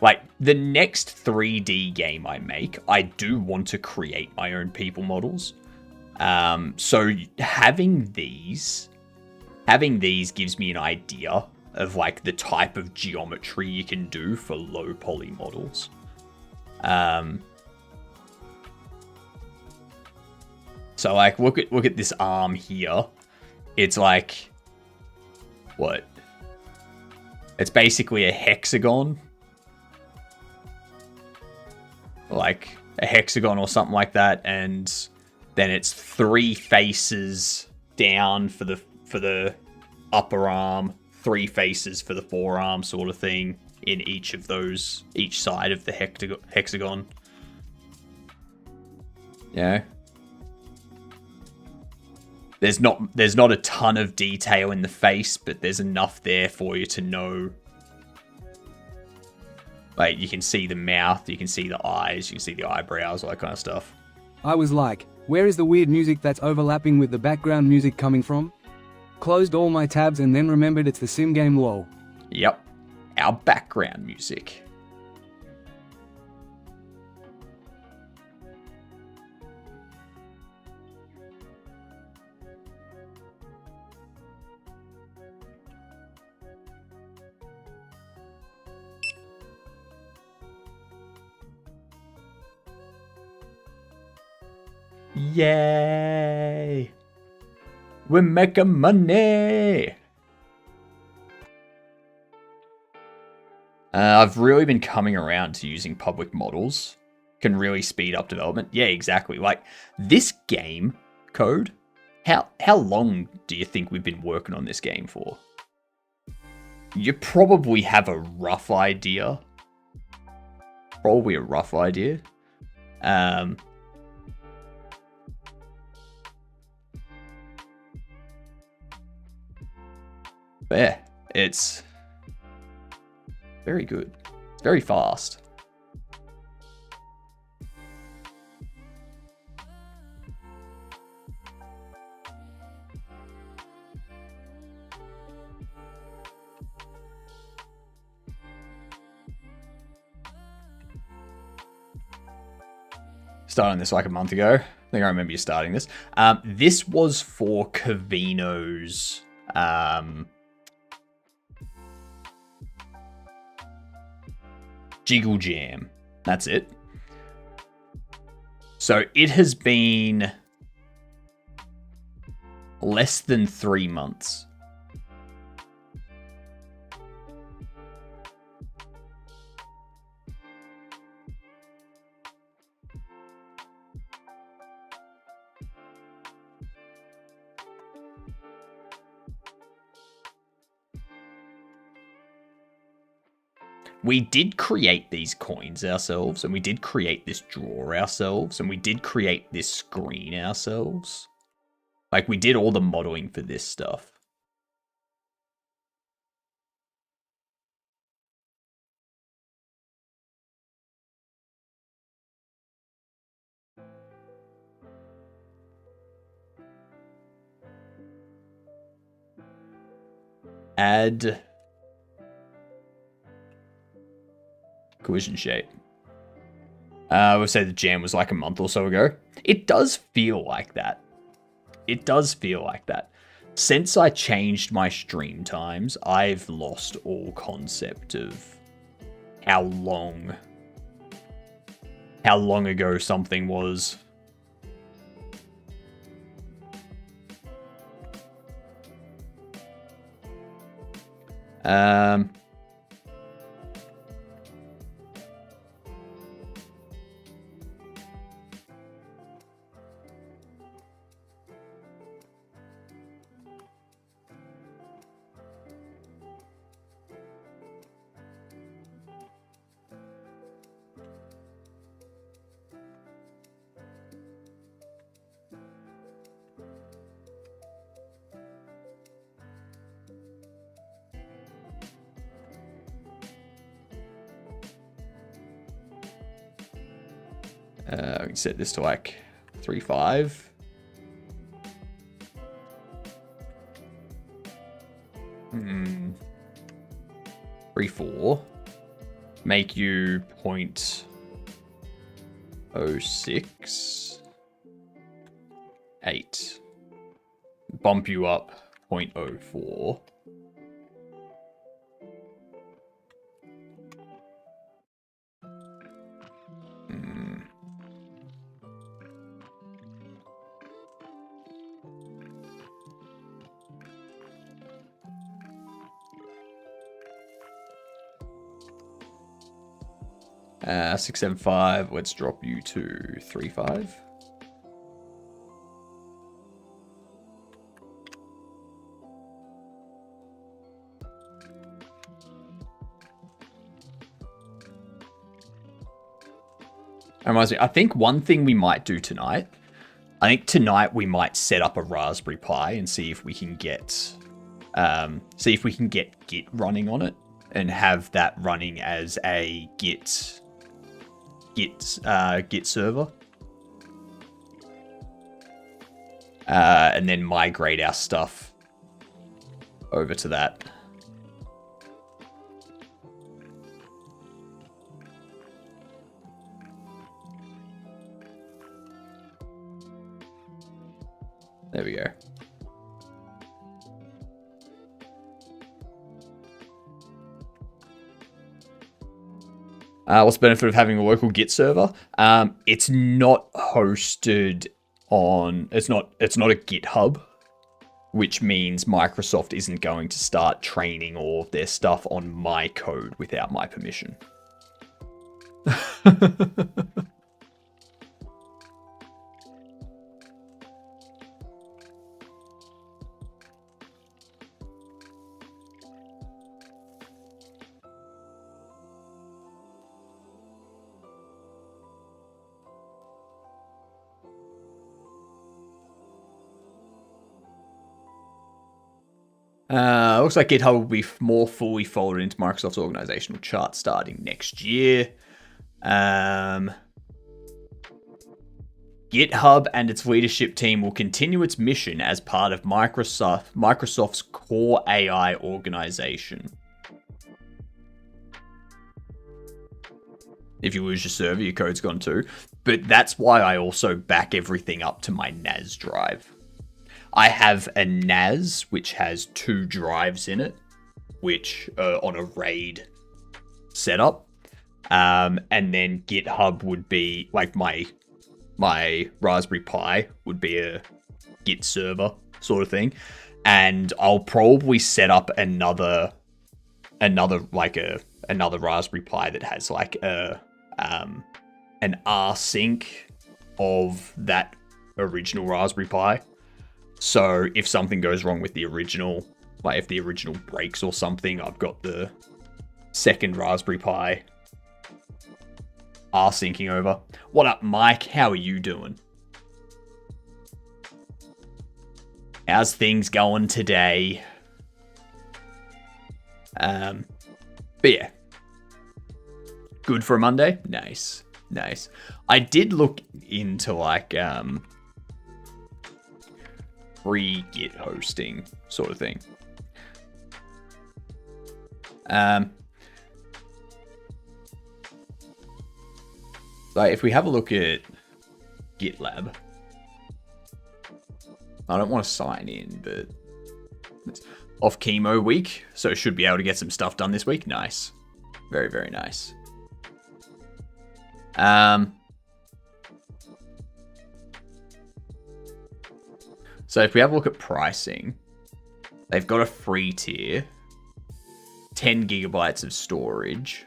like, the next 3D game I make, I do want to create my own people models. So having these gives me an idea of, like, the type of geometry you can do for low poly models. So, like, look at this arm here. It's like, what? It's basically a hexagon. Like a hexagon or something like that, and then it's 3 faces down for the upper arm, 3 faces for the forearm, sort of thing, in each side of the hexagon. Yeah. There's not a ton of detail in the face, but there's enough there for you to know. Like, you can see the mouth, you can see the eyes, you can see the eyebrows, all that kind of stuff. I was like, where is the weird music that's overlapping with the background music coming from? Closed all my tabs and then remembered it's the sim game lol. Yep, our background music. Yay! We're making money! I've really been coming around to using public models. Can really speed up development. Yeah, exactly. Like, this game code, how long do you think we've been working on this game for? You probably have a rough idea. Probably a rough idea. But yeah, it's very good. It's very fast. Starting this like a month ago. I think I remember you starting this. This was for Cavino's Jiggle Jam. That's it. So it has been less than 3 months. We did create these coins ourselves, and we did create this drawer ourselves, and we did create this screen ourselves. Like, we did all the modeling for this stuff. Add collision shape. We'll say the jam was like a month or so ago. It does feel like that. It does feel like that. Since I changed my stream times, I've lost all concept of how long ago something was. We can set this to like 3.5. Hmm. 3.4. Make you 0.06. 8. Bump you up 0.04. Uh, 675. Let's drop you to 3.5. Reminds me, I think one thing we might do tonight, we might set up a Raspberry Pi and see if we can get Git running on it and have that running as a Git server, and then migrate our stuff over to that. There we go. What's the benefit of having a local Git server? It's not hosted on, it's not a GitHub, which means Microsoft isn't going to start training all of their stuff on my code without my permission. Looks like GitHub will be more fully folded into Microsoft's organizational chart starting next year. GitHub and its leadership team will continue its mission as part of Microsoft's core AI organization. If you lose your server, your code's gone too. But that's why I also back everything up to my NAS drive. I have a NAS which has 2 drives in it, which are on a RAID setup. And then GitHub would be like my Raspberry Pi would be a Git server sort of thing. And I'll probably set up another Raspberry Pi that has like an rsync of that original Raspberry Pi. So if something goes wrong with the original, like if the original breaks or something, I've got the second Raspberry Pi rsyncing over. What up, Mike? How are you doing? How's things going today? But yeah. Good for a Monday? Nice. Nice. I did look into like free Git hosting sort of thing. Like if we have a look at GitLab, I don't want to sign in, but it's off chemo week, so should be able to get some stuff done this week. Nice. Very, very nice. So if we have a look at pricing, they've got a free tier, 10 gigabytes of storage.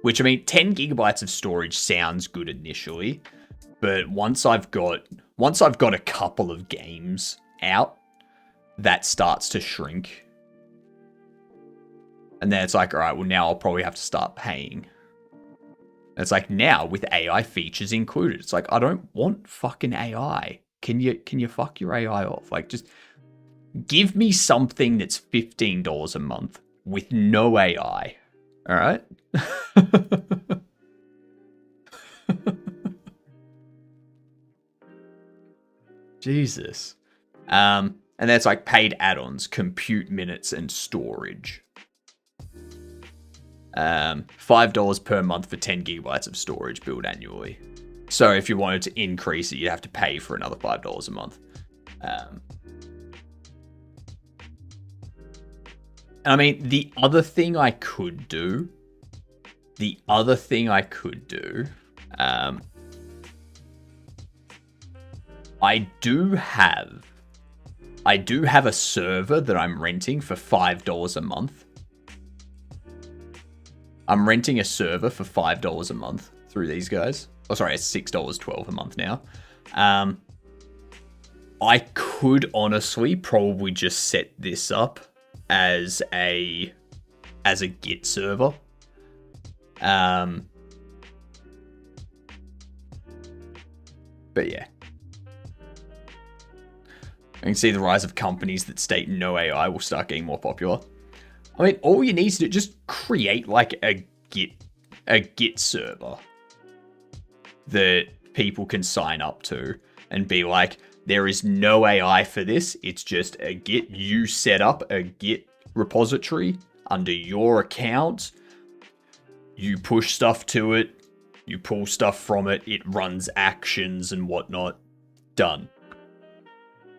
Which I mean, 10 gigabytes of storage sounds good initially, but once I've got a couple of games out, that starts to shrink. And then it's like, all right, well now I'll probably have to start paying. And it's like now with AI features included, it's like I don't want fucking AI. Can you fuck your AI off? Like just give me something that's $15 a month with no AI. All right. Jesus. And that's like paid add-ons, compute minutes, and storage. $5 per month for 10 gigabytes of storage billed annually. So if you wanted to increase it, you'd have to pay for another $5 a month. And I mean, the other thing I could do, I do have a server that I'm renting for $5 a month. I'm renting a server for $5 a month through these guys. Oh, sorry, it's $6.12 a month now. I could honestly probably just set this up as a Git server. But yeah. I can see the rise of companies that state no AI will start getting more popular. I mean, all you need to do, just create like a Git server that people can sign up to and be like, there is no AI for this. It's just a Git. You set up a Git repository under your account. You push stuff to it. You pull stuff from it. It runs actions and whatnot. Done.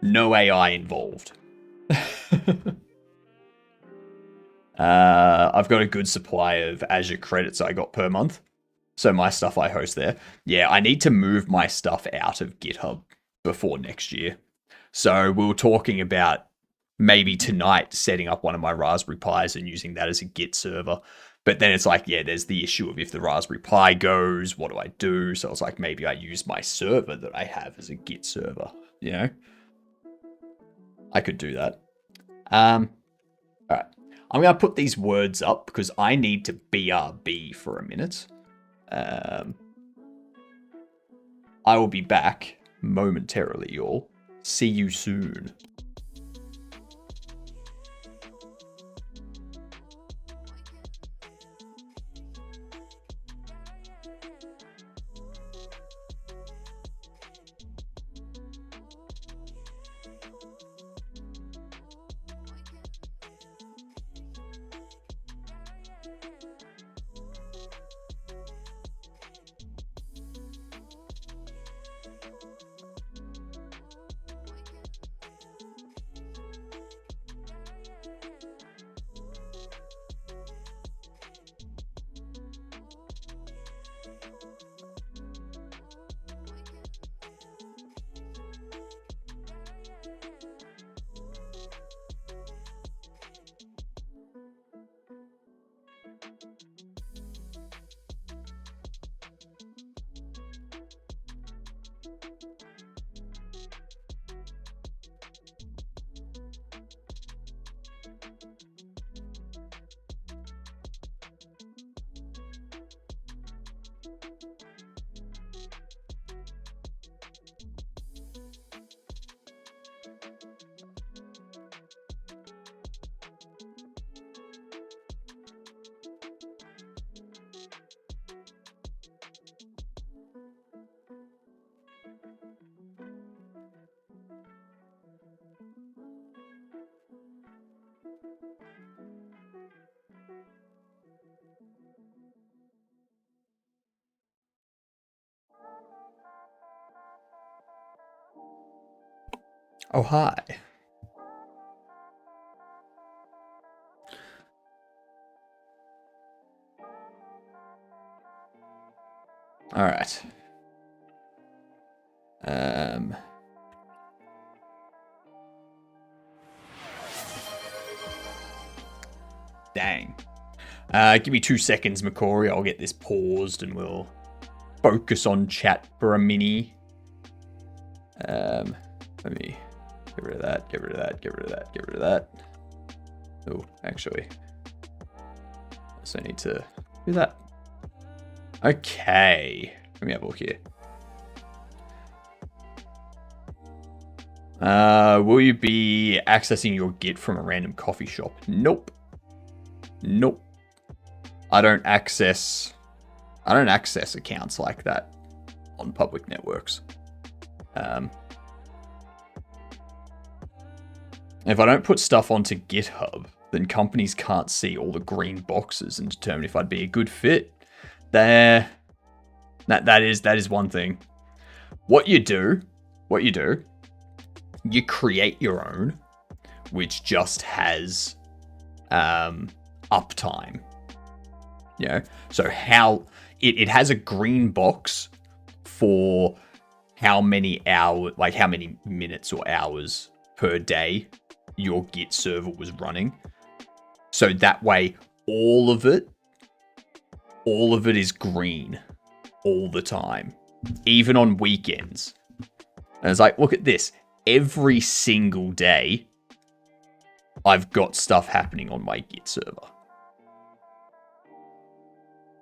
No AI involved. I've got a good supply of Azure credits I got per month. So my stuff I host there. Yeah, I need to move my stuff out of GitHub before next year. So we were talking about maybe tonight setting up one of my Raspberry Pis and using that as a Git server. But then it's like, yeah, there's the issue of if the Raspberry Pi goes, what do I do? So it's like, maybe I use my server that I have as a Git server, you know? I could do that. All right. I'm going to put these words up because I need to BRB for a minute. I will be back momentarily, y'all. See you soon. Oh, hi. All right. Dang. Give me 2 seconds, Macquarie. I'll get this paused and we'll focus on chat for a mini. Let me get rid of that, get rid of that, get rid of that, get rid of that. Oh, actually, also need to do that. Okay, let me have a look here. Will you be accessing your Git from a random coffee shop? Nope. Nope. I don't access accounts like that on public networks. If I don't put stuff onto GitHub, then companies can't see all the green boxes and determine if I'd be a good fit. That is one thing. What you do, you create your own, which just has uptime. You know, so how it has a green box for how many hours, like how many minutes or hours per day your Git server was running. So that way, all of it is green all the time, even on weekends. And it's like, look at this. Every single day, I've got stuff happening on my Git server.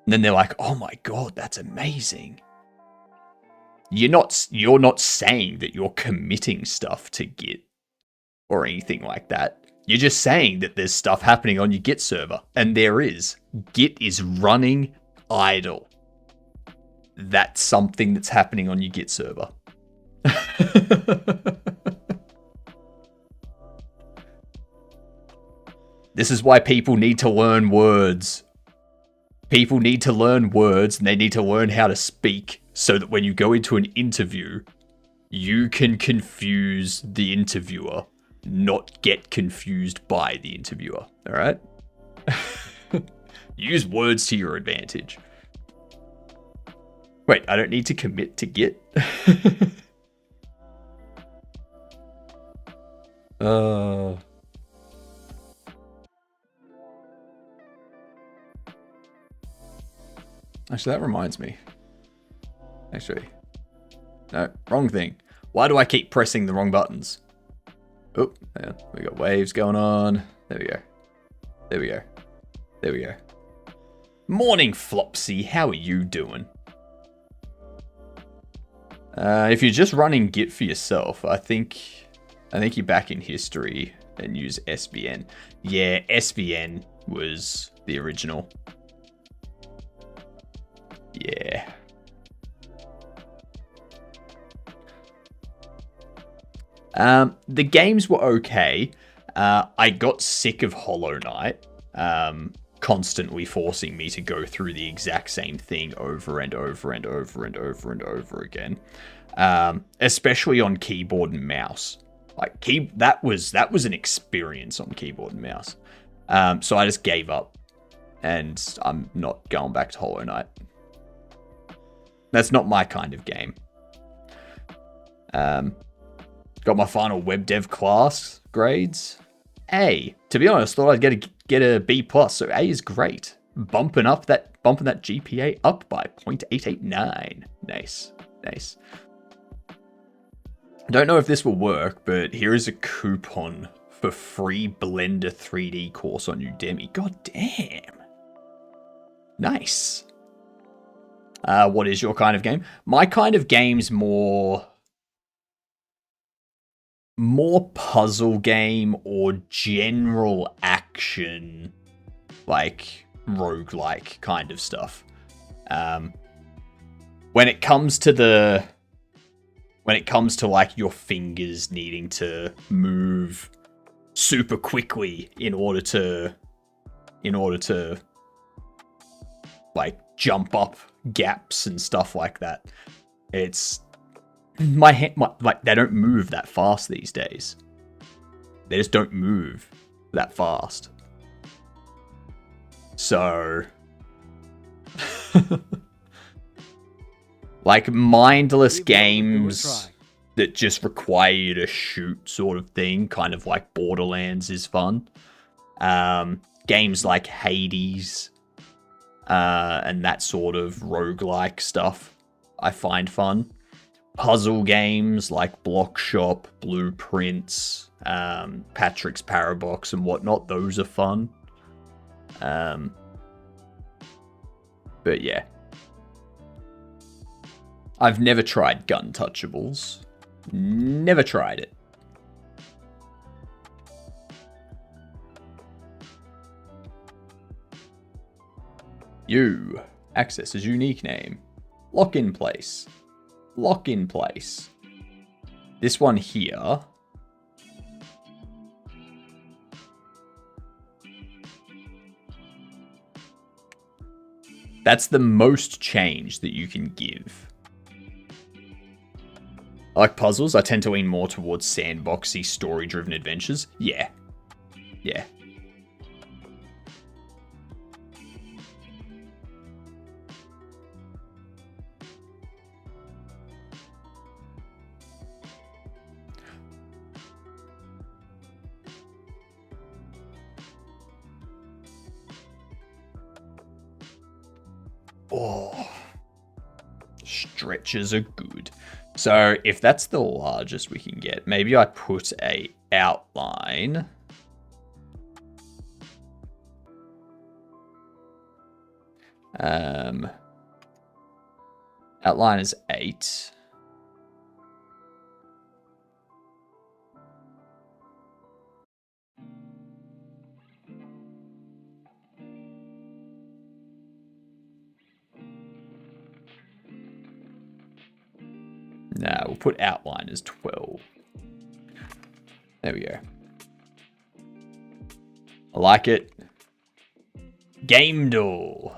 And then they're like, oh my God, that's amazing. You're not saying that you're committing stuff to Git or anything like that. You're just saying that there's stuff happening on your Git server. And there is. Git is running idle. That's something that's happening on your Git server. This is why people need to learn words. People need to learn words and they need to learn how to speak so that when you go into an interview, you can confuse the interviewer, not get confused by the interviewer. All right? Use words to your advantage. Wait, I don't need to commit to Git? Actually, that reminds me. Actually, no, wrong thing. Why do I keep pressing the wrong buttons? Oh, yeah, we got waves going on. There we go. There we go. There we go. Morning, Flopsy. How are you doing? If you're just running Git for yourself, I think you're back in history and use SVN. Yeah, SVN was the original. Yeah. The games were okay. I got sick of Hollow Knight, constantly forcing me to go through the exact same thing over and over and over and over and over again. Especially on keyboard and mouse. Like that was an experience on keyboard and mouse. So I just gave up, and I'm not going back to Hollow Knight. That's not my kind of game. Got my final web dev class grades. A. To be honest, thought I'd get a B+, so A is great. Bumping that GPA up by 0.889. Nice. Nice. Don't know if this will work, but here is a coupon for free Blender 3D course on Udemy. God damn. Nice. What is your kind of game? My kind of game's more puzzle game or general action, like roguelike kind of stuff. When it comes to like your fingers needing to move super quickly in order to like jump up gaps and stuff like that, it's like they don't move that fast these days. They just don't move that fast. So like mindless games that just require you to shoot sort of thing, kind of like Borderlands is fun. Games like Hades and that sort of roguelike stuff I find fun. Puzzle games like Block Shop, Blueprints, Patrick's Parabox and whatnot, those are fun. But yeah. I've never tried Gun Touchables. Never tried it. You. Access is unique name. Lock in place. Lock in place. This one here. That's the most change that you can give. I like puzzles. I tend to lean more towards sandboxy, story-driven adventures. Yeah. Yeah. Oh, stretches are good. So if that's the largest we can get, maybe I put a outline. Outline is 8. Nah, we'll put outline as 12. There we go. I like it. GamDev.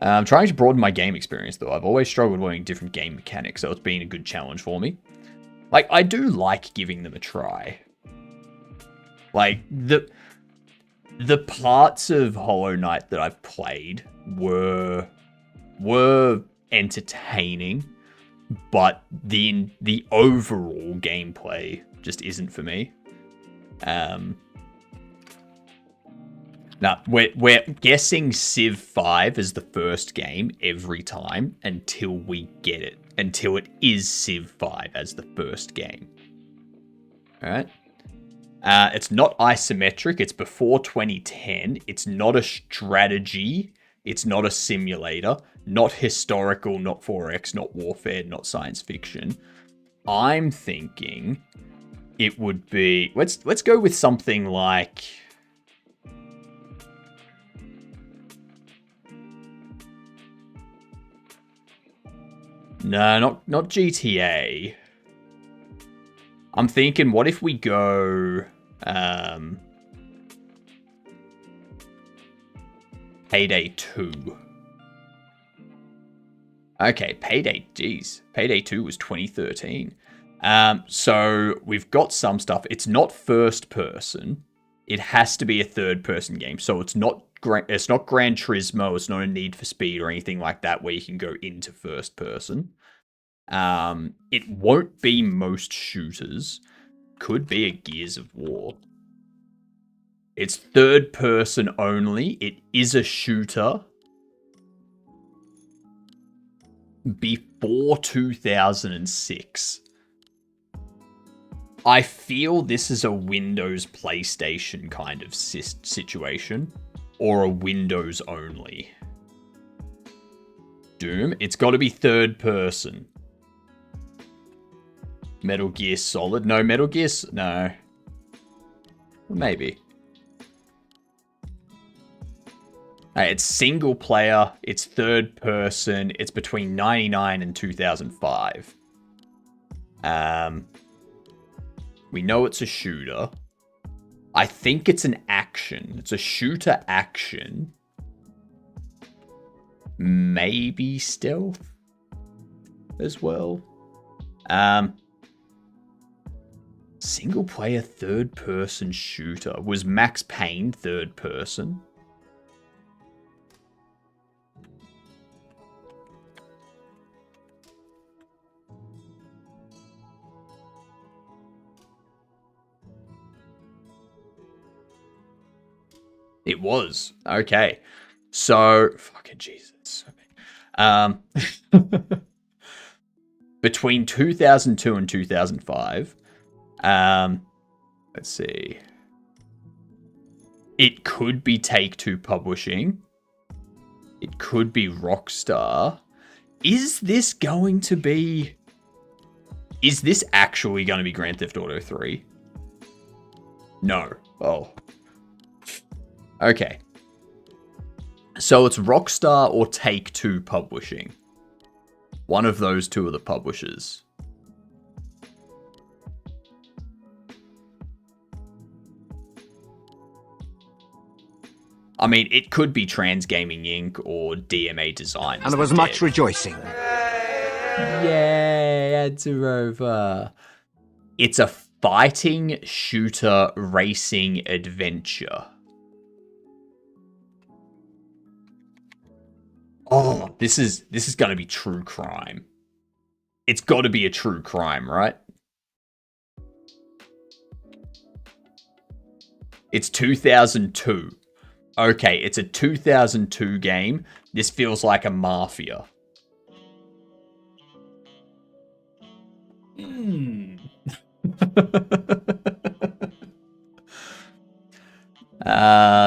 I'm trying to broaden my game experience, though. I've always struggled learning different game mechanics, so it's been a good challenge for me. Like, I do like giving them a try. Like, the parts of Hollow Knight that I've played were were entertaining, but the overall gameplay just isn't for me. Now, we're guessing Civ 5 as the first game every time until we get it. Until it is Civ 5 as the first game. Alright? It's not isometric. It's before 2010. It's not a strategy. It's not a simulator. Not historical, not 4X, not warfare, not science fiction. I'm thinking it would be... Let's go with something like... No, not GTA. I'm thinking, what if we go... Payday 2. Okay, Payday, geez. Payday 2 was 2013. So we've got some stuff. It's not first person. It has to be a third person game. So it's not Gran Turismo. It's not a Need for Speed or anything like that where you can go into first person. It won't be most shooters. Could be a Gears of War. It's third person only. It is a shooter. Before 2006. I feel this is a Windows PlayStation kind of situation. Or a Windows only. Doom. It's got to be third person. Metal Gear Solid. No, Metal Gear... No. Maybe. It's single player. It's third person. It's between 99 and 2005. We know it's a shooter. I think it's an action. It's a shooter action. Maybe stealth as well. Single player third person shooter. Was Max Payne third person? It was. Okay. So, fucking Jesus. Between 2002 and 2005, let's see. It could be Take-Two Publishing. It could be Rockstar. Is this actually going to be Grand Theft Auto 3? No. Oh. Okay. So it's Rockstar or Take-Two Publishing. One of those two are the publishers. I mean, it could be Trans Gaming Inc. or DMA Design. And there was much rejoicing. Yeah, it's over. It's a fighting shooter racing adventure. Oh, this is going to be true crime. It's got to be a true crime, right? It's 2002. Okay, it's a 2002 game. This feels like a Mafia.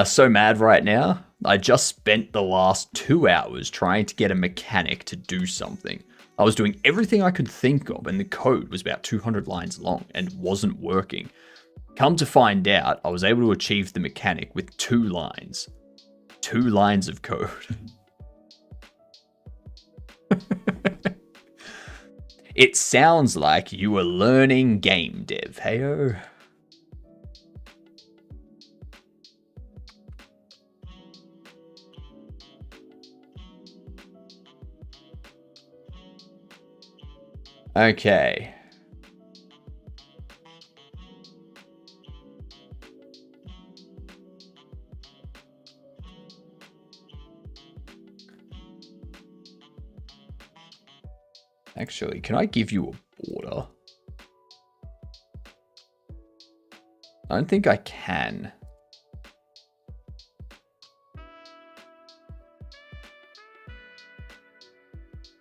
So mad right now. I just spent the last 2 hours trying to get a mechanic to do something. I was doing everything I could think of, and the code was about 200 lines long and wasn't working. Come to find out, I was able to achieve the mechanic with 2 lines. 2 lines of code. It sounds like you were learning game dev, heyo. Okay. Actually, can I give you a border? I don't think I can.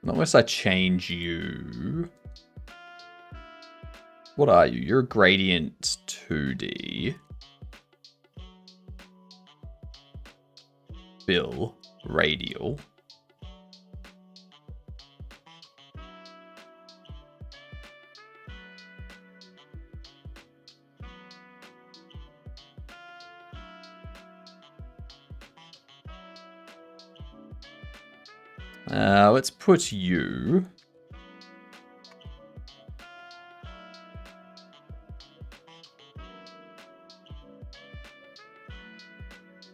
Not unless I change you. What are you? You're a gradient 2D. Bill, radial. Let's put you.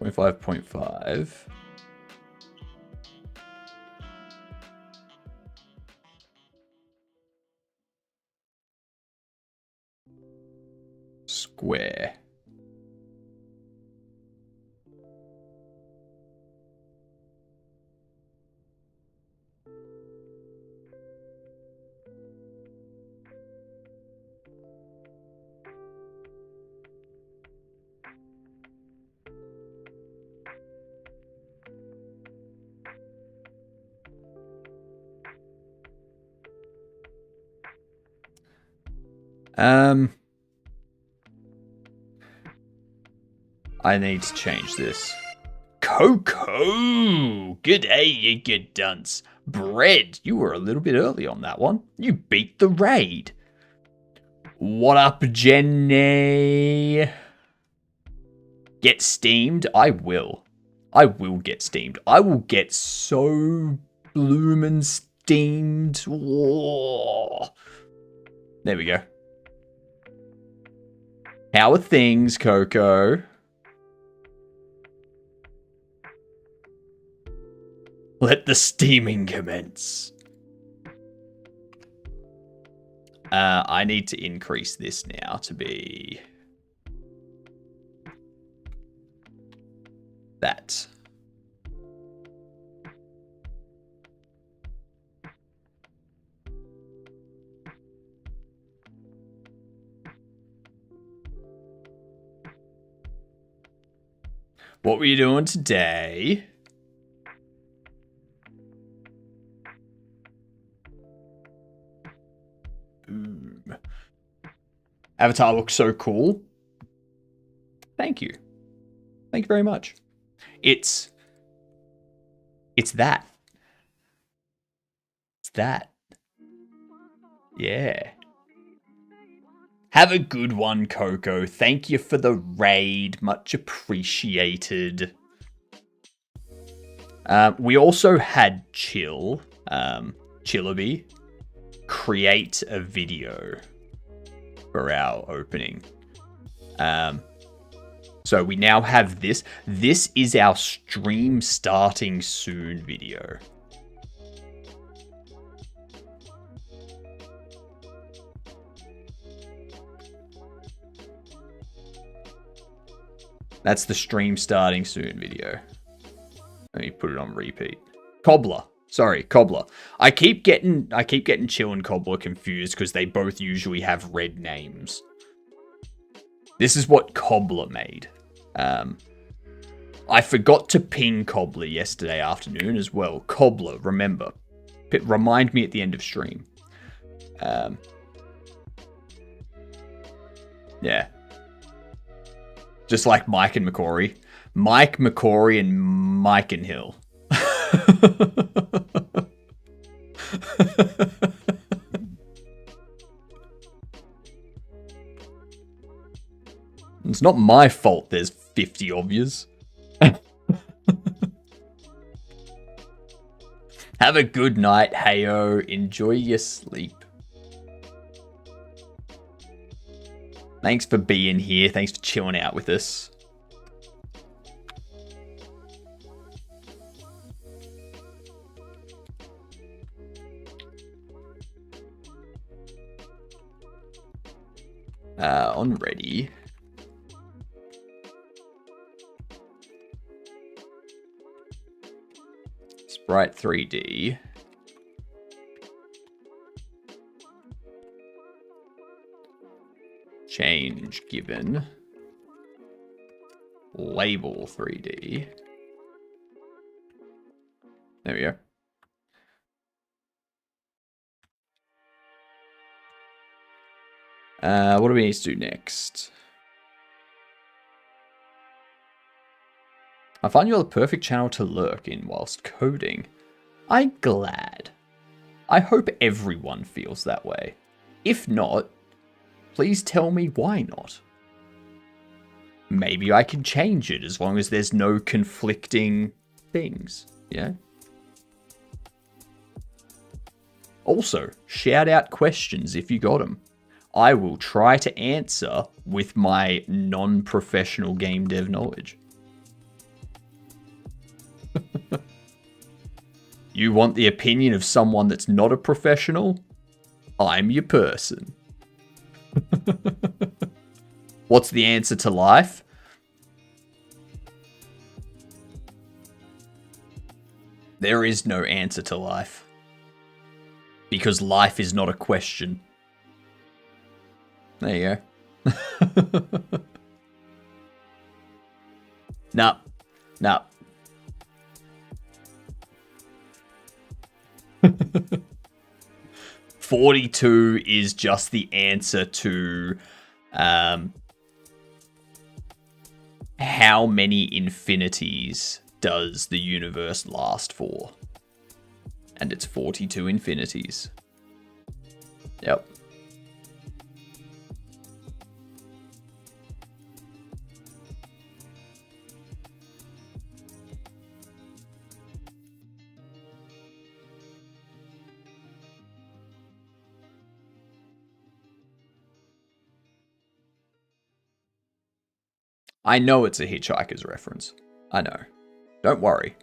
.5.5. Square. I need to change this. Coco! Good day, you good dunce. Bread, you were a little bit early on that one. You beat the raid. What up, Jenny? Get steamed? I will. I will get steamed. I will get so bloomin' steamed. Whoa. There we go. How are things, Coco? Let the steaming commence. I need to increase this now to be that. What were you doing today? Boom. Avatar looks so cool. Thank you. Thank you very much. It's that. It's that. Yeah. Have a good one, Coco. Thank you for the raid. Much appreciated. We also had Chill, Chillaby, create a video for our opening. So we now have this. This is our stream starting soon video. That's the stream starting soon video. Let me put it on repeat. Cobbler. Sorry, Cobbler. I keep getting Chill and Cobbler confused because they both usually have red names. This is what Cobbler made. I forgot to ping Cobbler yesterday afternoon as well. Cobbler, remember. Remind me at the end of stream. Yeah. Just like Mike and McCory. Mike, McCory, and Mike and Hill. It's not my fault there's 50 of yous. Have a good night, heyo. Enjoy your sleep. Thanks for being here. Thanks for chilling out with us. On ready. Sprite 3D. change given, label 3D. There we go. What do we need to do next? I find you are the perfect channel to lurk in whilst coding. I'm glad. I hope everyone feels that way. If not, please tell me why not. Maybe I can change it as long as there's no conflicting things, yeah? Also, shout out questions if you got them. I will try to answer with my non-professional game dev knowledge. You want the opinion of someone that's not a professional? I'm your person. What's the answer to life? There is no answer to life. Because life is not a question. There you go. Nah. 42 is just the answer to how many infinities does the universe last for? And it's 42 infinities. Yep. I know it's a Hitchhiker's reference. I know. Don't worry.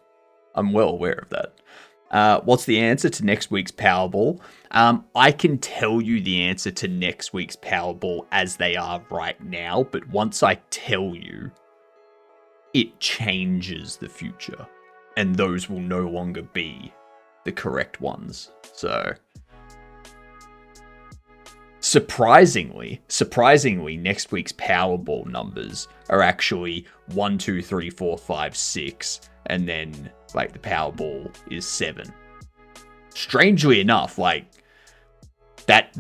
I'm well aware of that. What's the answer to next week's Powerball? I can tell you the answer to next week's Powerball as they are right now, but once I tell you, it changes the future. And those will no longer be the correct ones. So... Surprisingly, next week's Powerball numbers are actually 1, 2, 3, 4, 5, 6, and then like the Powerball is 7. Strangely enough, like that,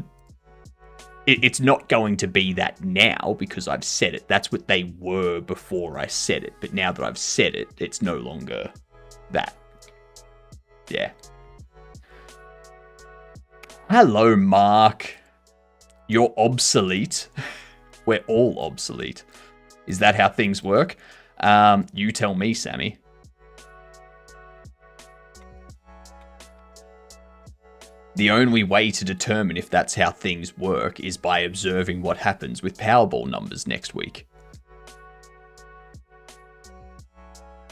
it's not going to be that now because I've said it. That's what they were before I said it, but now that I've said it, it's no longer that. Yeah. Hello, Mark. You're obsolete. We're all obsolete. Is that how things work? You tell me, Sammy. The only way to determine if that's how things work is by observing what happens with Powerball numbers next week.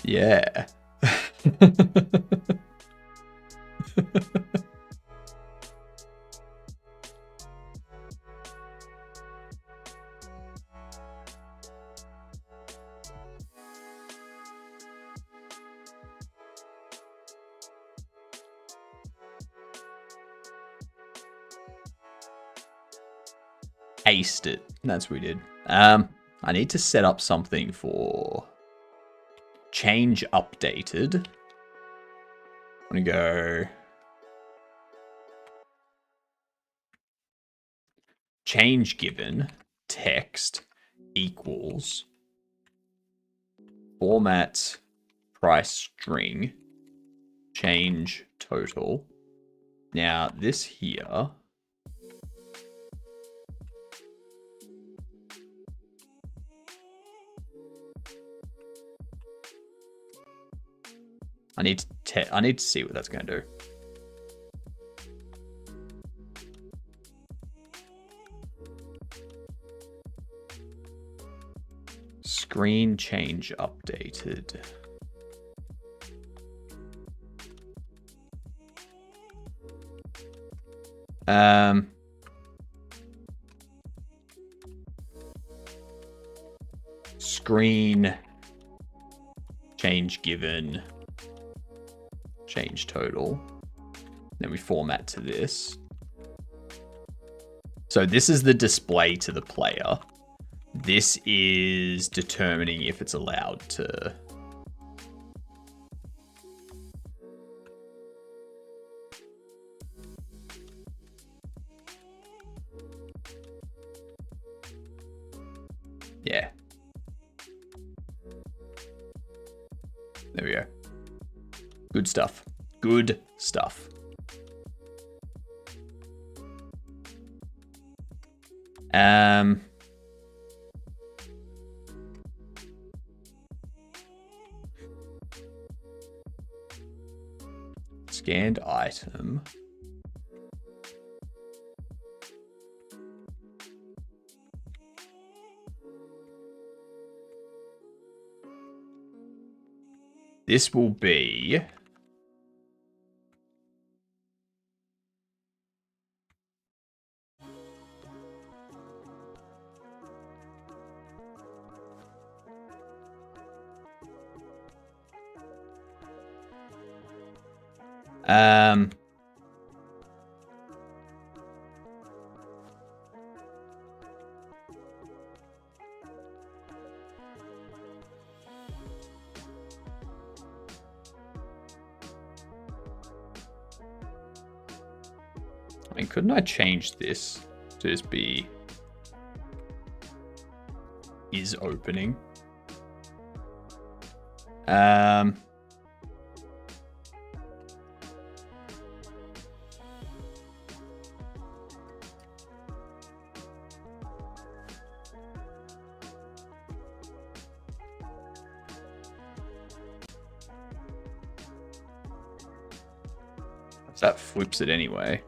Yeah. Aced it. That's what we did. I need to set up something for change updated. I'm going to go change given text equals format price string change total. Now this here I need to see what that's going to do. Screen change updated. Screen change given change total. Then we format to this. So this is the display to the player. This is determining if it's allowed to... Yeah. There we go. Good stuff. Good stuff. Scanned item. This will be... I mean, couldn't I change this to just be is opening? That flips it anyway.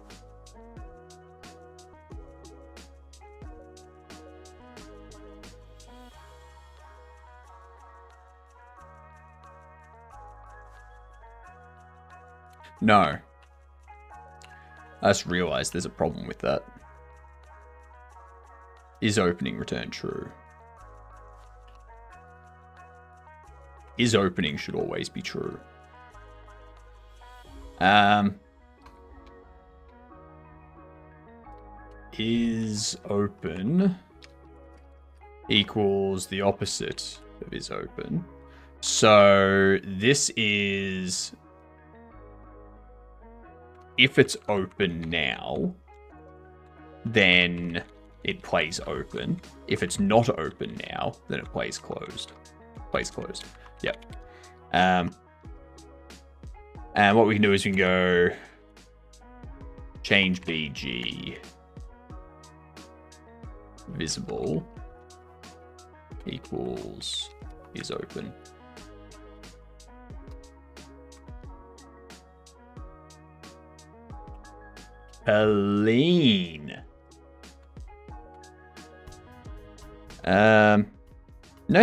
No. I just realized there's a problem with that. Is opening return true? Is opening should always be true. Is open equals the opposite of is open. So this is... If it's open now, then it plays open. If it's not open now, then it plays closed. Plays closed. Yep. And what we can do is we can go change BG visible equals is open. Clean. Know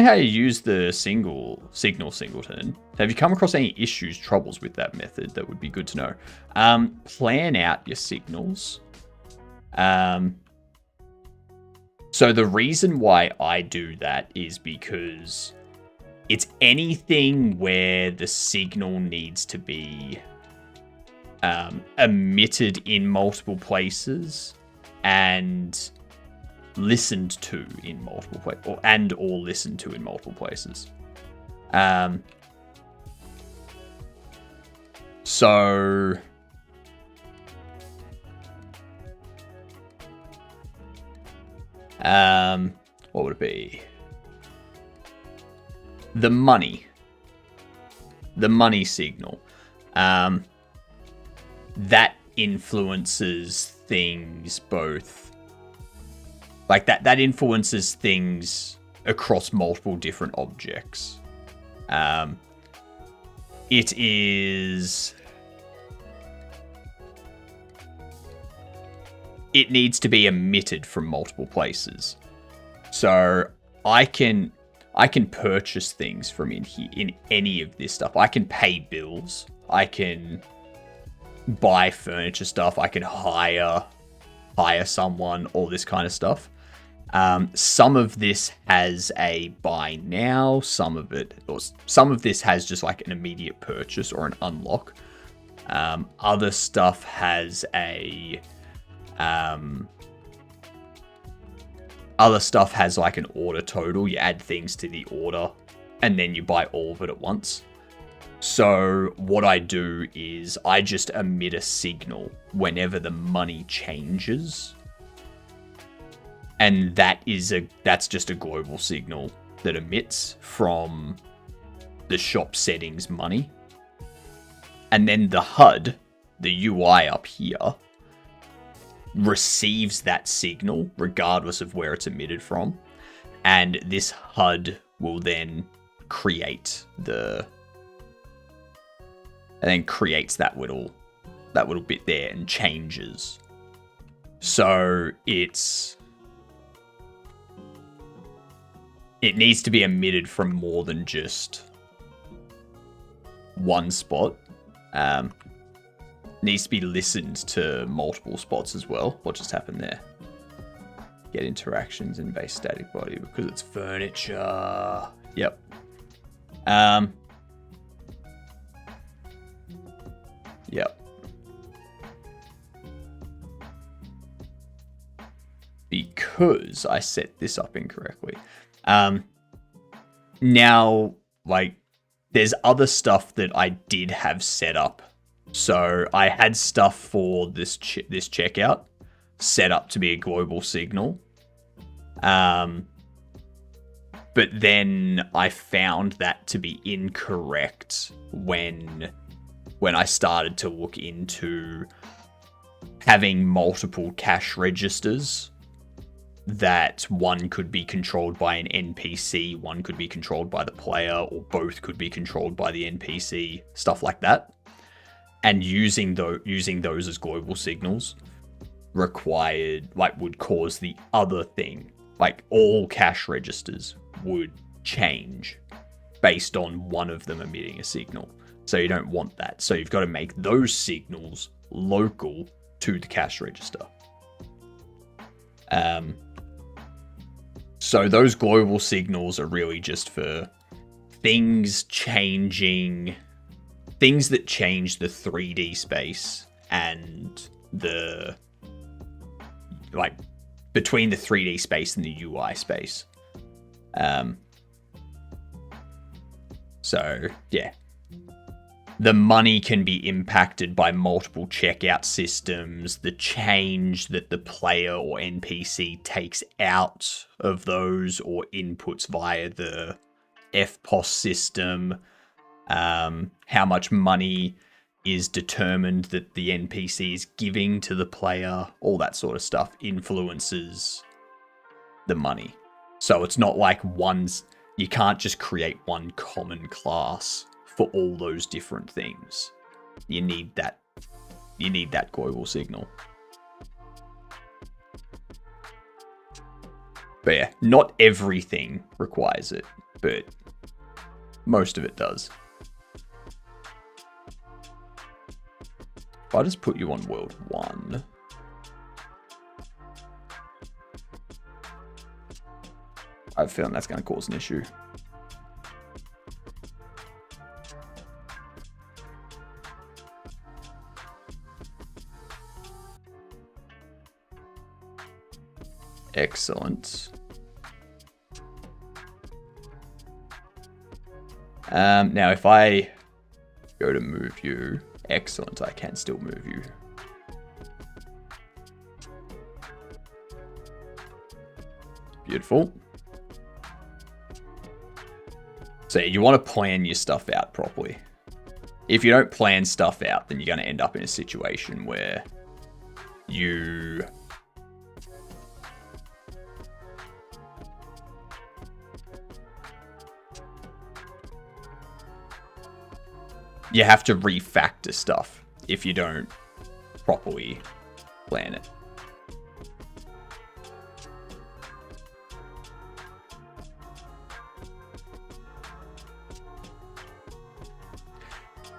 how you use the signal singleton. Have you come across any issues, troubles with that method? That would be good to know. Plan out your signals. So the reason why I do that is because it's anything where the signal needs to be emitted in multiple places and listened to in multiple places, or listened to in multiple places. So what would it be? The money signal. That influences things both. Like that influences things across multiple different objects. It needs to be emitted from multiple places. So I can purchase things from in here, in any of this stuff. I can pay bills. I can buy furniture stuff. I can hire someone, all this kind of stuff. Some of this has a buy now, some of this has just like an immediate purchase or an unlock. Other stuff has a Other stuff has like an order total. You add things to the order and then you buy all of it at once. So what I do is I just emit a signal whenever the money changes. And that's just a global signal that emits from the shop settings money. And then the HUD, the UI up here, receives that signal regardless of where it's emitted from. And this HUD will then create creates that little bit there and changes. So it needs to be emitted from more than just one spot. Needs to be listened to multiple spots as well. What just happened there? Get interactions in base static body because it's furniture. Yep. Yep. Because I set this up incorrectly. Now, like, there's other stuff that I did have set up. So I had stuff for this checkout set up to be a global signal. But then I found that to be incorrect when I started to look into having multiple cash registers, that one could be controlled by an NPC, one could be controlled by the player, or both could be controlled by the NPC, stuff like that. And using those as global signals would cause the other thing, like all cash registers would change based on one of them emitting a signal. So you don't want that. So you've got to make those signals local to the cash register. So those global signals are really just for things that change the 3D space and between the 3D space and the UI space. So yeah. The money can be impacted by multiple checkout systems, the change that the player or NPC takes out of those or inputs via the FPOS system, how much money is determined that the NPC is giving to the player, all that sort of stuff influences the money. So it's not like you can't just create one common class for all those different things. You need that global signal. But yeah, not everything requires it, but most of it does. If I just put you on world 1, I have a feeling that's going to cause an issue. Excellent. Now, if I go to move you, excellent, I can still move you. Beautiful. So you want to plan your stuff out properly. If you don't plan stuff out, then you're going to end up in a situation where you have to refactor stuff if you don't properly plan it.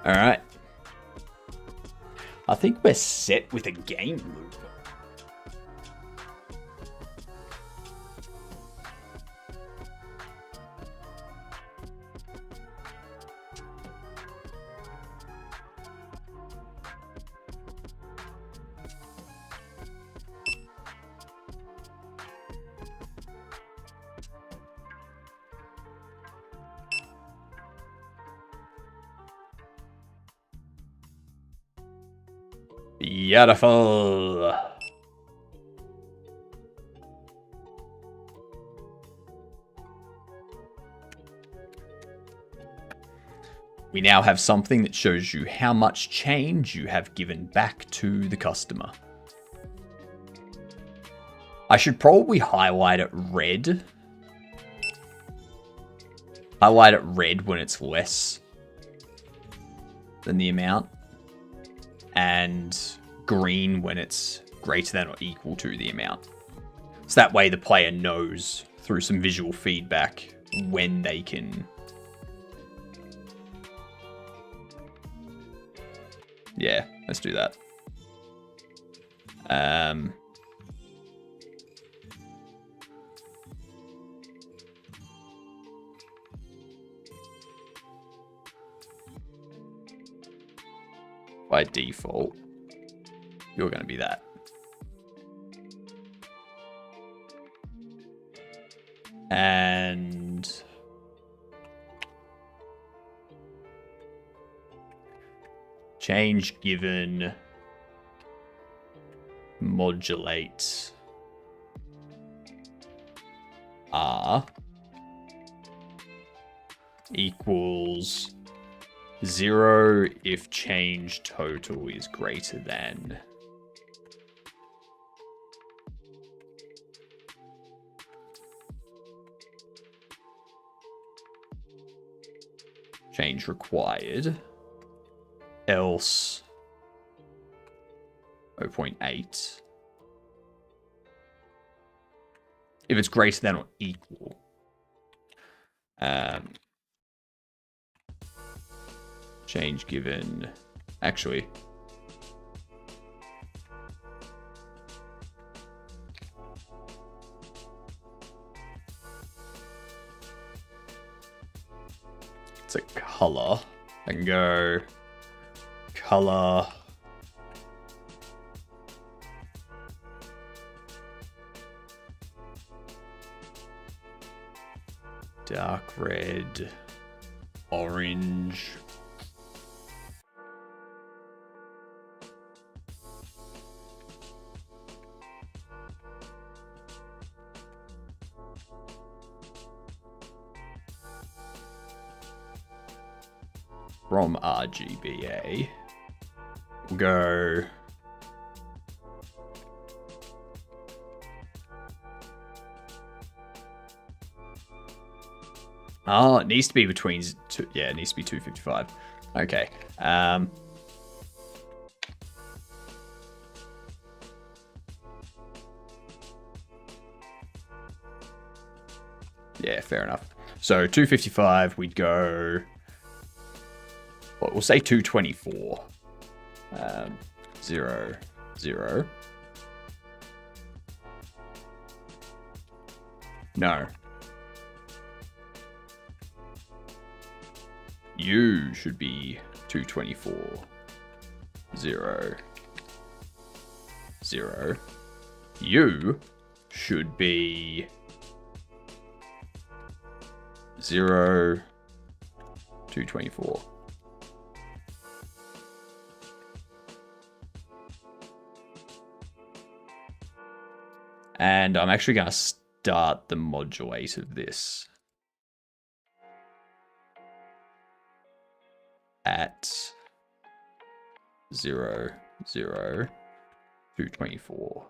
All right. I think we're set with a game loop. Beautiful. We now have something that shows you how much change you have given back to the customer. I should probably highlight it red. Highlight it red when it's less than the amount. And green when it's greater than or equal to the amount. So that way the player knows through some visual feedback when they can... Yeah, let's do that. By default, you're going to be that. And change given modulate R equals 0 if change total is greater than change required, else 0.8 if it's greater than or equal. Change given, actually, it's a color. I can go color dark red, orange, from RGBA. We'll go it needs to be between two, yeah, it needs to be 255. Okay. Yeah, fair enough. So 255, we'd go, well, we'll say 224. 0, 0. No. You should be 224. 0, 0. You should be 0, 224. And I'm actually going to start the modulate of this at 0, 0, 224.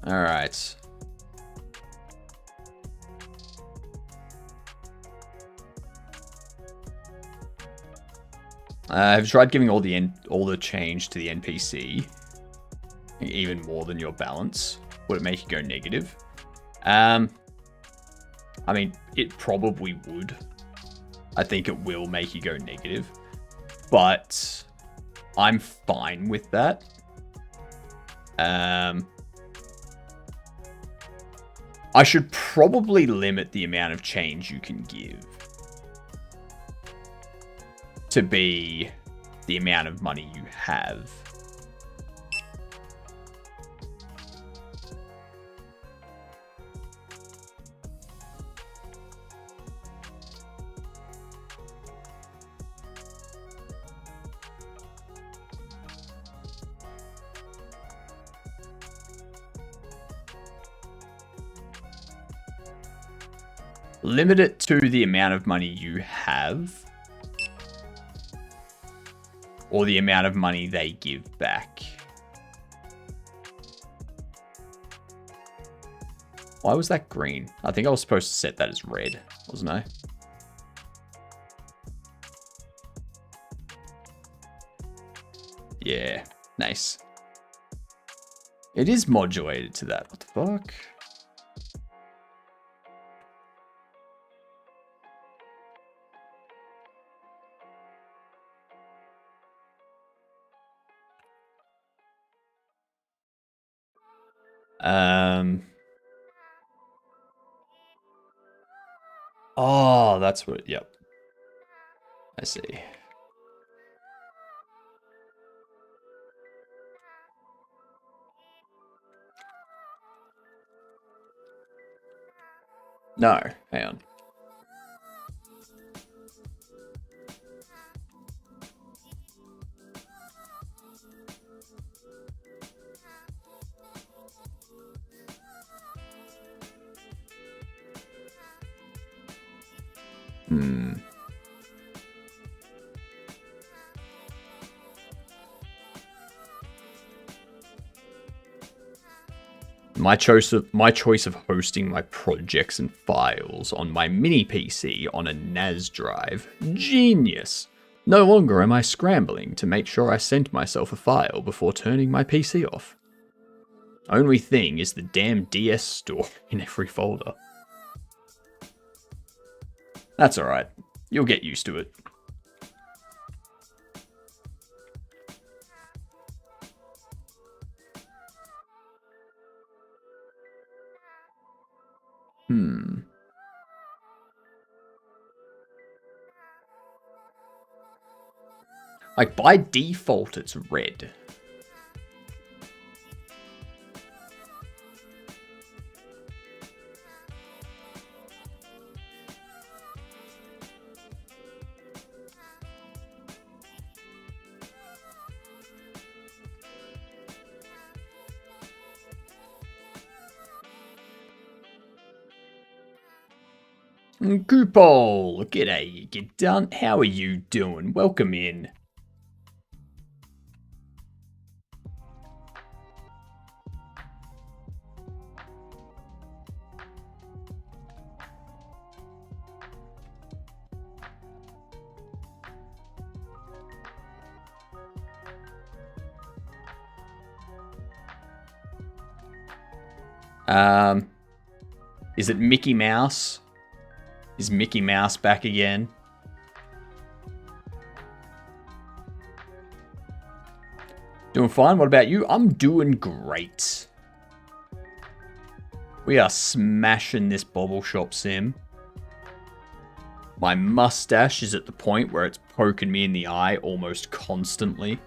All right. I've tried giving all the change to the NPC, even more than your balance. Would it make it go negative? I mean, it probably would. I think it will make you go negative, but I'm fine with that. I should probably limit the amount of change you can give to be the amount of money you have. Limit it to the amount of money you have. Or the amount of money they give back. Why was that green? I think I was supposed to set that as red, wasn't I? Yeah, nice. It is modulated to that. What the fuck? Oh, that's what, yep. I see. No, hang on. My choice of hosting my projects and files on my mini PC on a NAS drive. Genius! No longer am I scrambling to make sure I sent myself a file before turning my PC off. Only thing is the damn DS store in every folder. That's alright. You'll get used to it. Like, by default, it's red. Goopol, g'day, get done. How are you doing? Welcome in. Is it Mickey Mouse? Is Mickey Mouse back again? Doing fine. What about you? I'm doing great. We are smashing this Bobble Shop Sim. My mustache is at the point where it's poking me in the eye almost constantly.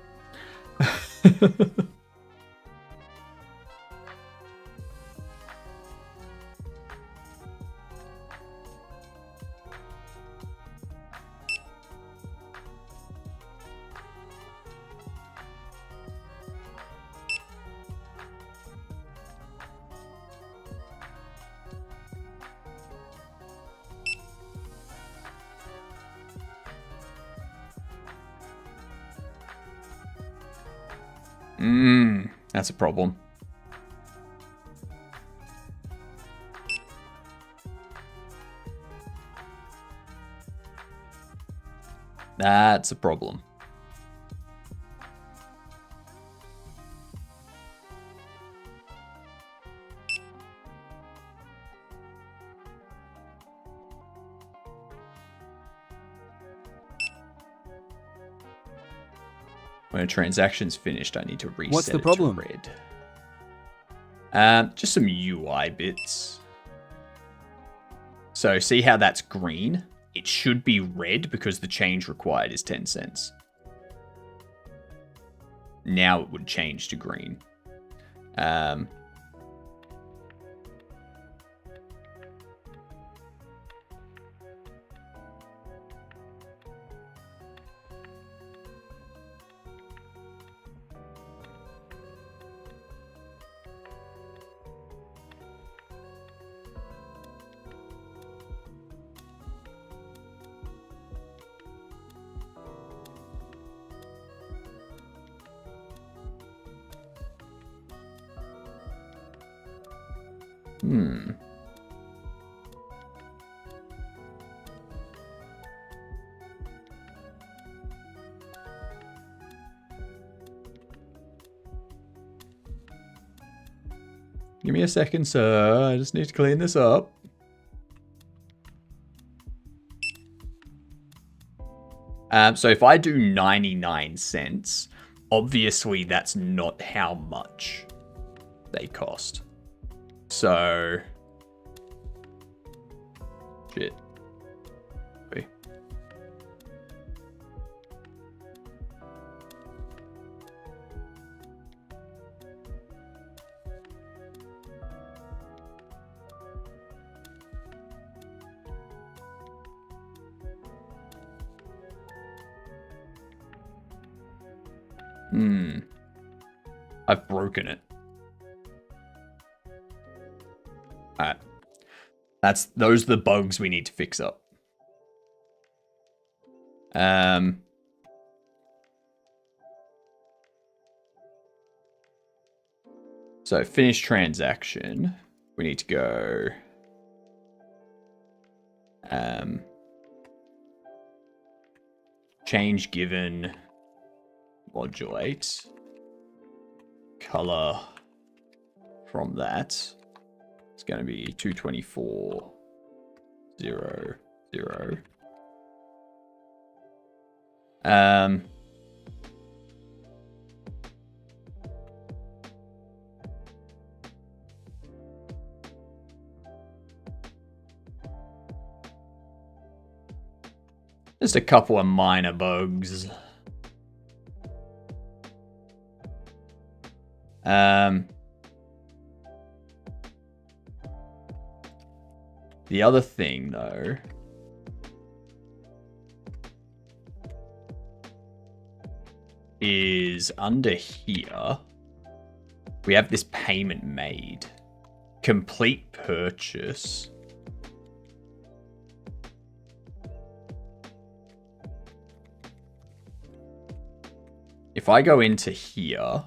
That's a problem. That's a problem. When a transaction's finished, I need to reset What's the it problem? to red. Just some UI bits. So see how that's green? It should be red because the change required is 10 cents. Now it would change to green. Give me a second, sir. I just need to clean this up. So if I do 99 cents, obviously that's not how much they cost. So... shit. Wait. I've broken it. Alright. Those are the bugs we need to fix up. So finish transaction. We need to go change given, modulate, color from that. It's going to be 224, 0, 0. Just a couple of minor bugs. The other thing, though, is under here, we have this payment made. Complete purchase. If I go into here,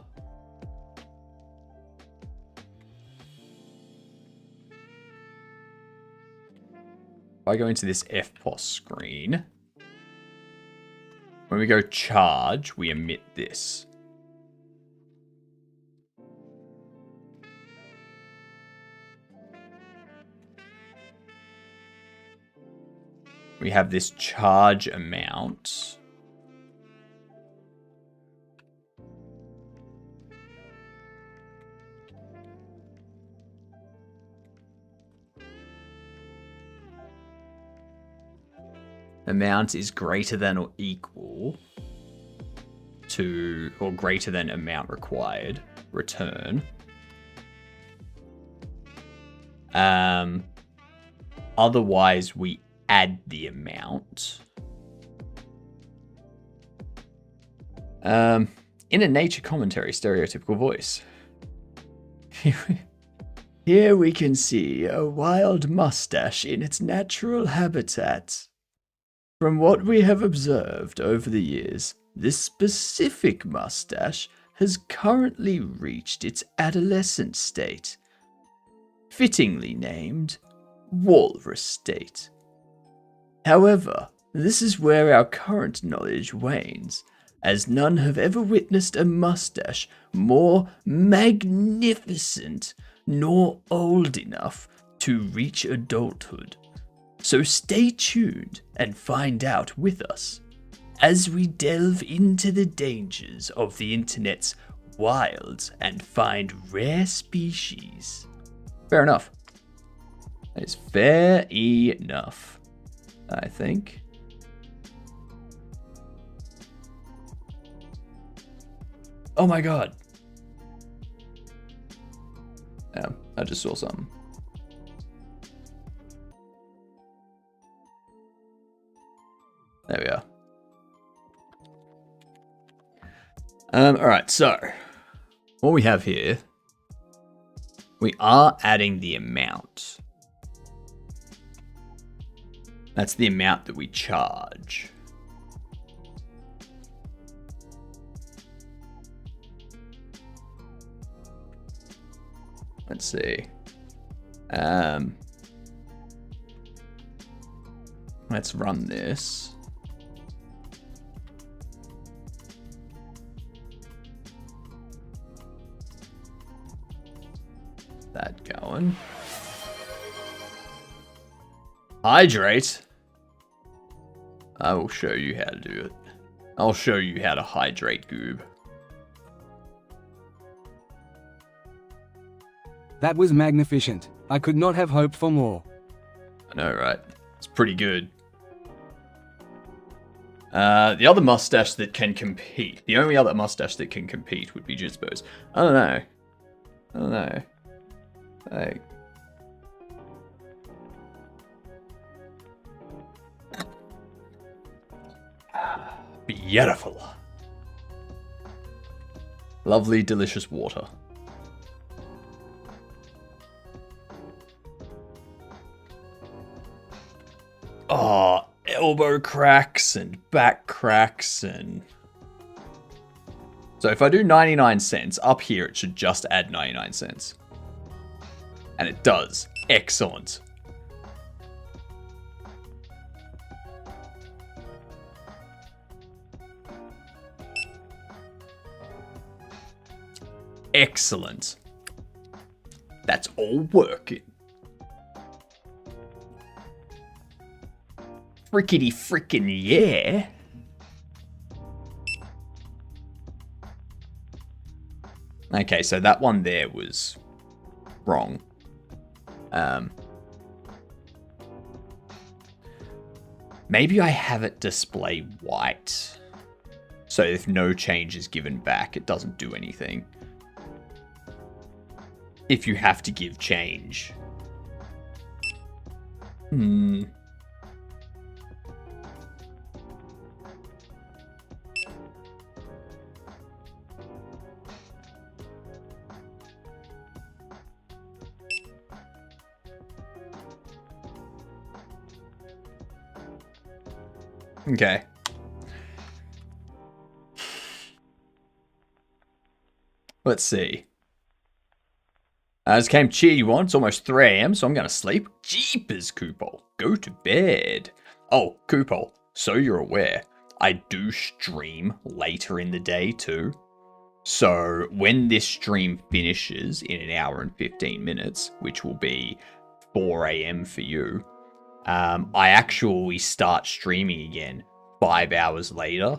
if I go into this FPOS screen, when we go charge, we emit this. We have this charge amount. Amount is greater than or equal to, or greater than amount required. Return. Otherwise, we add the amount. In a nature commentary, stereotypical voice. Here we can see a wild mustache in its natural habitat. From what we have observed over the years, this specific mustache has currently reached its adolescent state, fittingly named Walrus State. However, this is where our current knowledge wanes, as none have ever witnessed a mustache more magnificent nor old enough to reach adulthood. So stay tuned and find out with us as we delve into the dangers of the internet's wilds and find rare species. Fair enough. That is fair enough, I think. Oh my god. Yeah, I just saw something. There we are. Alright, so what we have here, we are adding the amount. That's the amount that we charge. Let's see. Let's run this. That going. Hydrate. I will show you how to do it. I'll show you how to hydrate Goob. That was magnificent. I could not have hoped for more. I know, right? It's pretty good. The other mustache that can compete, the only other mustache that can compete would be Jizbo's. I don't know. Like, beautiful. Lovely, delicious water. Oh, elbow cracks and back cracks and... So if I do 99 cents, up here it should just add 99 cents. And it does. Excellent. Excellent. That's all working. Frickety frickin' yeah. Okay, so that one there was wrong. Maybe I have it display white. So if no change is given back, it doesn't do anything. If you have to give change. Okay. Let's see. I just came to cheer you on. It's almost 3 a.m., so I'm going to sleep. Jeepers, Koopo. Go to bed. Oh, Koopo, so you're aware, I do stream later in the day too. So when this stream finishes in 1 hour and 15 minutes, which will be 4 a.m. for you, I actually start streaming again 5 hours later.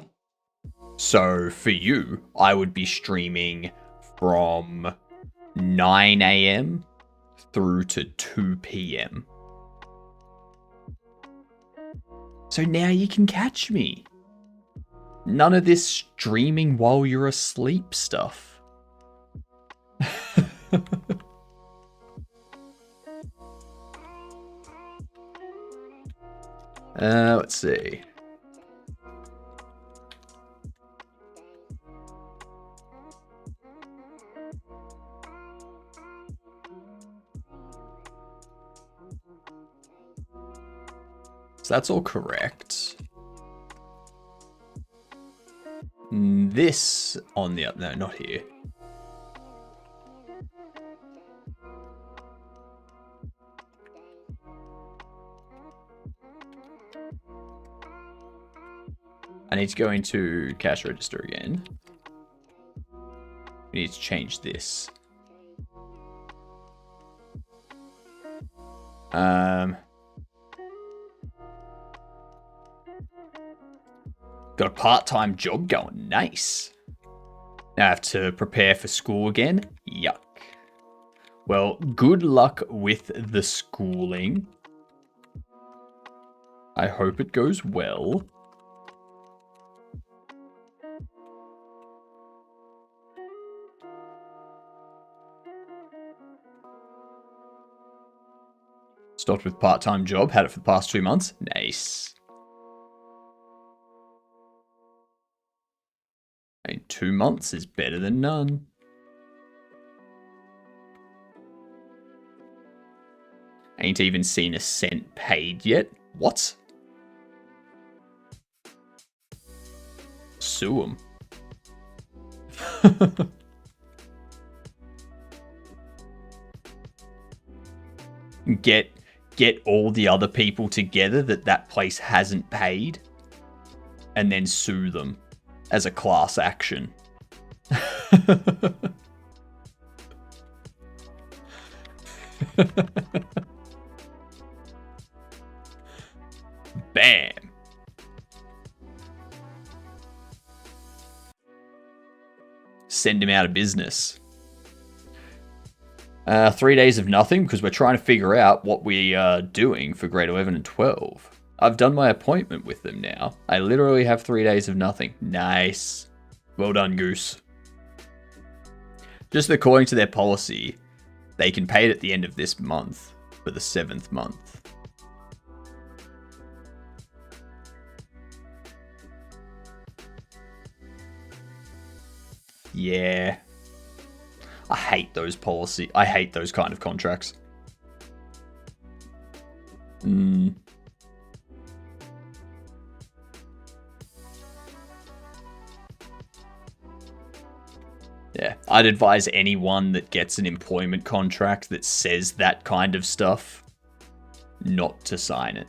So for you, I would be streaming from 9 a.m. through to 2 p.m. So now you can catch me. None of this streaming while you're asleep stuff. Let's see. So that's all correct. This on the no, not here. I need to go into cash register again. We need to change this. Got a part-time job going. Nice. Now I have to prepare for school again. Yuck. Well, good luck with the schooling. I hope it goes well. Stopped with part-time job. Had it for the past 2 months. Nice. I mean, 2 months is better than none. Ain't even seen a cent paid yet. What? Sue 'em. Get all the other people together that place hasn't paid, and then sue them as a class action. Bam. Send him out of business. 3 days of nothing, because we're trying to figure out what we are doing for grade 11 and 12. I've done my appointment with them now. I literally have 3 days of nothing. Nice. Well done, Goose. Just according to their policy, they can pay it at the end of this month for the 7th month. Yeah. I hate those policy. I hate those kind of contracts. Yeah, I'd advise anyone that gets an employment contract that says that kind of stuff not to sign it.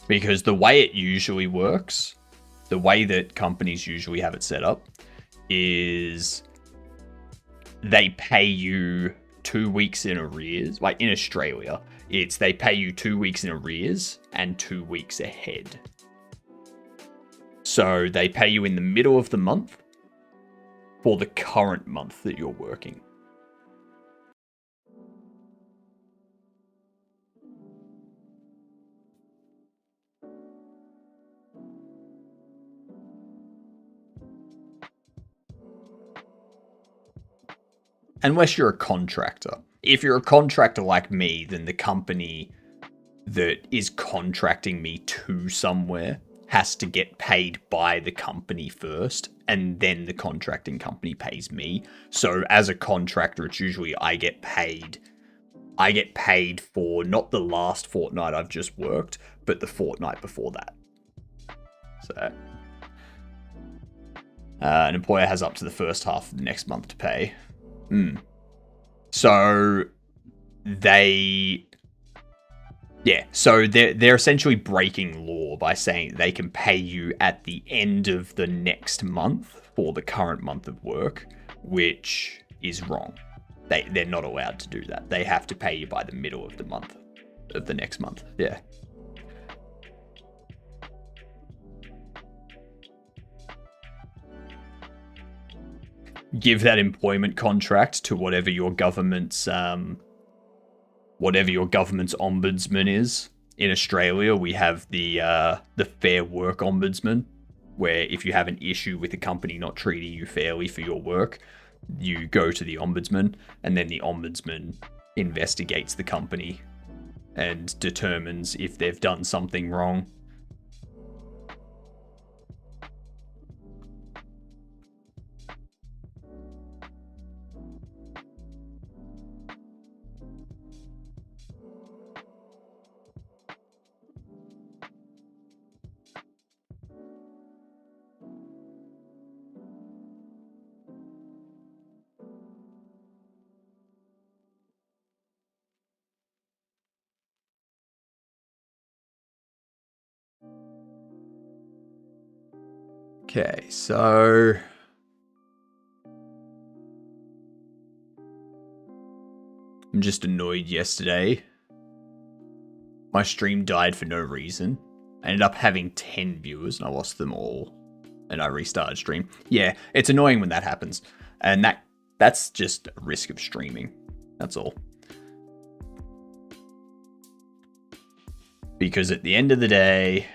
Because the way it usually works, the way that companies usually have it set up, is they pay you 2 weeks in arrears. Like in Australia, it's they pay you 2 weeks in arrears and 2 weeks ahead. So they pay you in the middle of the month for the current month that you're working. Unless you're a contractor. If you're a contractor like me, then the company that is contracting me to somewhere has to get paid by the company first, and then the contracting company pays me. So as a contractor, it's usually I get paid for not the last fortnight I've just worked, but the fortnight before that. So an employer has up to the first half of the next month to pay. So they're essentially breaking law by saying they can pay you at the end of the next month for the current month of work, which is wrong. They're not allowed to do that. They have to pay you by the middle of the month of the next month. Yeah. Give that employment contract to whatever your government's ombudsman is. In Australia, we have the Fair Work Ombudsman, where if you have an issue with a company not treating you fairly for your work, you go to the ombudsman, and then the ombudsman investigates the company and determines if they've done something wrong. Okay, so I'm just annoyed yesterday. My stream died for no reason. I ended up having 10 viewers and I lost them all. And I restarted stream. Yeah, it's annoying when that happens. And that's just a risk of streaming. That's all. Because at the end of the day,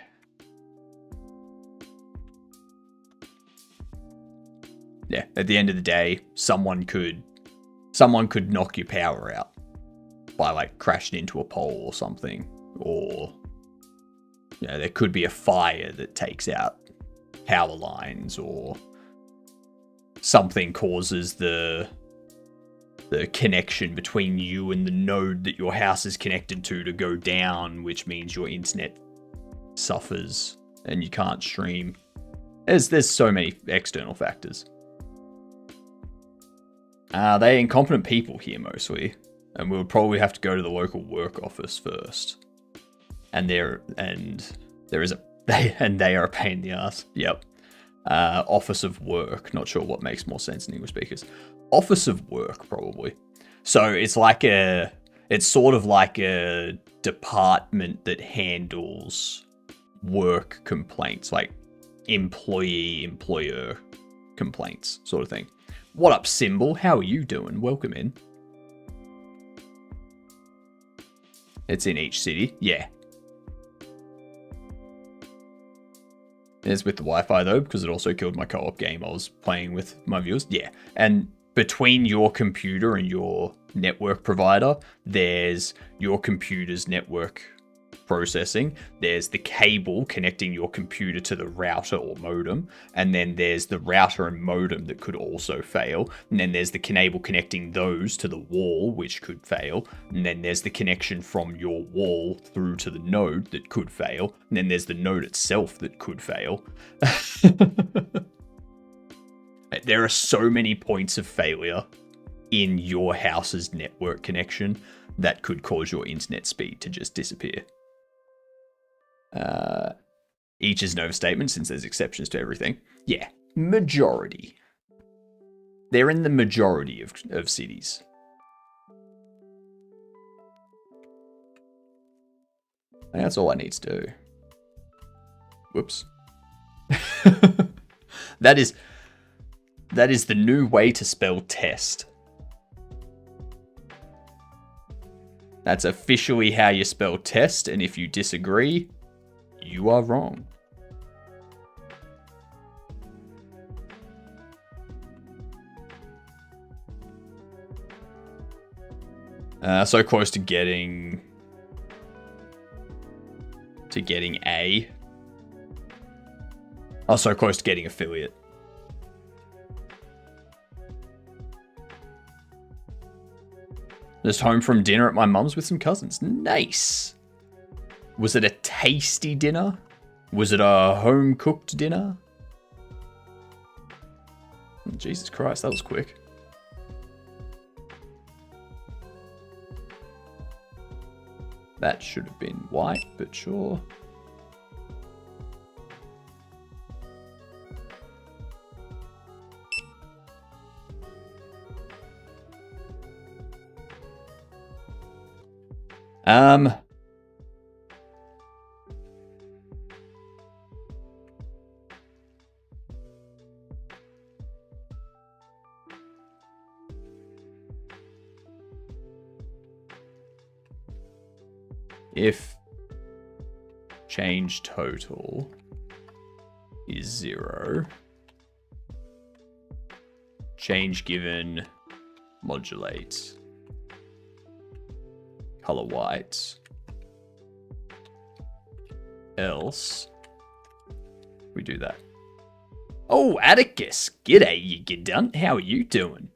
someone could knock your power out by like crashing into a pole or something, or there could be a fire that takes out power lines, or something causes the connection between you and the node that your house is connected to go down, which means your internet suffers and you can't stream. There's so many external factors. They're incompetent people here mostly, and we'll probably have to go to the local work office first. And they are a pain in the ass. Yep. Office of work. Not sure what makes more sense in English speakers. Office of work, probably. So it's sort of like a department that handles work complaints, like employee-employer complaints, sort of thing. What up, Symbol? How are you doing? Welcome in. It's in each city. Yeah. It's with the Wi-Fi though, because it also killed my co-op game I was playing with my viewers. Yeah. And between your computer and your network provider, there's your computer's network processing, there's the cable connecting your computer to the router or modem, and then there's the router and modem that could also fail, and then there's the cable connecting those to the wall, which could fail, and then there's the connection from your wall through to the node that could fail, and then there's the node itself that could fail. There are so many points of failure in your house's network connection that could cause your internet speed to just disappear. Each is an overstatement since there's exceptions to everything. Yeah, majority. They're in the majority of cities. And that's all I need to do. Whoops. That is the new way to spell test. That's officially how you spell test, and if you disagree, you are wrong. So close to getting A. Oh, so close to getting affiliate. Just home from dinner at my mum's with some cousins. Nice. Was it a tasty dinner? Was it a home-cooked dinner? Jesus Christ, that was quick. That should have been white, but sure. If change total is 0, change given modulates, color white, else we do that. Oh, Atticus, g'day you giddunt, how are you doing?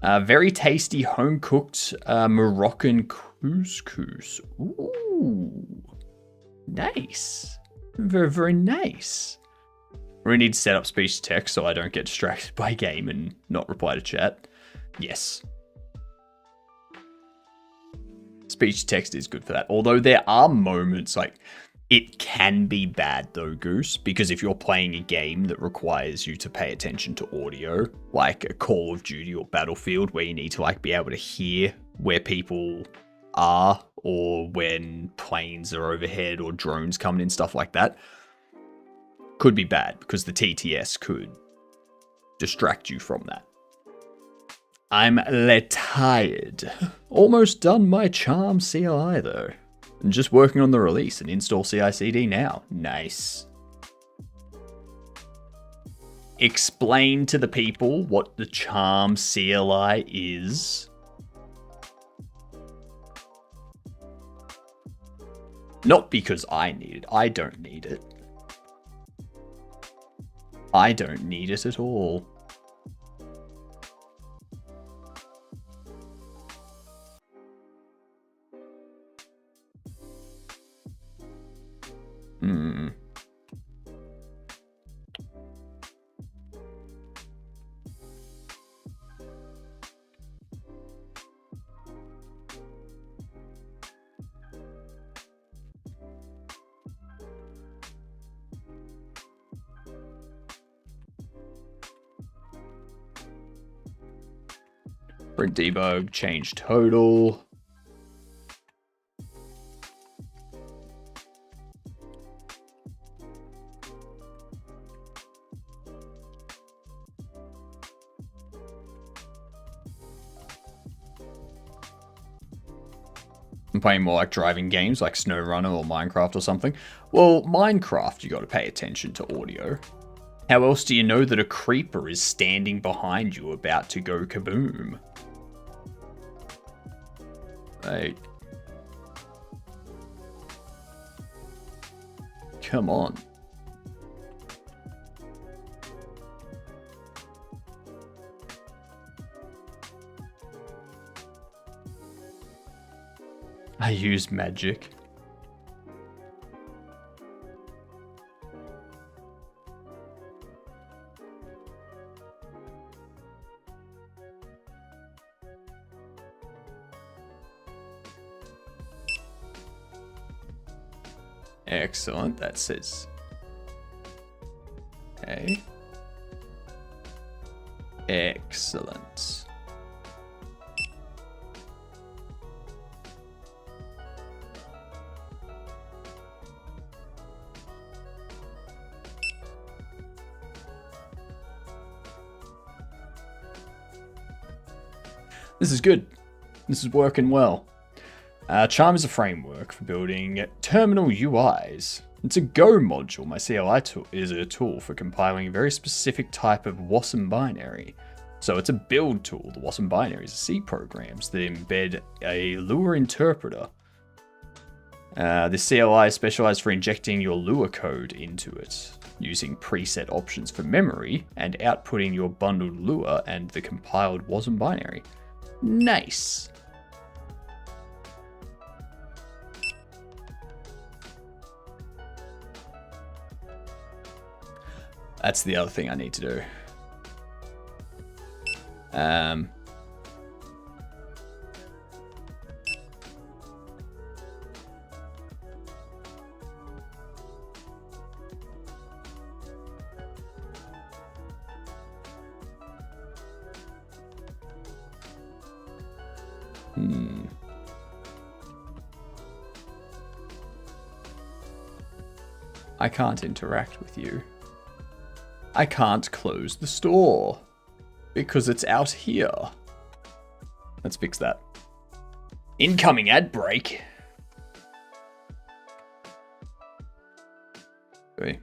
Very tasty home-cooked Moroccan couscous. Ooh, nice. Very, very nice. We need to set up speech to text so I don't get distracted by game and not reply to chat. Yes. Speech to text is good for that. Although there are moments, like, it can be bad though, Goose, because if you're playing a game that requires you to pay attention to audio, like a Call of Duty or Battlefield, where you need to like be able to hear where people are, or when planes are overhead or drones coming in, stuff like that, could be bad because the TTS could distract you from that. I'm tired. Almost done my Charm CLI though. And just working on the release and install CI/CD now. Nice. Explain to the people what the Charm CLI is. Not because I need it. I don't need it. I don't need it at all. Print debug, change total. I'm playing more like driving games like SnowRunner or Minecraft or something. Well, Minecraft, you got to pay attention to audio. How else do you know that a creeper is standing behind you about to go kaboom? Right. Come on. I use magic. Excellent, that says. Okay. Excellent. This is good. This is working well. Charm is a framework for building terminal UIs. It's a Go module. My CLI tool is a tool for compiling a very specific type of WASM binary. So it's a build tool. The WASM binaries are C programs that embed a Lua interpreter. This CLI is specialized for injecting your Lua code into it, using preset options for memory, and outputting your bundled Lua and the compiled WASM binary. Nice. That's the other thing I need to do. I can't interact with you. I can't close the store because it's out here. Let's fix that. Incoming ad break. Okay.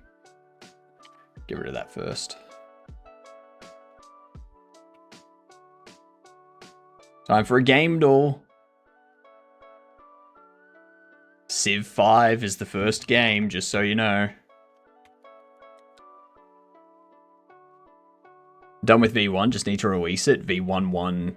Get rid of that first. Time for a game doll. Civ 5 is the first game, just so you know. Done with V1, just need to release it. V11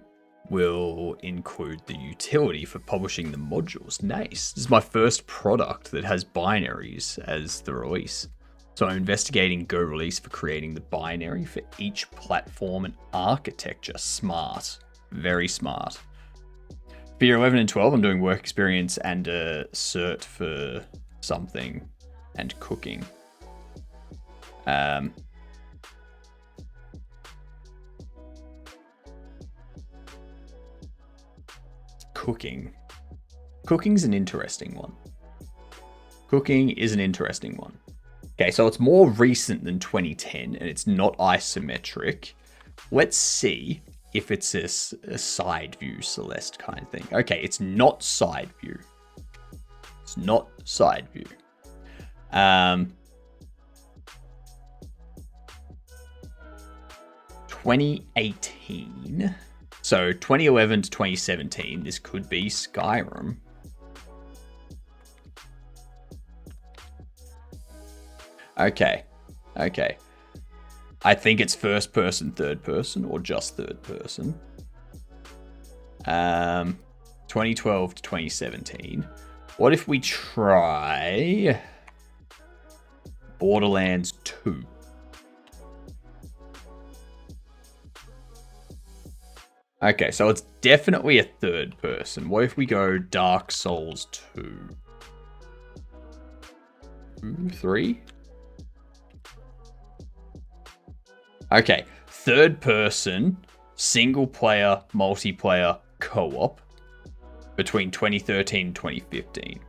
will include the utility for publishing the modules. Nice. This is my first product that has binaries as the release. So I'm investigating Go release for creating the binary for each platform and architecture. Smart. Very smart. For year 11 and 12, I'm doing work experience and a cert for something and cooking. Cooking. Cooking's an interesting one. Cooking is an interesting one. Okay, so it's more recent than 2010 and it's not isometric. Let's see if it's a side view Celeste kind of thing. Okay, it's not side view. It's not side view. 2018. So 2011 to 2017, this could be Skyrim. Okay. I think it's first person, third person, or just third person. 2012 to 2017. What if we try Borderlands 2? Okay, so it's definitely a third person. What if we go Dark Souls 2? 3? Okay, third person, single player, multiplayer, co-op between 2013 and 2015.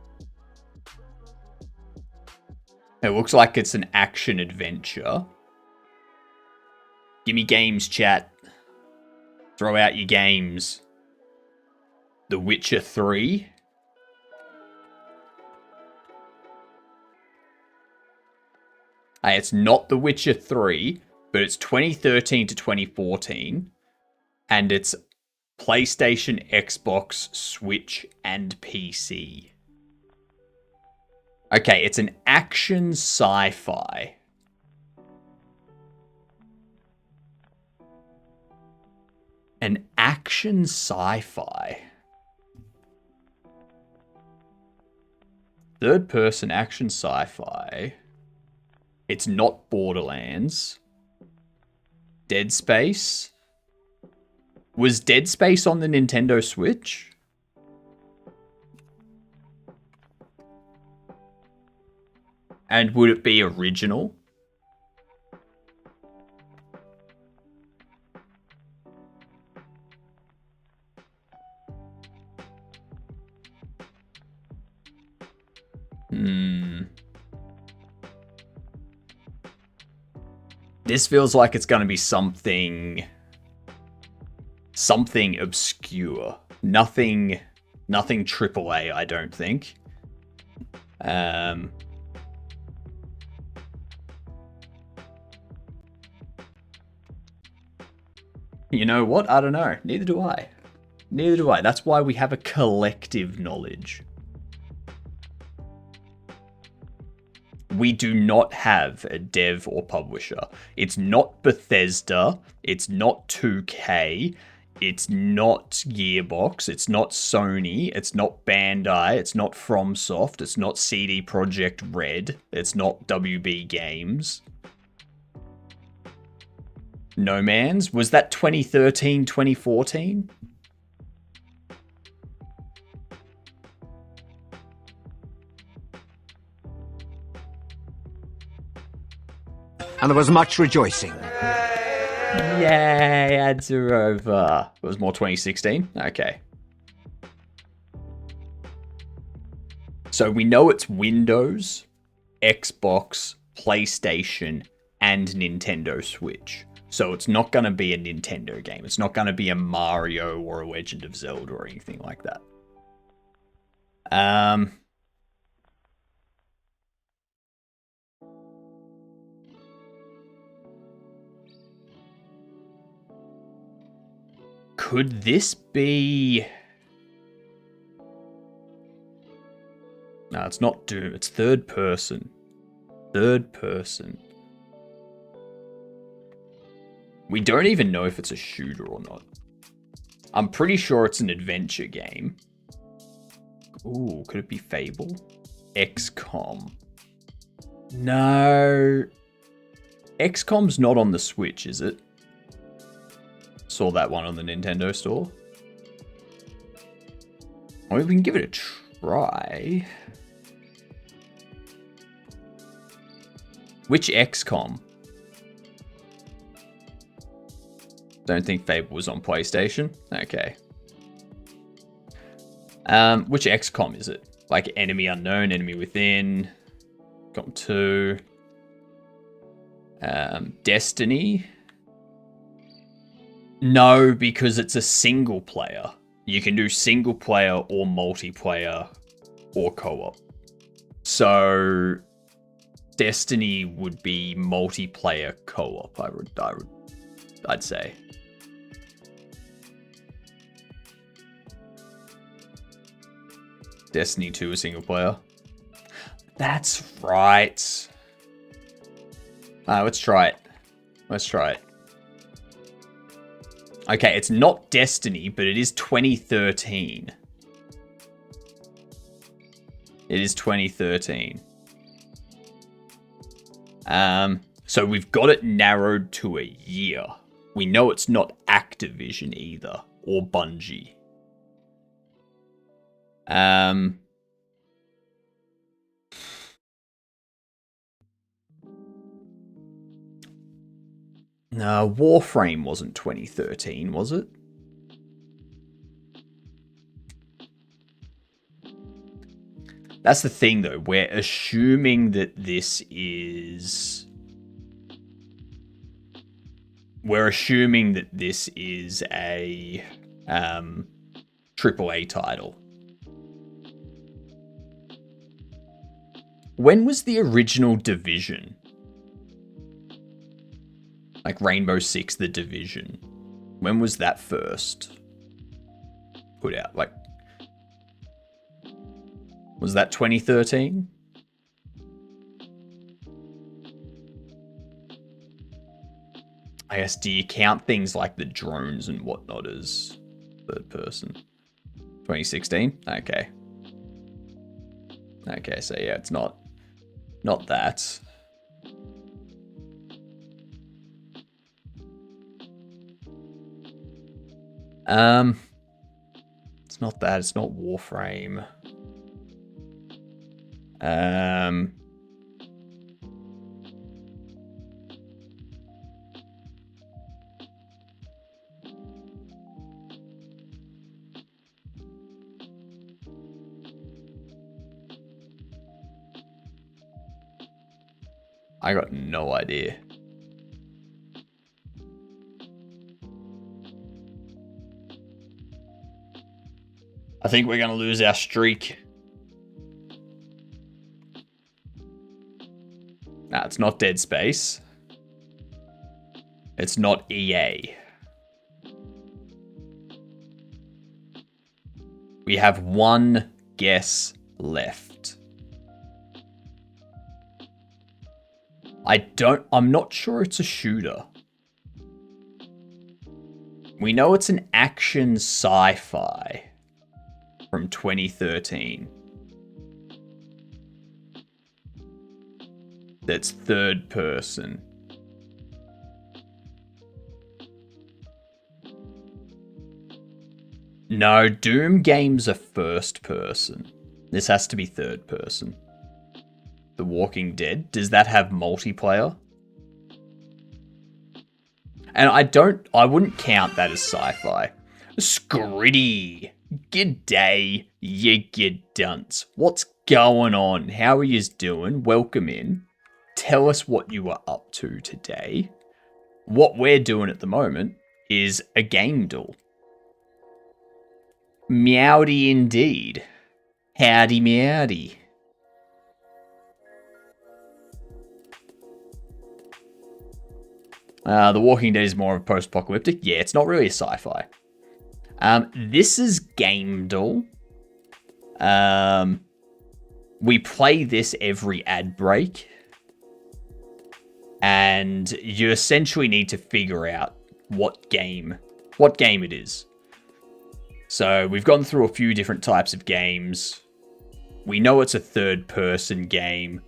It looks like it's an action adventure. Give me games, chat. Throw out your games. The Witcher 3. Hey, it's not The Witcher 3, but it's 2013 to 2014. And it's PlayStation, Xbox, Switch, and PC. Okay, it's an action sci-fi. An action sci-fi. Third-person action sci-fi. It's not Borderlands. Dead Space. Was Dead Space on the Nintendo Switch? And would it be original? This feels like it's going to be something obscure. Nothing AAA, I don't think. You know what? I don't know. Neither do I. Neither do I. That's why we have a collective knowledge. We do not have a dev or publisher. It's not Bethesda. It's not 2K. It's not Gearbox. It's not Sony. It's not Bandai. It's not FromSoft. It's not CD Projekt Red. It's not WB Games. No Man's? Was that 2013, 2014? And there was much rejoicing. Yay, ads are over. It was more 2016? Okay. So we know it's Windows, Xbox, PlayStation, and Nintendo Switch. So it's not going to be a Nintendo game. It's not going to be a Mario or a Legend of Zelda or anything like that. Could this be... No, it's not Doom. It's third person. Third person. We don't even know if it's a shooter or not. I'm pretty sure it's an adventure game. Ooh, could it be Fable? XCOM. No. XCOM's not on the Switch, is it? Saw that one on the Nintendo store. I mean, we can give it a try. Which XCOM? Don't think Fable was on PlayStation. Okay. Which XCOM is it? Like Enemy Unknown, Enemy Within, XCOM 2, Destiny. No, because it's a single player. You can do single player or multiplayer or co-op. So Destiny would be multiplayer co-op, I'd say. Destiny 2 is single player. That's right. Let's try it. Let's try it. Okay, it's not Destiny, but it is 2013. It is 2013. So we've got it narrowed to a year. We know it's not Activision either, or Bungie. No, Warframe wasn't 2013, was it? That's the thing, though. We're assuming that this is... We're assuming that this is a AAA title. When was the original Division? Like Rainbow Six, The Division. When was that first put out? Like, was that 2013? I guess, do you count things like the drones and whatnot as third person? 2016? Okay. Okay, so yeah, it's not that. It's not that, it's not Warframe. I got no idea. I think we're going to lose our streak. Nah, it's not Dead Space. It's not EA. We have one guess left. I'm not sure it's a shooter. We know it's an action sci-fi from 2013. That's third person. No, Doom games are first person. This has to be third person. The Walking Dead, does that have multiplayer? And I wouldn't count that as sci-fi. Scritty. G'day, you dunce. What's going on? How are yous doing? Welcome in. Tell us what you are up to today. What we're doing at the moment is a game duel. Meowdy indeed. Howdy meowdy. The Walking Dead is more of a post-apocalyptic. Yeah, it's not really a sci-fi. This is Game Duel. We play this every ad break. And you essentially need to figure out what game it is. So we've gone through a few different types of games. We know it's a third-person game.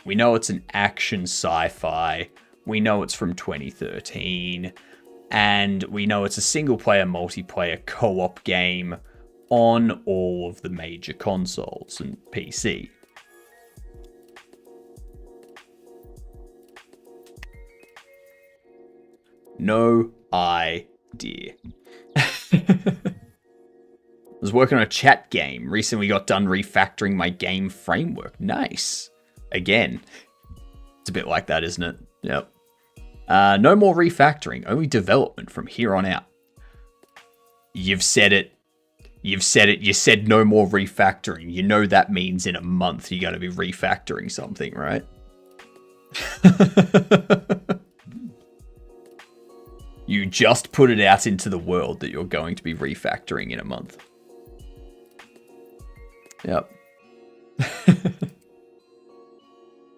We know it's an action sci-fi. We know it's from 2013. And we know it's a single-player, multiplayer co-op game on all of the major consoles and PC. No idea. I was working on a chat game. Recently got done refactoring my game framework. Nice. Again. It's a bit like that, isn't it? Yep. No more refactoring. Only development from here on out. You've said it. You've said it. You said no more refactoring. You know that means in a month you're going to be refactoring something, right? You just put it out into the world that you're going to be refactoring in a month. Yep.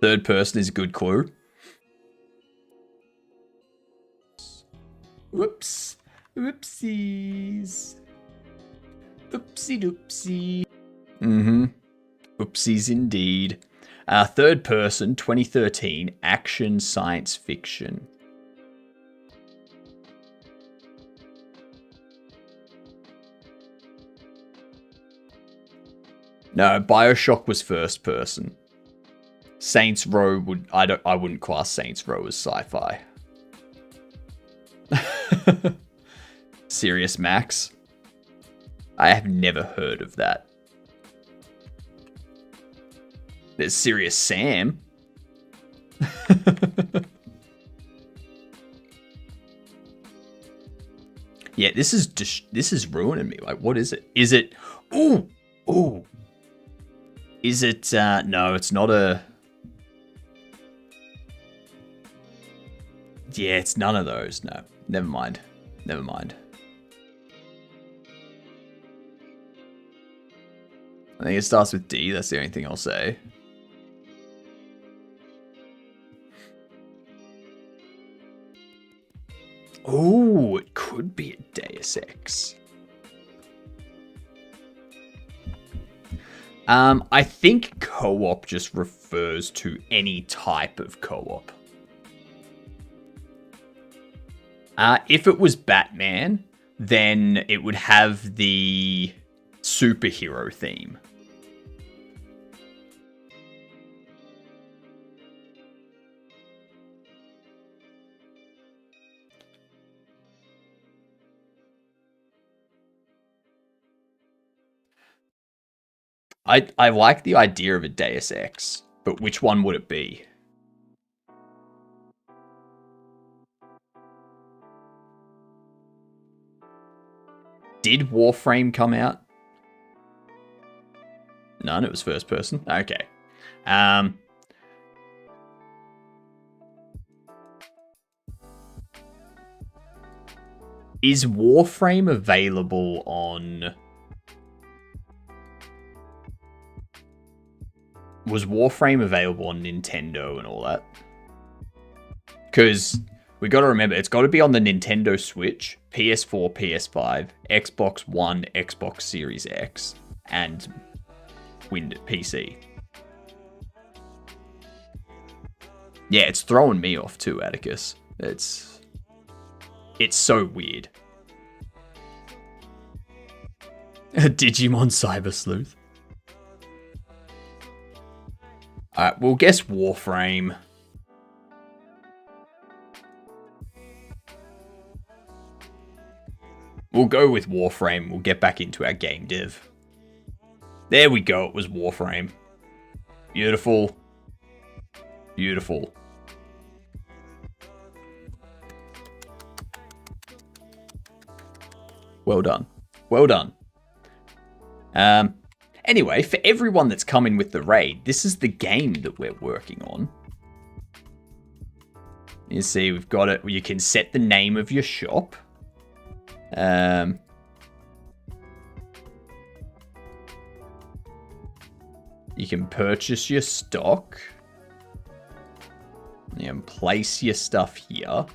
Third person is a good clue. Whoops. Whoopsies. Oopsie doopsie. Mm-hmm. Oopsies indeed. Third person, 2013, action science fiction. No, BioShock was first person. Saints Row I wouldn't class Saints Row as sci-fi. Serious Max. I have never heard of that. There's Serious Sam. Yeah, this is ruining me. Like, what is it? Is it? Ooh. Is it? No, it's not a. Yeah, it's none of those. No, never mind. Never mind. I think it starts with D. That's the only thing I'll say. Oh, it could be a Deus Ex. I think co-op just refers to any type of co-op. If it was Batman, then it would have the superhero theme. I like the idea of a Deus Ex, but which one would it be? Did Warframe come out? None, it was first person. Okay. Is Warframe available on... Was Warframe available on Nintendo and all that? Because we got to remember, it's got to be on the Nintendo Switch, PS4, PS5, Xbox One, Xbox Series X, and Windows PC. Yeah, it's throwing me off too, Atticus. It's so weird. Digimon Cyber Sleuth. Alright, we'll guess Warframe. We'll go with Warframe. We'll get back into our GamDev. There we go. It was Warframe. Beautiful. Beautiful. Well done. Well done. Anyway, for everyone that's coming with the raid, this is the game that we're working on. You see, we've got it. You can set the name of your shop. You can purchase your stock. You can place your stuff here.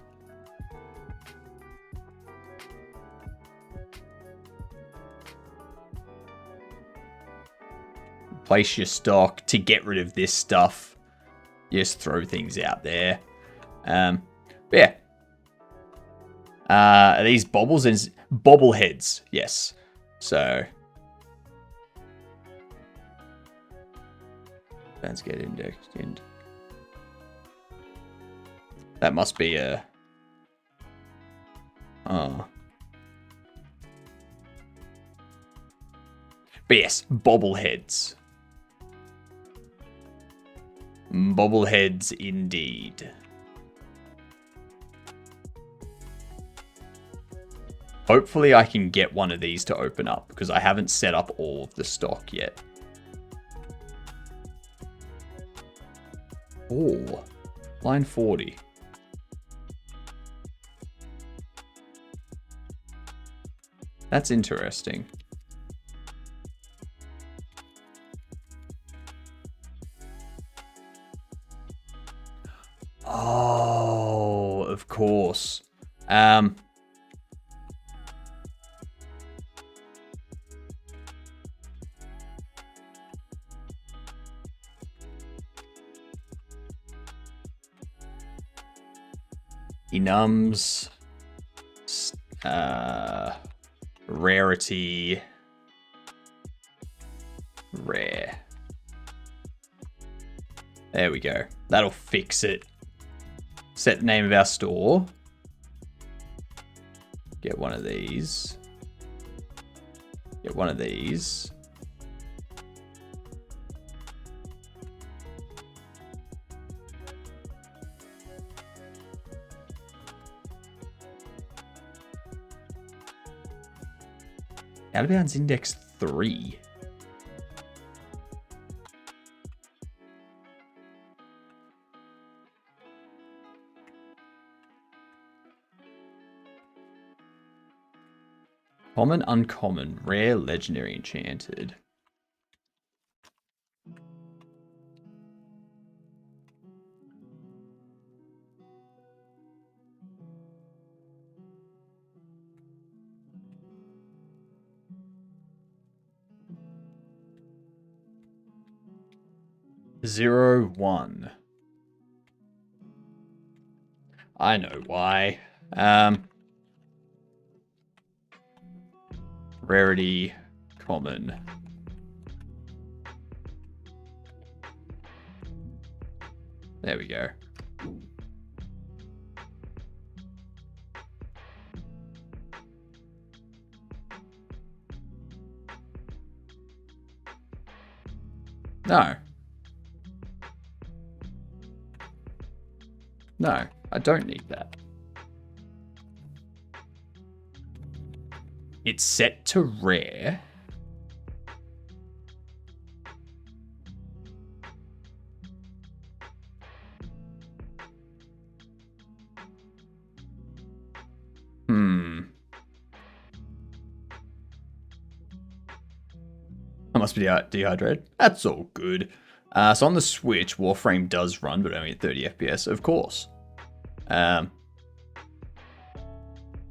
Place your stock. To get rid of this stuff, just throw things out there. Yeah. Are these bobbles and bobbleheads? Yes. So let's get indexed in. That must be a. Oh. But yes, bobbleheads. Bobbleheads indeed. Hopefully I can get one of these to open up, because I haven't set up all of the stock yet. Oh, line 40. That's interesting. Oh, of course. Enums, rarity, rare. There we go. That'll fix it. Set the name of our store. Get one of these. Get one of these. Out of bounds index 3. Common, uncommon, rare, legendary, enchanted. Zero, one. I know why. Rarity, common. There we go. No. No, I don't need that. It's set to rare. I must be dehydrated. That's all good. So on the Switch, Warframe does run, but only at 30 FPS, of course.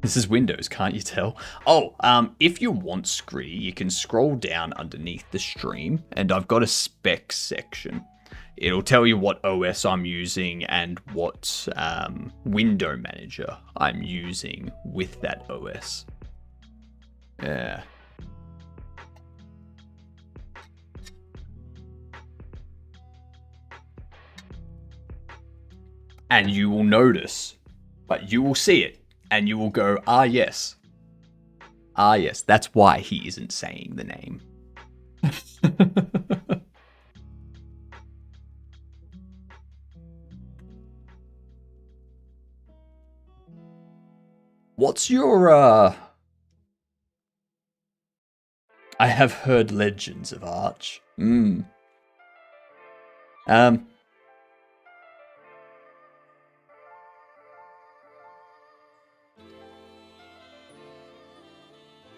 This is Windows, can't you tell? Oh, if you want Scree, you can scroll down underneath the stream, and I've got a specs section. It'll tell you what OS I'm using and what window manager I'm using with that OS. Yeah. And you will notice, but you will see it, and you will go, ah, yes. Ah, yes, that's why he isn't saying the name. What's your, I have heard legends of Arch.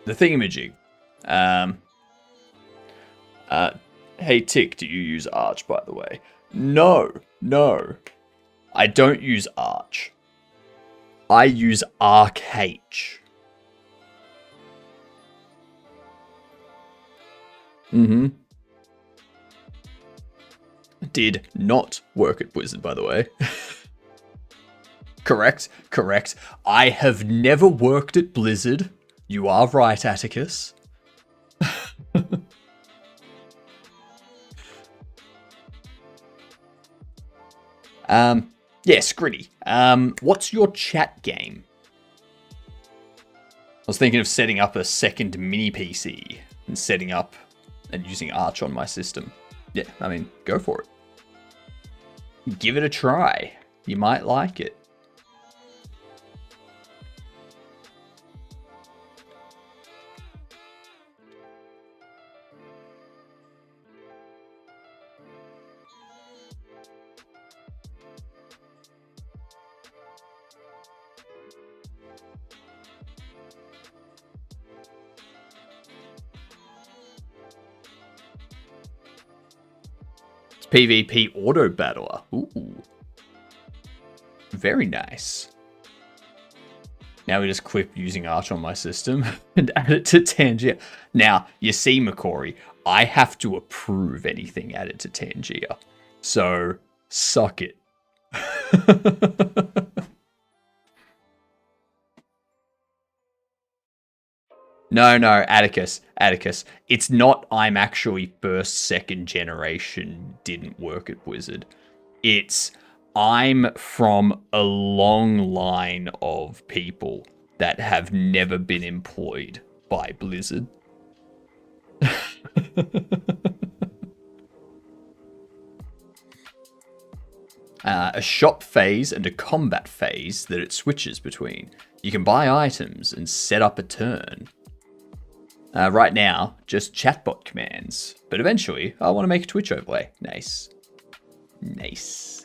The thingamajig. Hey Tick, do you use Arch, by the way? No. I don't use Arch. I use ArcH. Did not work at Blizzard, by the way. Correct. I have never worked at Blizzard. You are right, Atticus. Yeah, Scritty. What's your chat game? I was thinking of setting up a second mini PC and setting up and using Arch on my system. Yeah, I mean, go for it. Give it a try. You might like it. PvP auto battler. Ooh. Very nice. Now we just clip using Arch on my system and add it to Tangier. Now, you see, McCory, I have to approve anything added to Tangier. So, suck it. No, Atticus. It's not I'm actually first, second generation didn't work at Blizzard. It's I'm from a long line of people that have never been employed by Blizzard. A shop phase and a combat phase that it switches between. You can buy items and set up a turn. Right now, just chatbot commands, but eventually I want to make a Twitch overlay. Nice. Nice.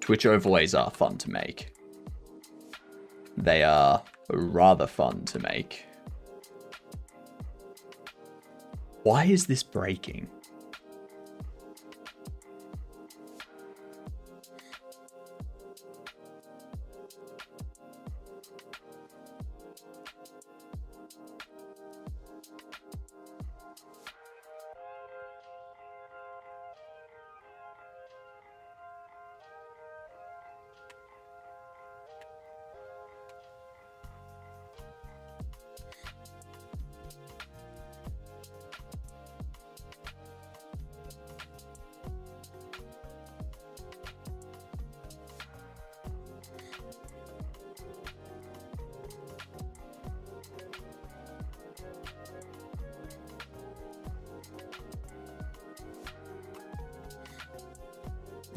Twitch overlays are fun to make. They are rather fun to make. Why is this breaking?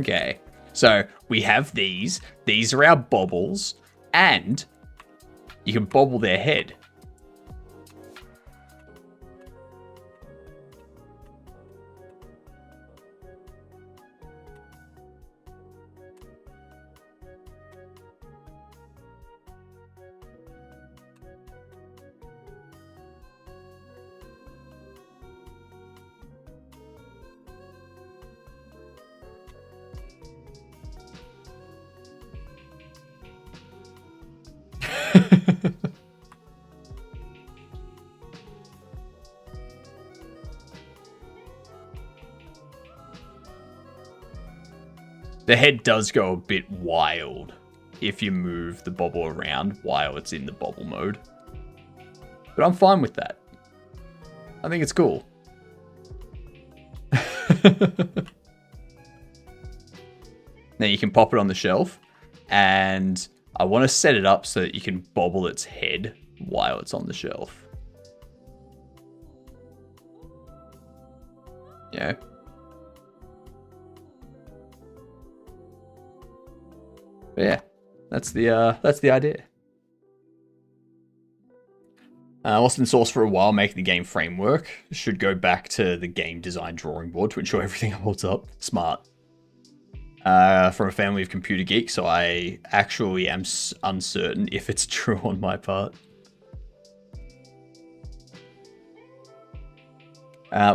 Okay, so we have these. These are our bobbles, and you can bobble their head. The head does go a bit wild if you move the bobble around while it's in the bobble mode. But I'm fine with that. I think it's cool. Now you can pop it on the shelf, and I want to set it up so that you can bobble its head while it's on the shelf. Yeah. But yeah, that's the idea. Lost in source for a while, making the game framework. Should go back to the game design drawing board to ensure everything holds up. Smart. From a family of computer geeks, so I actually am uncertain if it's true on my part.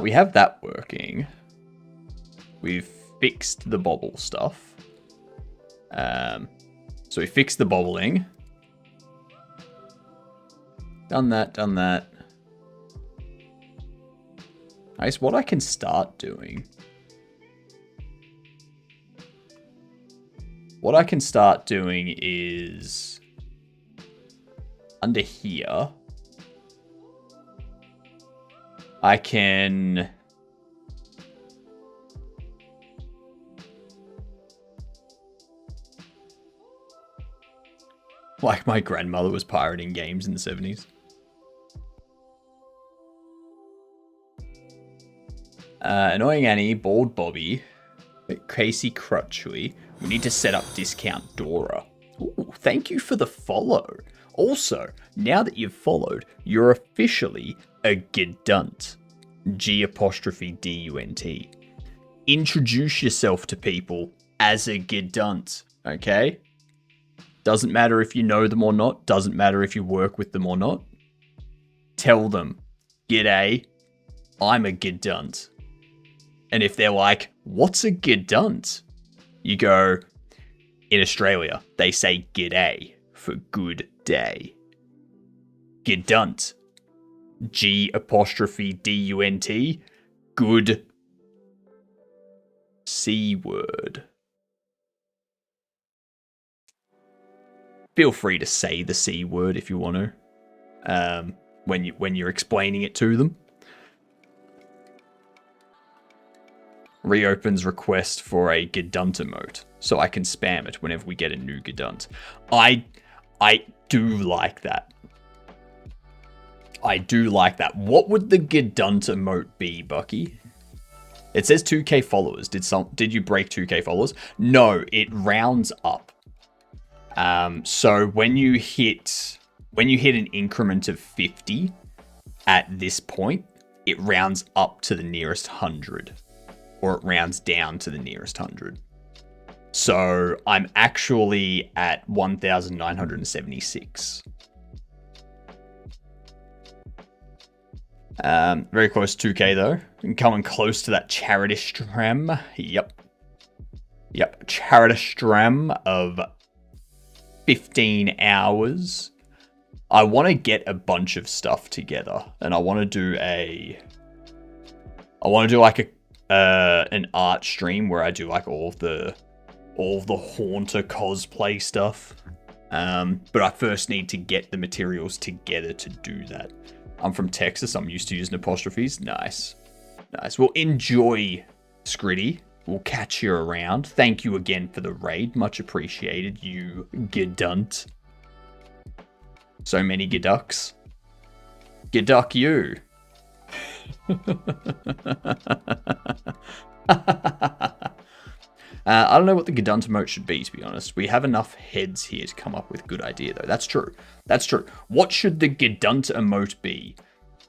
We have that working. We've fixed the bobble stuff. So we fixed the bobbling. Done that. I guess what I can start doing. What I can start doing is under here. I can like my grandmother was pirating games in the 70s. Annoying Annie, Bald Bobby, Casey Crutchley. We need to set up Discount Dora. Ooh, thank you for the follow. Also, now that you've followed, you're officially a Gedunt. G''D''U''N''T. Introduce yourself to people as a Gedunt, okay? Doesn't matter if you know them or not. Doesn't matter if you work with them or not. Tell them, g'day, I'm a Gedunt. And if they're like, what's a Gedunt? You go, in Australia, they say g'day for good day. Gedunt. G''D''U''N''T. Good C word. Feel free to say the C word if you want to. When you're explaining it to them. Reopens request for a Gedunt emote, so I can spam it whenever we get a new Gedunt. I do like that. I do like that. What would the Gedunt emote be, Bucky? It says 2k followers. Did you break 2k followers? No, it rounds up. So when you hit an increment of 50 at this point, it rounds up to the nearest 100, or it rounds down to the nearest 100. So I'm actually at 1,976. Very close to 2k though. And coming close to that Charitistram. Yep, Charitistram of 15 hours. I want to get a bunch of stuff together, and I want to do like an art stream where I do like all of the Haunter cosplay stuff. But I first need to get the materials together to do that. I'm from Texas. I'm used to using apostrophes. Nice. Well, enjoy, Scritty. We'll catch you around. Thank you again for the raid. Much appreciated, you Gedunt. So many Geducks. Geduck you. I don't know what the Gedunt emote should be, to be honest. We have enough heads here to come up with a good idea, though. That's true. What should the Gedunt emote be?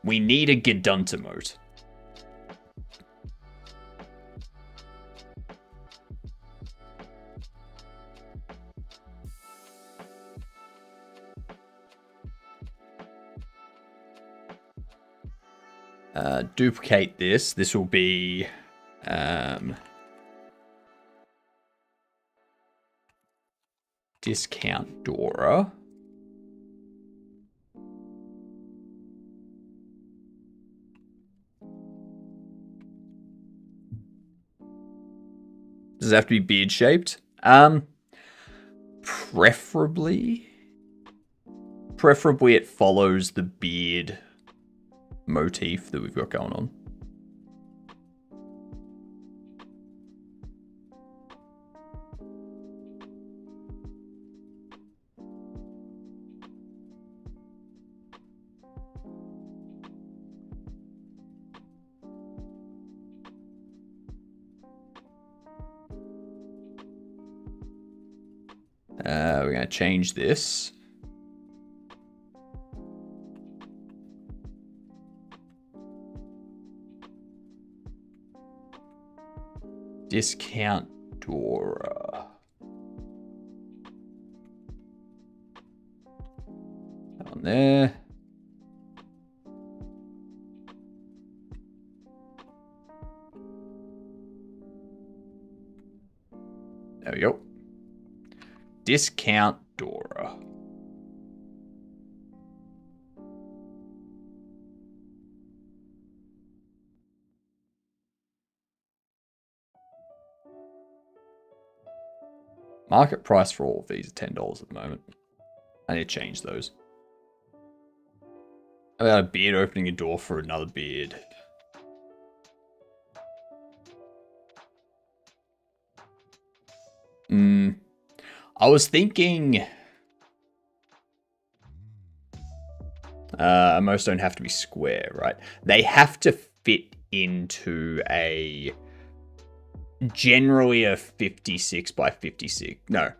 We need a Gedunt emote. Duplicate this. This will be... Discount Dora. Does it have to be beard shaped? Preferably it follows the beard motif that we've got going on. We're going to change this. Discount Dora. On there. There we go. Discount Dora. Market price for all of these is $10 at the moment. I need to change those. I got a beard opening a door for another beard. I was thinking... most don't have to be square, right? They have to fit into a... Generally a 56 by 56. No.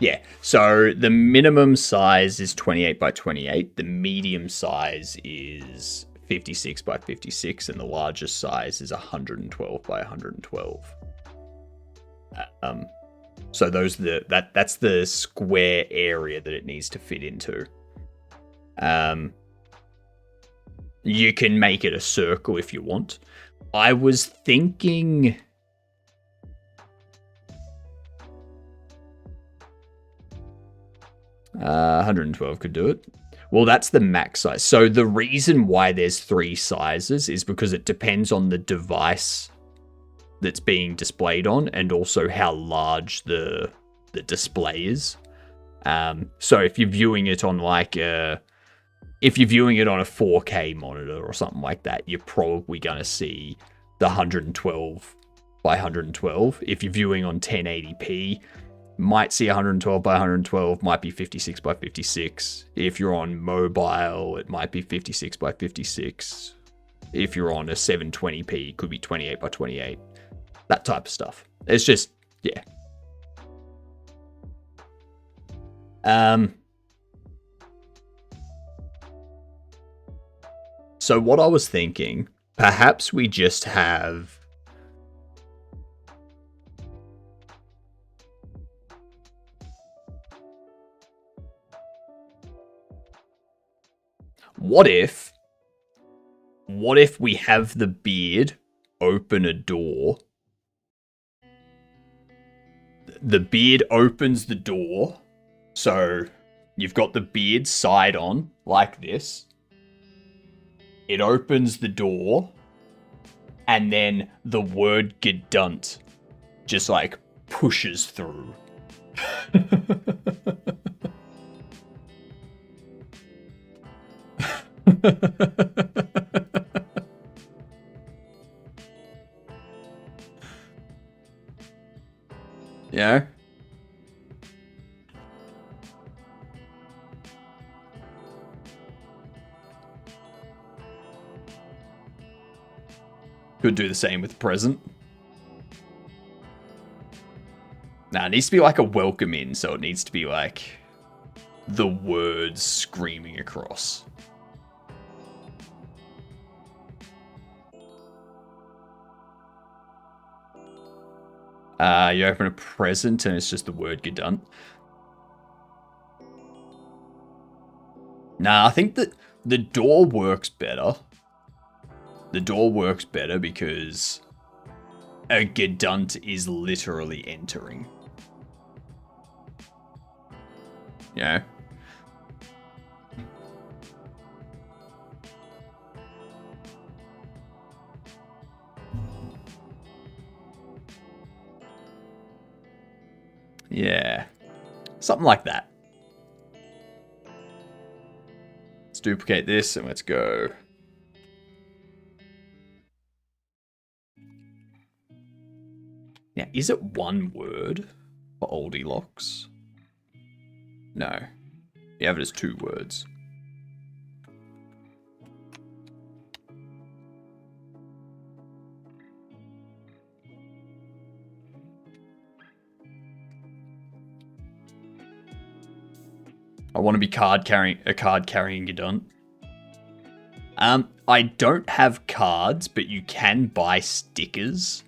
Yeah. So the minimum size is 28 by 28. The medium size is 56 by 56. And the largest size is 112 by 112. So those are that's the square area that it needs to fit into. You can make it a circle if you want. I was thinking... 112 could do it. Well, that's the max size. So the reason why there's 3 sizes is because it depends on the device that's being displayed on, and also how large the display is. So if you're viewing it on like if you're viewing it on a 4K monitor or something like that, you're probably going to see the 112 by 112. If you're viewing on 1080p, might see 112 by 112, might be 56 by 56. If you're on mobile, it might be 56 by 56. If you're on a 720p, it could be 28 by 28. That type of stuff. It's just, yeah. So what I was thinking, perhaps we just have what if we have the beard open a door? The beard opens the door. So you've got the beard side on like this. It opens the door. And then the word gedunt just like pushes through. Yeah. Could do the same with present. Nah, it needs to be like a welcome in, so it needs to be like the words screaming across. You open a present and it's just the word gedunt. Nah, I think that the door works better. The door works better because a gedunt is literally entering. Yeah. Yeah. Something like that. Let's duplicate this and let's go. Now, is it one word for oldie locks? No. You have it as 2 words. I want to be a card carrying gedunt. I don't have cards, but you can buy stickers,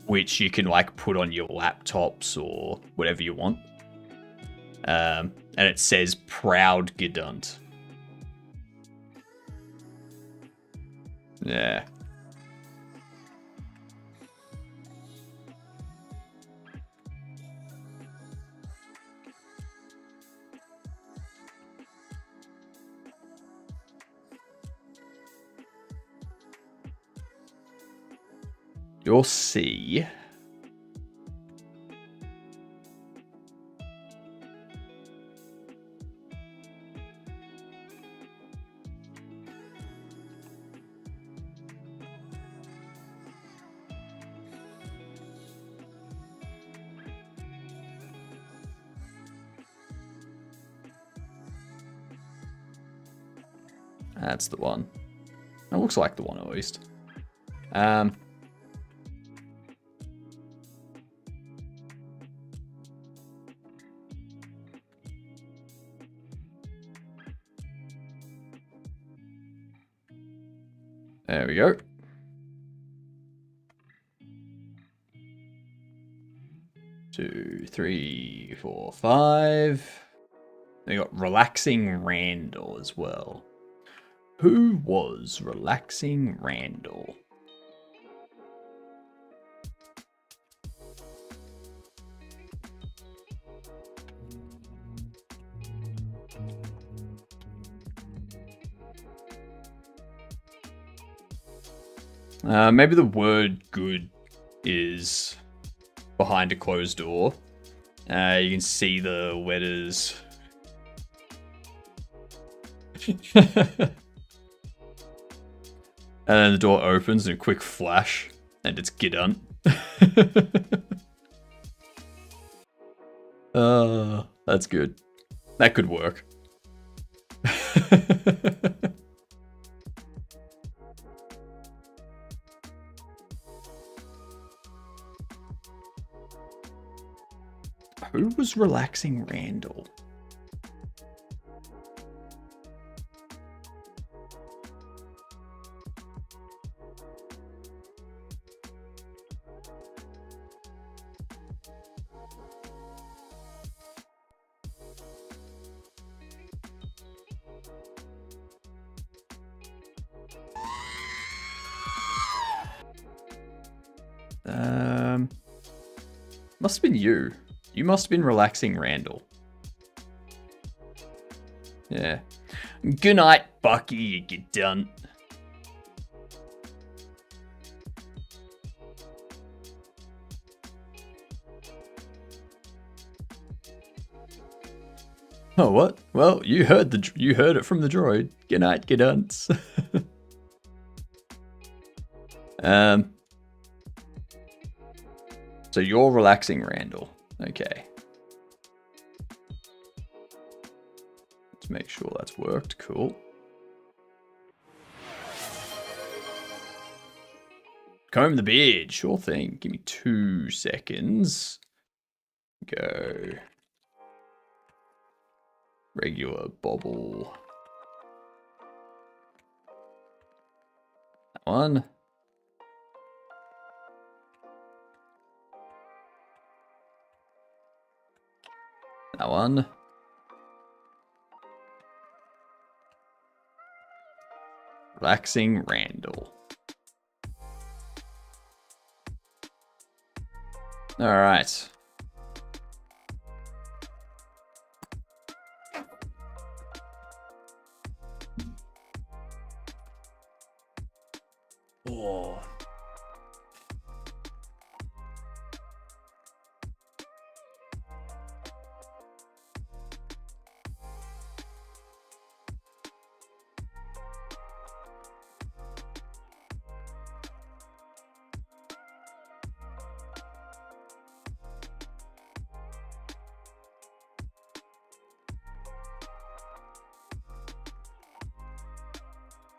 which you can like put on your laptops or whatever you want. And it says proud gedunt. Yeah. You'll see. That's the one. It looks like the one at least. There we go. Two, three, four, five. They got Relaxing Randall as well. Who was Relaxing Randall? Maybe the word good is behind a closed door. You can see the letters. And then the door opens in a quick flash, and it's gedunt. That's good. That could work. Who was relaxing Randall? Must have been you. You must have been relaxing Randall. Yeah. Good night, Bucky, you get done. Oh, what? Well, you heard it from the droid. Good night, get dunce. So you're relaxing Randall. Okay. Let's make sure that's worked. Cool. Comb the beard. Sure thing. Give me 2 seconds. Go. Regular bobble. That one. That one. Relaxing Randall. All right. Oh.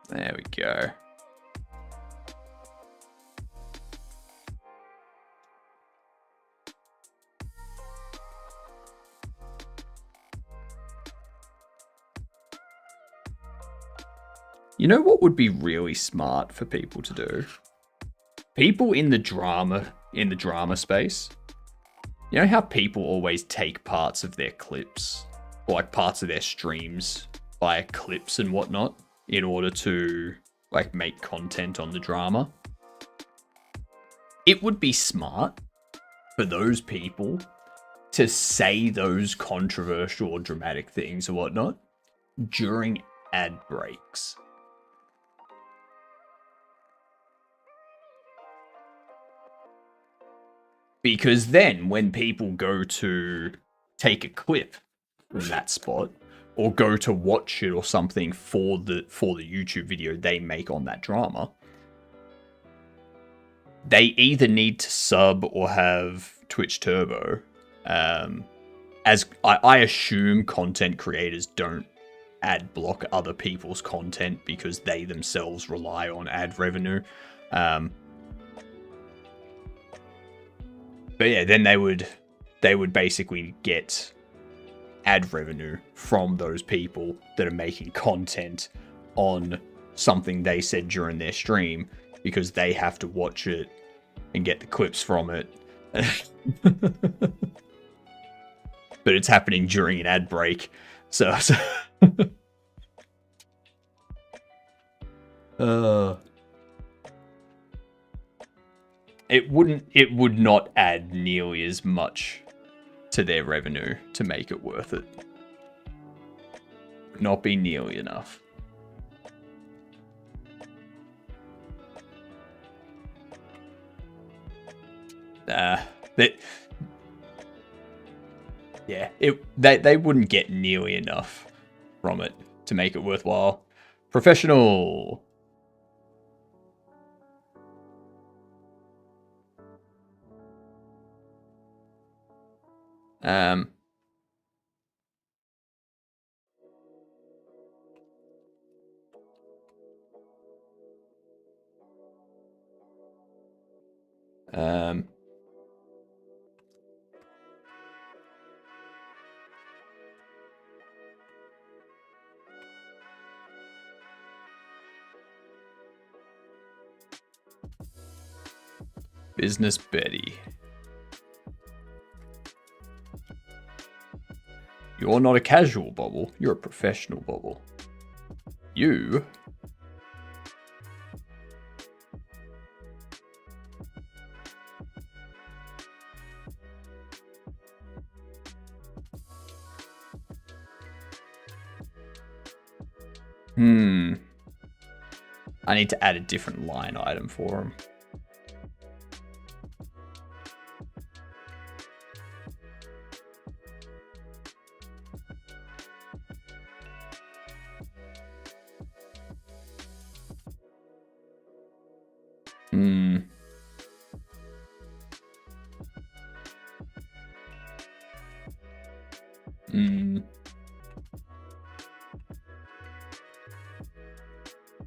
There we go. You know what would be really smart for people to do? People in the drama space. You know how people always take parts of their clips, or like parts of their streams, via clips and whatnot, in order to like make content on the drama? It would be smart for those people to say those controversial or dramatic things or whatnot during ad breaks. Because then when people go to take a clip from that spot or go to watch it or something for the YouTube video they make on that drama, they either need to sub or have Twitch Turbo. As I assume content creators don't ad block other people's content because they themselves rely on ad revenue. But yeah, then they would basically get ad revenue from those people that are making content on something they said during their stream because they have to watch it and get the clips from it. But it's happening during an ad break. So it would not add nearly as much to their revenue to make it worth it. Would not be nearly enough. They wouldn't get nearly enough from it to make it worthwhile. Professional. Um, Business Betty. You're not a casual bubble, you're a professional bubble. You... I need to add a different line item for him.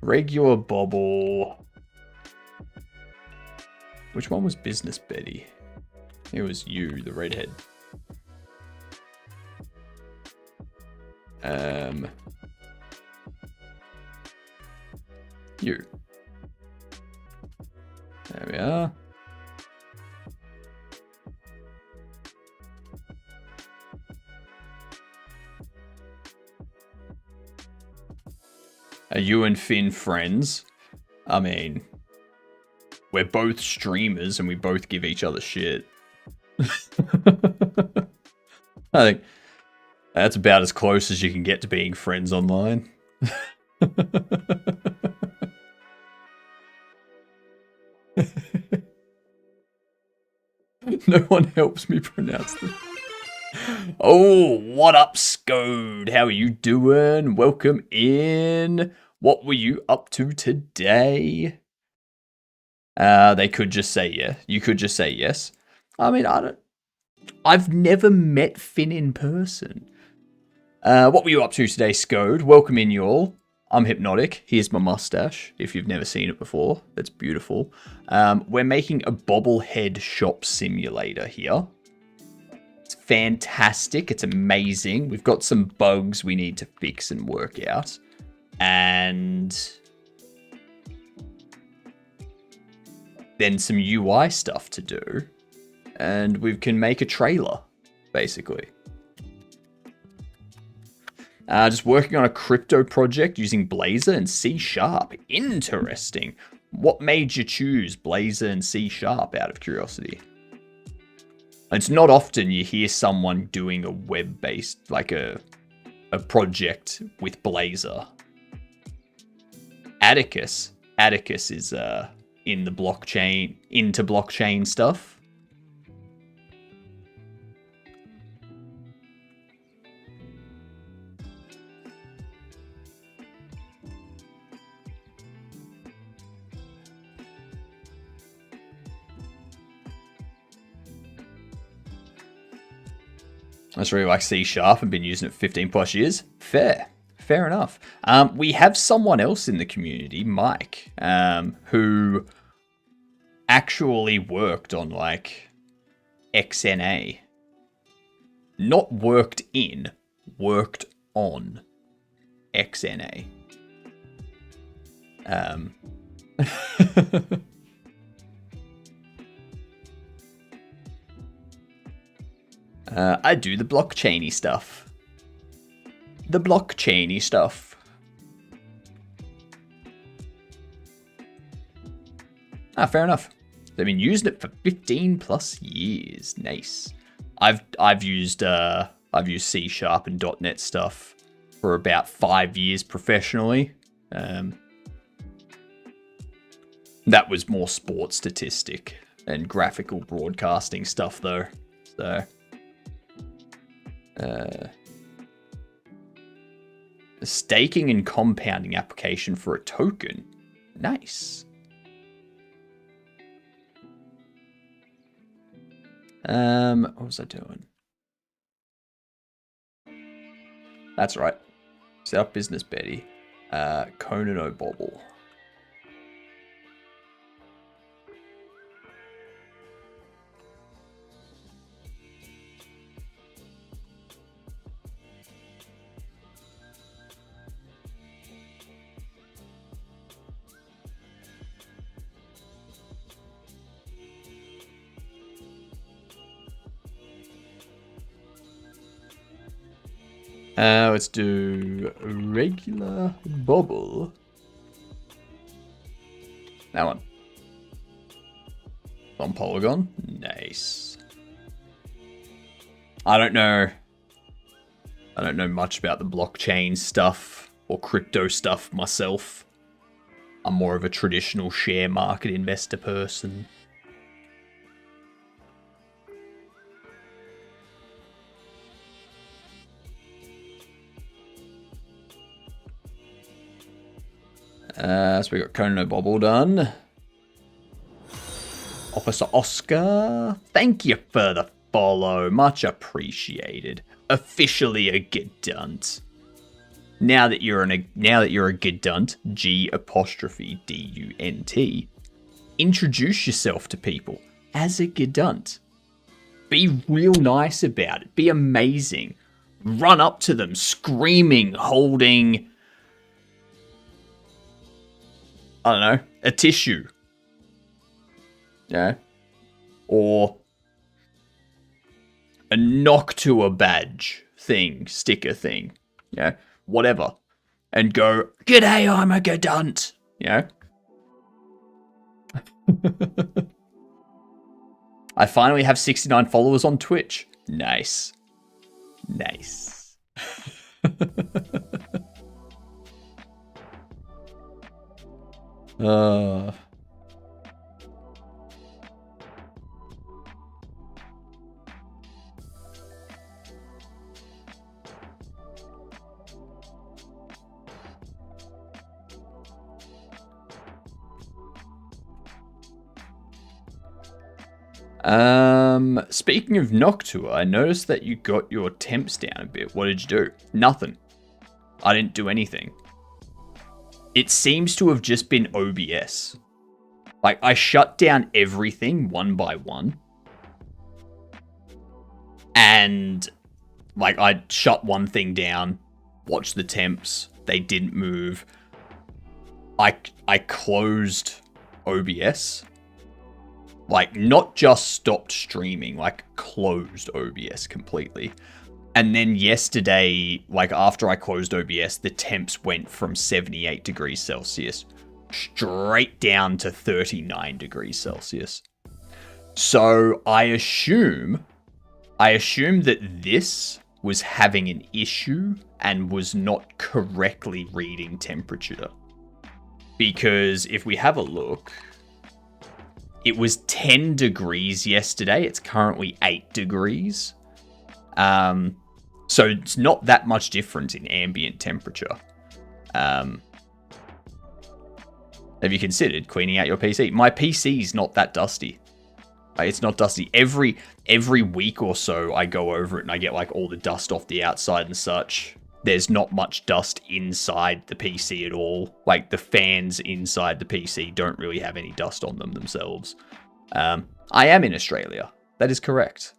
Regular bubble. Which one was Business Betty? It was you, the redhead. You. There we are. Are you and Finn friends? I mean, we're both streamers and we both give each other shit. I think that's about as close as you can get to being friends online. No one helps me pronounce them. Oh, what up, Scode? How are you doing? Welcome in. What were you up to today? They could just say yeah. You could just say yes. I mean, I've never met Finn in person. What were you up to today, Scode? Welcome in, y'all. I'm HypnotiK. Here's my mustache, if you've never seen it before. That's beautiful. We're making a bobblehead shop simulator here. It's fantastic. It's amazing. We've got some bugs we need to fix and work out. And then some UI stuff to do. And we can make a trailer, basically. Just working on a crypto project using Blazor and C#. Interesting. What made you choose Blazor and C# out of curiosity? It's not often you hear someone doing a web-based, like a project with Blazor. Atticus is in the blockchain, into blockchain stuff. I just really like C# and been using it for 15 plus years. Fair enough. We have someone else in the community, Mike, who actually worked on like XNA. Not worked in, worked on XNA. I do the blockchainy stuff. The blockchainy stuff. Fair enough. They've been using it for 15 plus years. Nice. I've used C# and .NET stuff for about 5 years professionally. That was more sports statistic and graphical broadcasting stuff though. So a staking and compounding application for a token. Nice. What was I doing? That's right. Set up Business Betty. Conan O'Bobble. Let's do regular bubble. That one. On Polygon. Nice. I don't know much about the blockchain stuff or crypto stuff myself. I'm more of a traditional share market investor person. So we got Conan Bobble done. Officer Oscar, thank you for the follow, much appreciated. Officially a Gedunt. Now that you're a Gedunt, G''DUNT, introduce yourself to people as a Gedunt. Be real nice about it. Be amazing. Run up to them, screaming, holding, I don't know, a tissue. Yeah. Or a knock to a badge thing, sticker thing. Yeah. Whatever. And go, "G'day, I'm a Gedunt." Yeah. I finally have 69 followers on Twitch. Nice. Nice. Speaking of Noctua, I noticed that you got your temps down a bit. What did you do? Nothing. I didn't do anything. It seems to have just been OBS. Like, I shut down everything one by one. And, like, I shut one thing down, watched the temps, they didn't move. I closed OBS. Like, not just stopped streaming, like, closed OBS completely. And then yesterday, like, after I closed OBS, the temps went from 78 degrees Celsius straight down to 39 degrees Celsius. So I assume that this was having an issue and was not correctly reading temperature. Because if we have a look, it was 10 degrees yesterday. It's currently 8 degrees. So it's not that much difference in ambient temperature. Have you considered cleaning out your PC? My PC is not that dusty. It's not dusty. Every week or so, I go over it and I get like all the dust off the outside and such. There's not much dust inside the PC at all. Like, the fans inside the PC don't really have any dust on them themselves. I am in Australia. That is correct.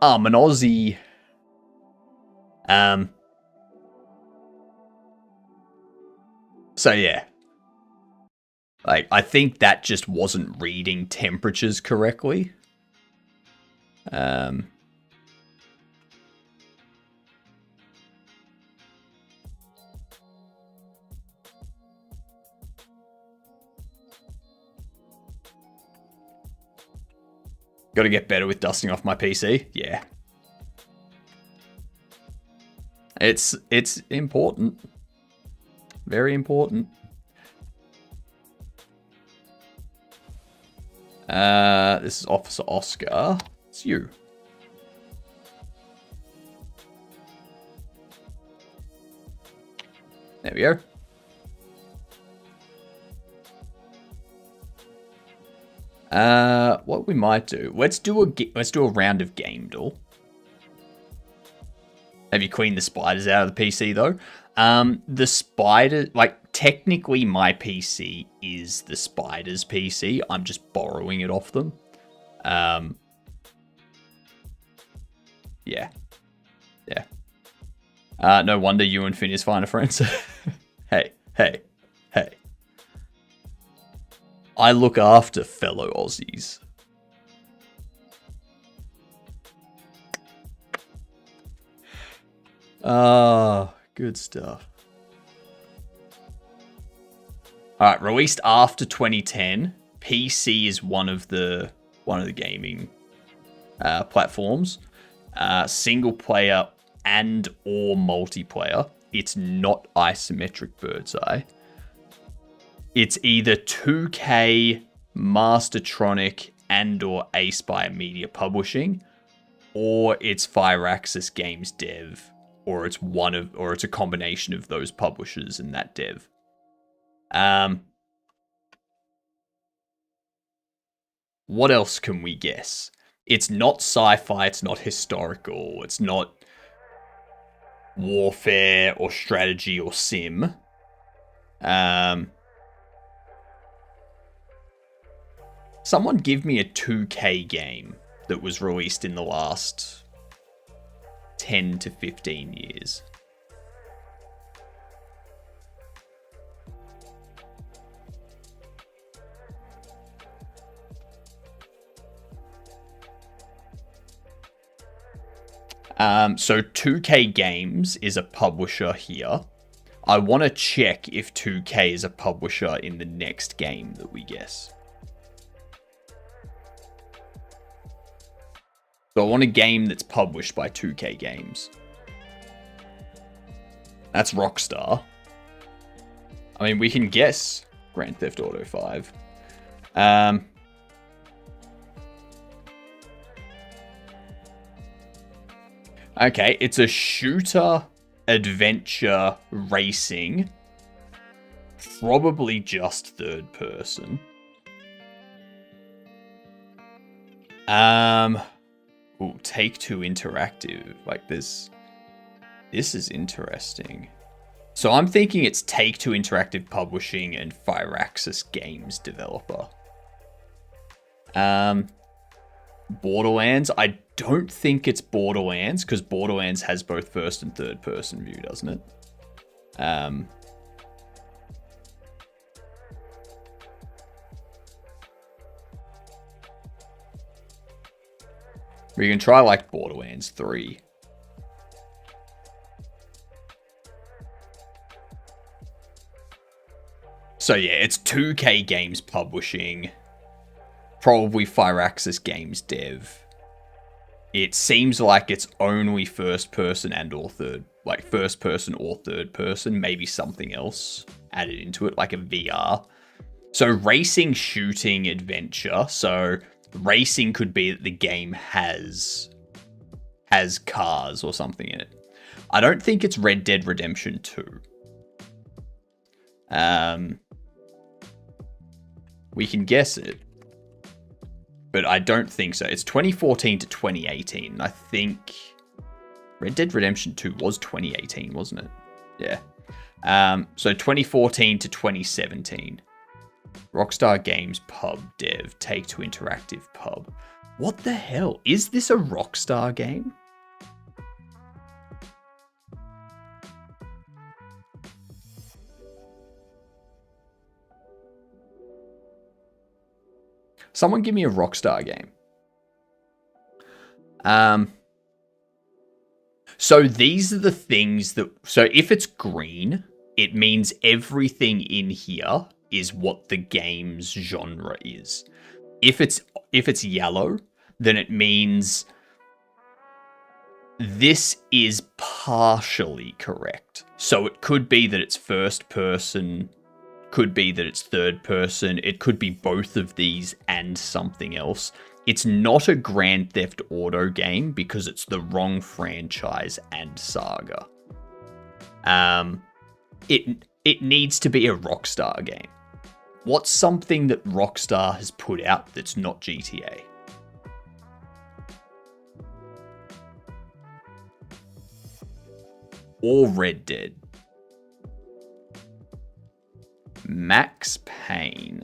I'm an Aussie. So yeah. Like, I think that just wasn't reading temperatures correctly. Got to get better with dusting off my PC. Yeah. It's important. Very important. This is Officer Oscar. It's you. There we go. What we might do? Let's do a round of GamDev. Have you cleaned the spiders out of the PC though? The spider, like, technically my PC is the spider's PC. I'm just borrowing it off them. Yeah. No wonder you and Finn is fine friends. Hey. I look after fellow Aussies. Ah, good stuff. Alright, released after 2010. PC is one of the gaming platforms. Single player and or multiplayer. It's not isometric bird's eye. It's either 2K, Mastertronic, and or Aspire Media Publishing, or it's Firaxis Games Dev, or it's a combination of those publishers and that dev. What else can we guess? It's not sci-fi, it's not historical, it's not warfare or strategy or sim. Someone give me a 2K game that was released in the last 10 to 15 years. So 2K Games is a publisher here. I want to check if 2K is a publisher in the next game that we guess. So I want a game that's published by 2K Games. That's Rockstar. I mean, we can guess Grand Theft Auto 5. Okay, it's a shooter, adventure, racing. Probably just third person. Ooh, Take-Two Interactive. Like this. This is interesting. So I'm thinking it's Take-Two Interactive Publishing and Firaxis Games developer. Borderlands. I don't think it's Borderlands, because Borderlands has both first and third person view, doesn't it? We can try like Borderlands 3. So yeah, it's 2K Games Publishing. Probably Firaxis Games Dev. It seems like it's only first person and or third, like first person or third person, maybe something else added into it, like a VR. So racing, shooting, adventure. So racing could be that the game has cars or something in it. I don't think it's Red Dead Redemption 2. We can guess it, but I don't think so. It's 2014 to 2018. I think Red Dead Redemption 2 was 2018, wasn't it? Yeah. So 2014 to 2017. Rockstar Games Pub Dev. Take-Two Interactive Pub. What the hell? Is this a Rockstar game? Someone give me a Rockstar game. So these are the things that... So if it's green, it means everything in here is what the game's genre is. If it's yellow, then it means this is partially correct. So it could be that it's first person... Could be that it's third person. It could be both of these and something else. It's not a Grand Theft Auto game because it's the wrong franchise and saga. It needs to be a Rockstar game. What's something that Rockstar has put out that's not GTA? Or Red Dead? Max Payne.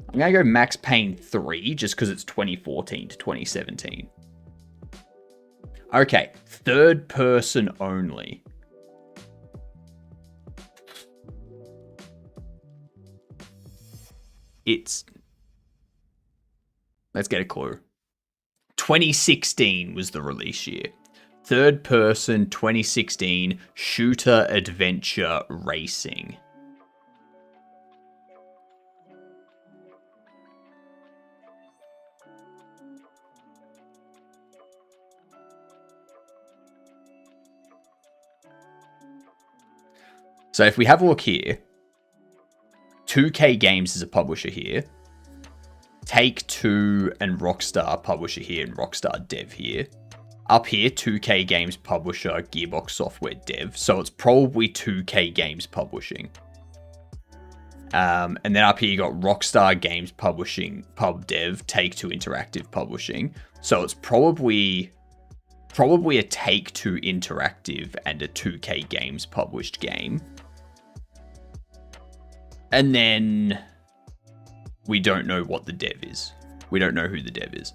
I'm going to go Max Payne 3 just because it's 2014 to 2017. Okay, third person only. Let's get a clue. 2016 was the release year. Third person 2016 shooter adventure racing. So if we have a look here, 2K Games is a publisher here. Take-Two and Rockstar publisher here, and Rockstar Dev here. Up here, 2K Games publisher, Gearbox Software Dev. So it's probably 2K Games publishing. And then up here you got Rockstar Games publishing, Pub Dev, Take-Two Interactive publishing. So it's probably a Take-Two Interactive and a 2K Games published game. And then we don't know what the dev is. We don't know who the dev is.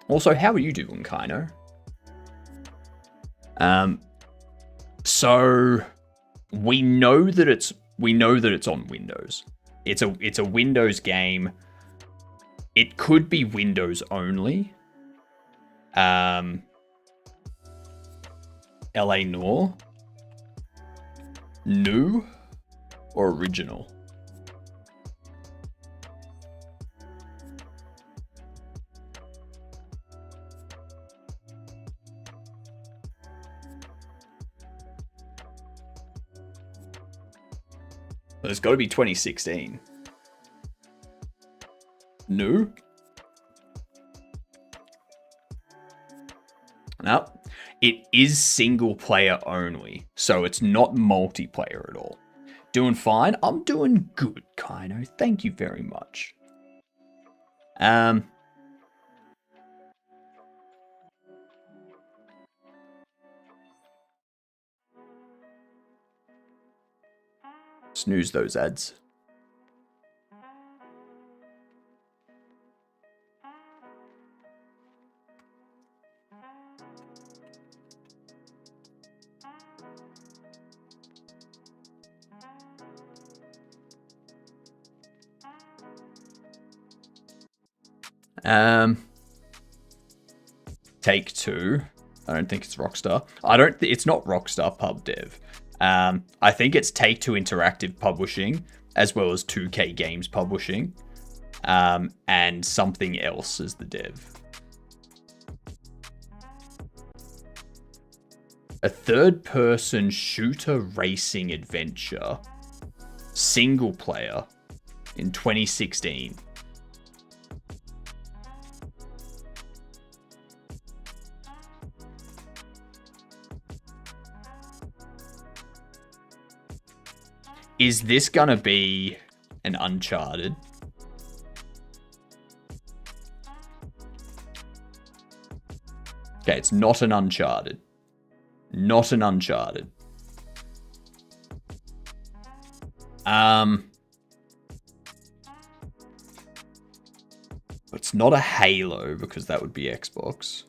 Also, how are you doing, Kino? So we know that it's on Windows. It's a Windows game. It could be Windows only. LA Noire. New or original? Well, it's got to be 2016. New? No. It is single player only, so it's not multiplayer at all. Doing fine? I'm doing good, Kino. Thank you very much. Snooze those ads. Take-Two. I don't think it's Rockstar. It's not Rockstar Pub Dev. I think it's Take-Two Interactive Publishing, as well as 2K Games Publishing, and something else as the dev. A third-person shooter racing adventure, single player, in 2016. Is this gonna be an Uncharted? Okay, it's not an Uncharted. Not an Uncharted. It's not a Halo because that would be Xbox.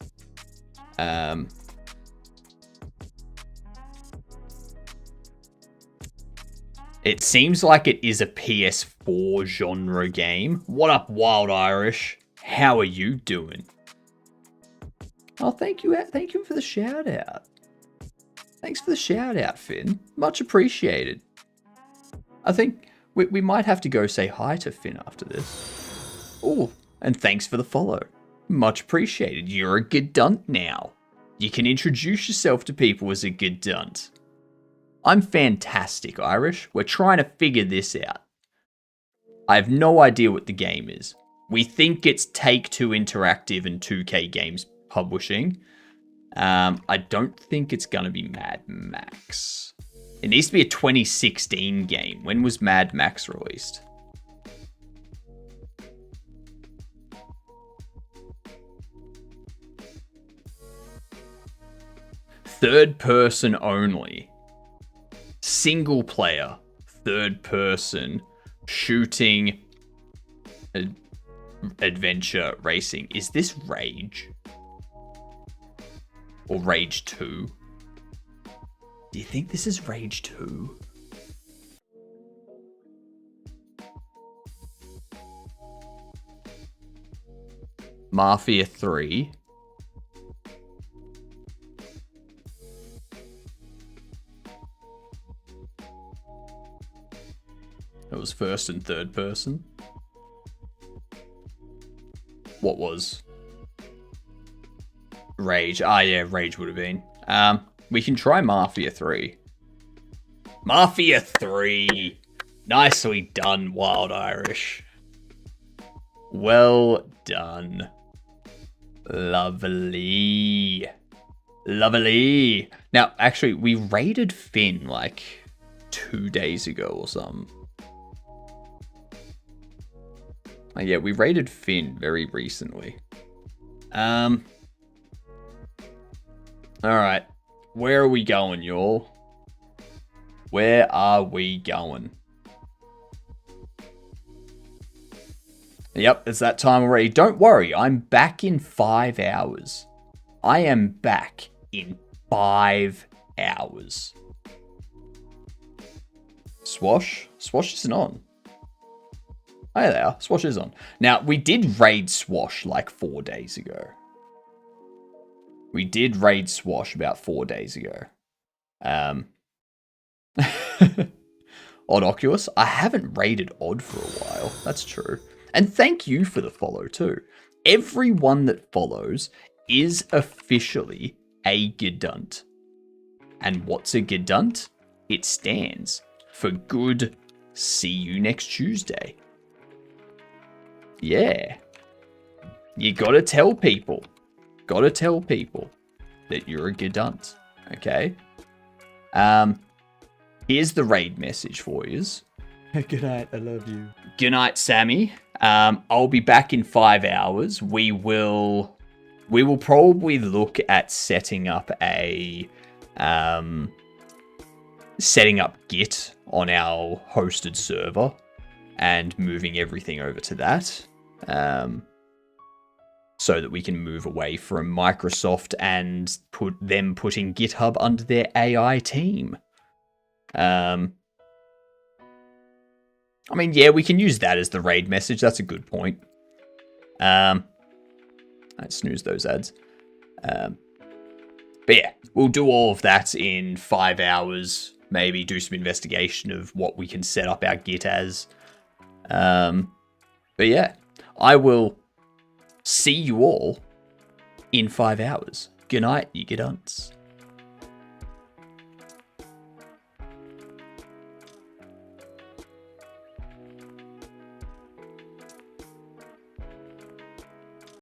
It seems like it is a PS4 genre game. What up, Wild Irish? How are you doing? Oh, thank you for the shout out. Thanks for the shout out, Finn. Much appreciated. I think we might have to go say hi to Finn after this. Oh, and thanks for the follow. Much appreciated. You're a good dunt now. You can introduce yourself to people as a good dunt. I'm fantastic, Irish. We're trying to figure this out. I have no idea what the game is. We think it's Take-Two Interactive and 2K Games Publishing. I don't think it's going to be Mad Max. It needs to be a 2016 game. When was Mad Max released? Third person only. Single player. Third person. Shooting. Adventure racing. Is this Rage? Or Rage 2? Do you think this is Rage 2? Mafia 3. first and third person. What was? Rage. Ah, yeah, Rage would have been. We can try Mafia 3. Mafia 3! Nicely done, Wild Irish. Well done. Lovely. Lovely. Now, actually, we raided Finn like 2 days ago or something. Oh, yeah, we raided Finn very recently. Alright. Where are we going, y'all? Where are we going? Yep, it's that time already. Don't worry, I'm back in 5 hours. I am back in 5 hours. Swash? Swash isn't on. Oh, there they are. Swash is on. Now, we did raid Swash like 4 days ago. We did raid Swash about 4 days ago. Odd Oculus. I haven't raided Odd for a while. That's true. And thank you for the follow too. Everyone that follows is officially a Gedunt. And what's a Gedunt? It stands for good. See you next Tuesday. Yeah. You gotta tell people. Gotta tell people that you're a Gedunt. Okay? Here's the raid message for yous. Good night, I love you. Good night, Sammy. I'll be back in 5 hours. We will probably look at setting up a Git on our hosted server and moving everything over to that. So that we can move away from Microsoft and putting GitHub under their AI team. I mean, yeah, we can use that as the raid message. That's a good point. Let's snooze those ads. But yeah, we'll do all of that in 5 hours. Maybe do some investigation of what we can set up our Git as. But yeah, I will see you all in 5 hours. Good night, you Gedunts.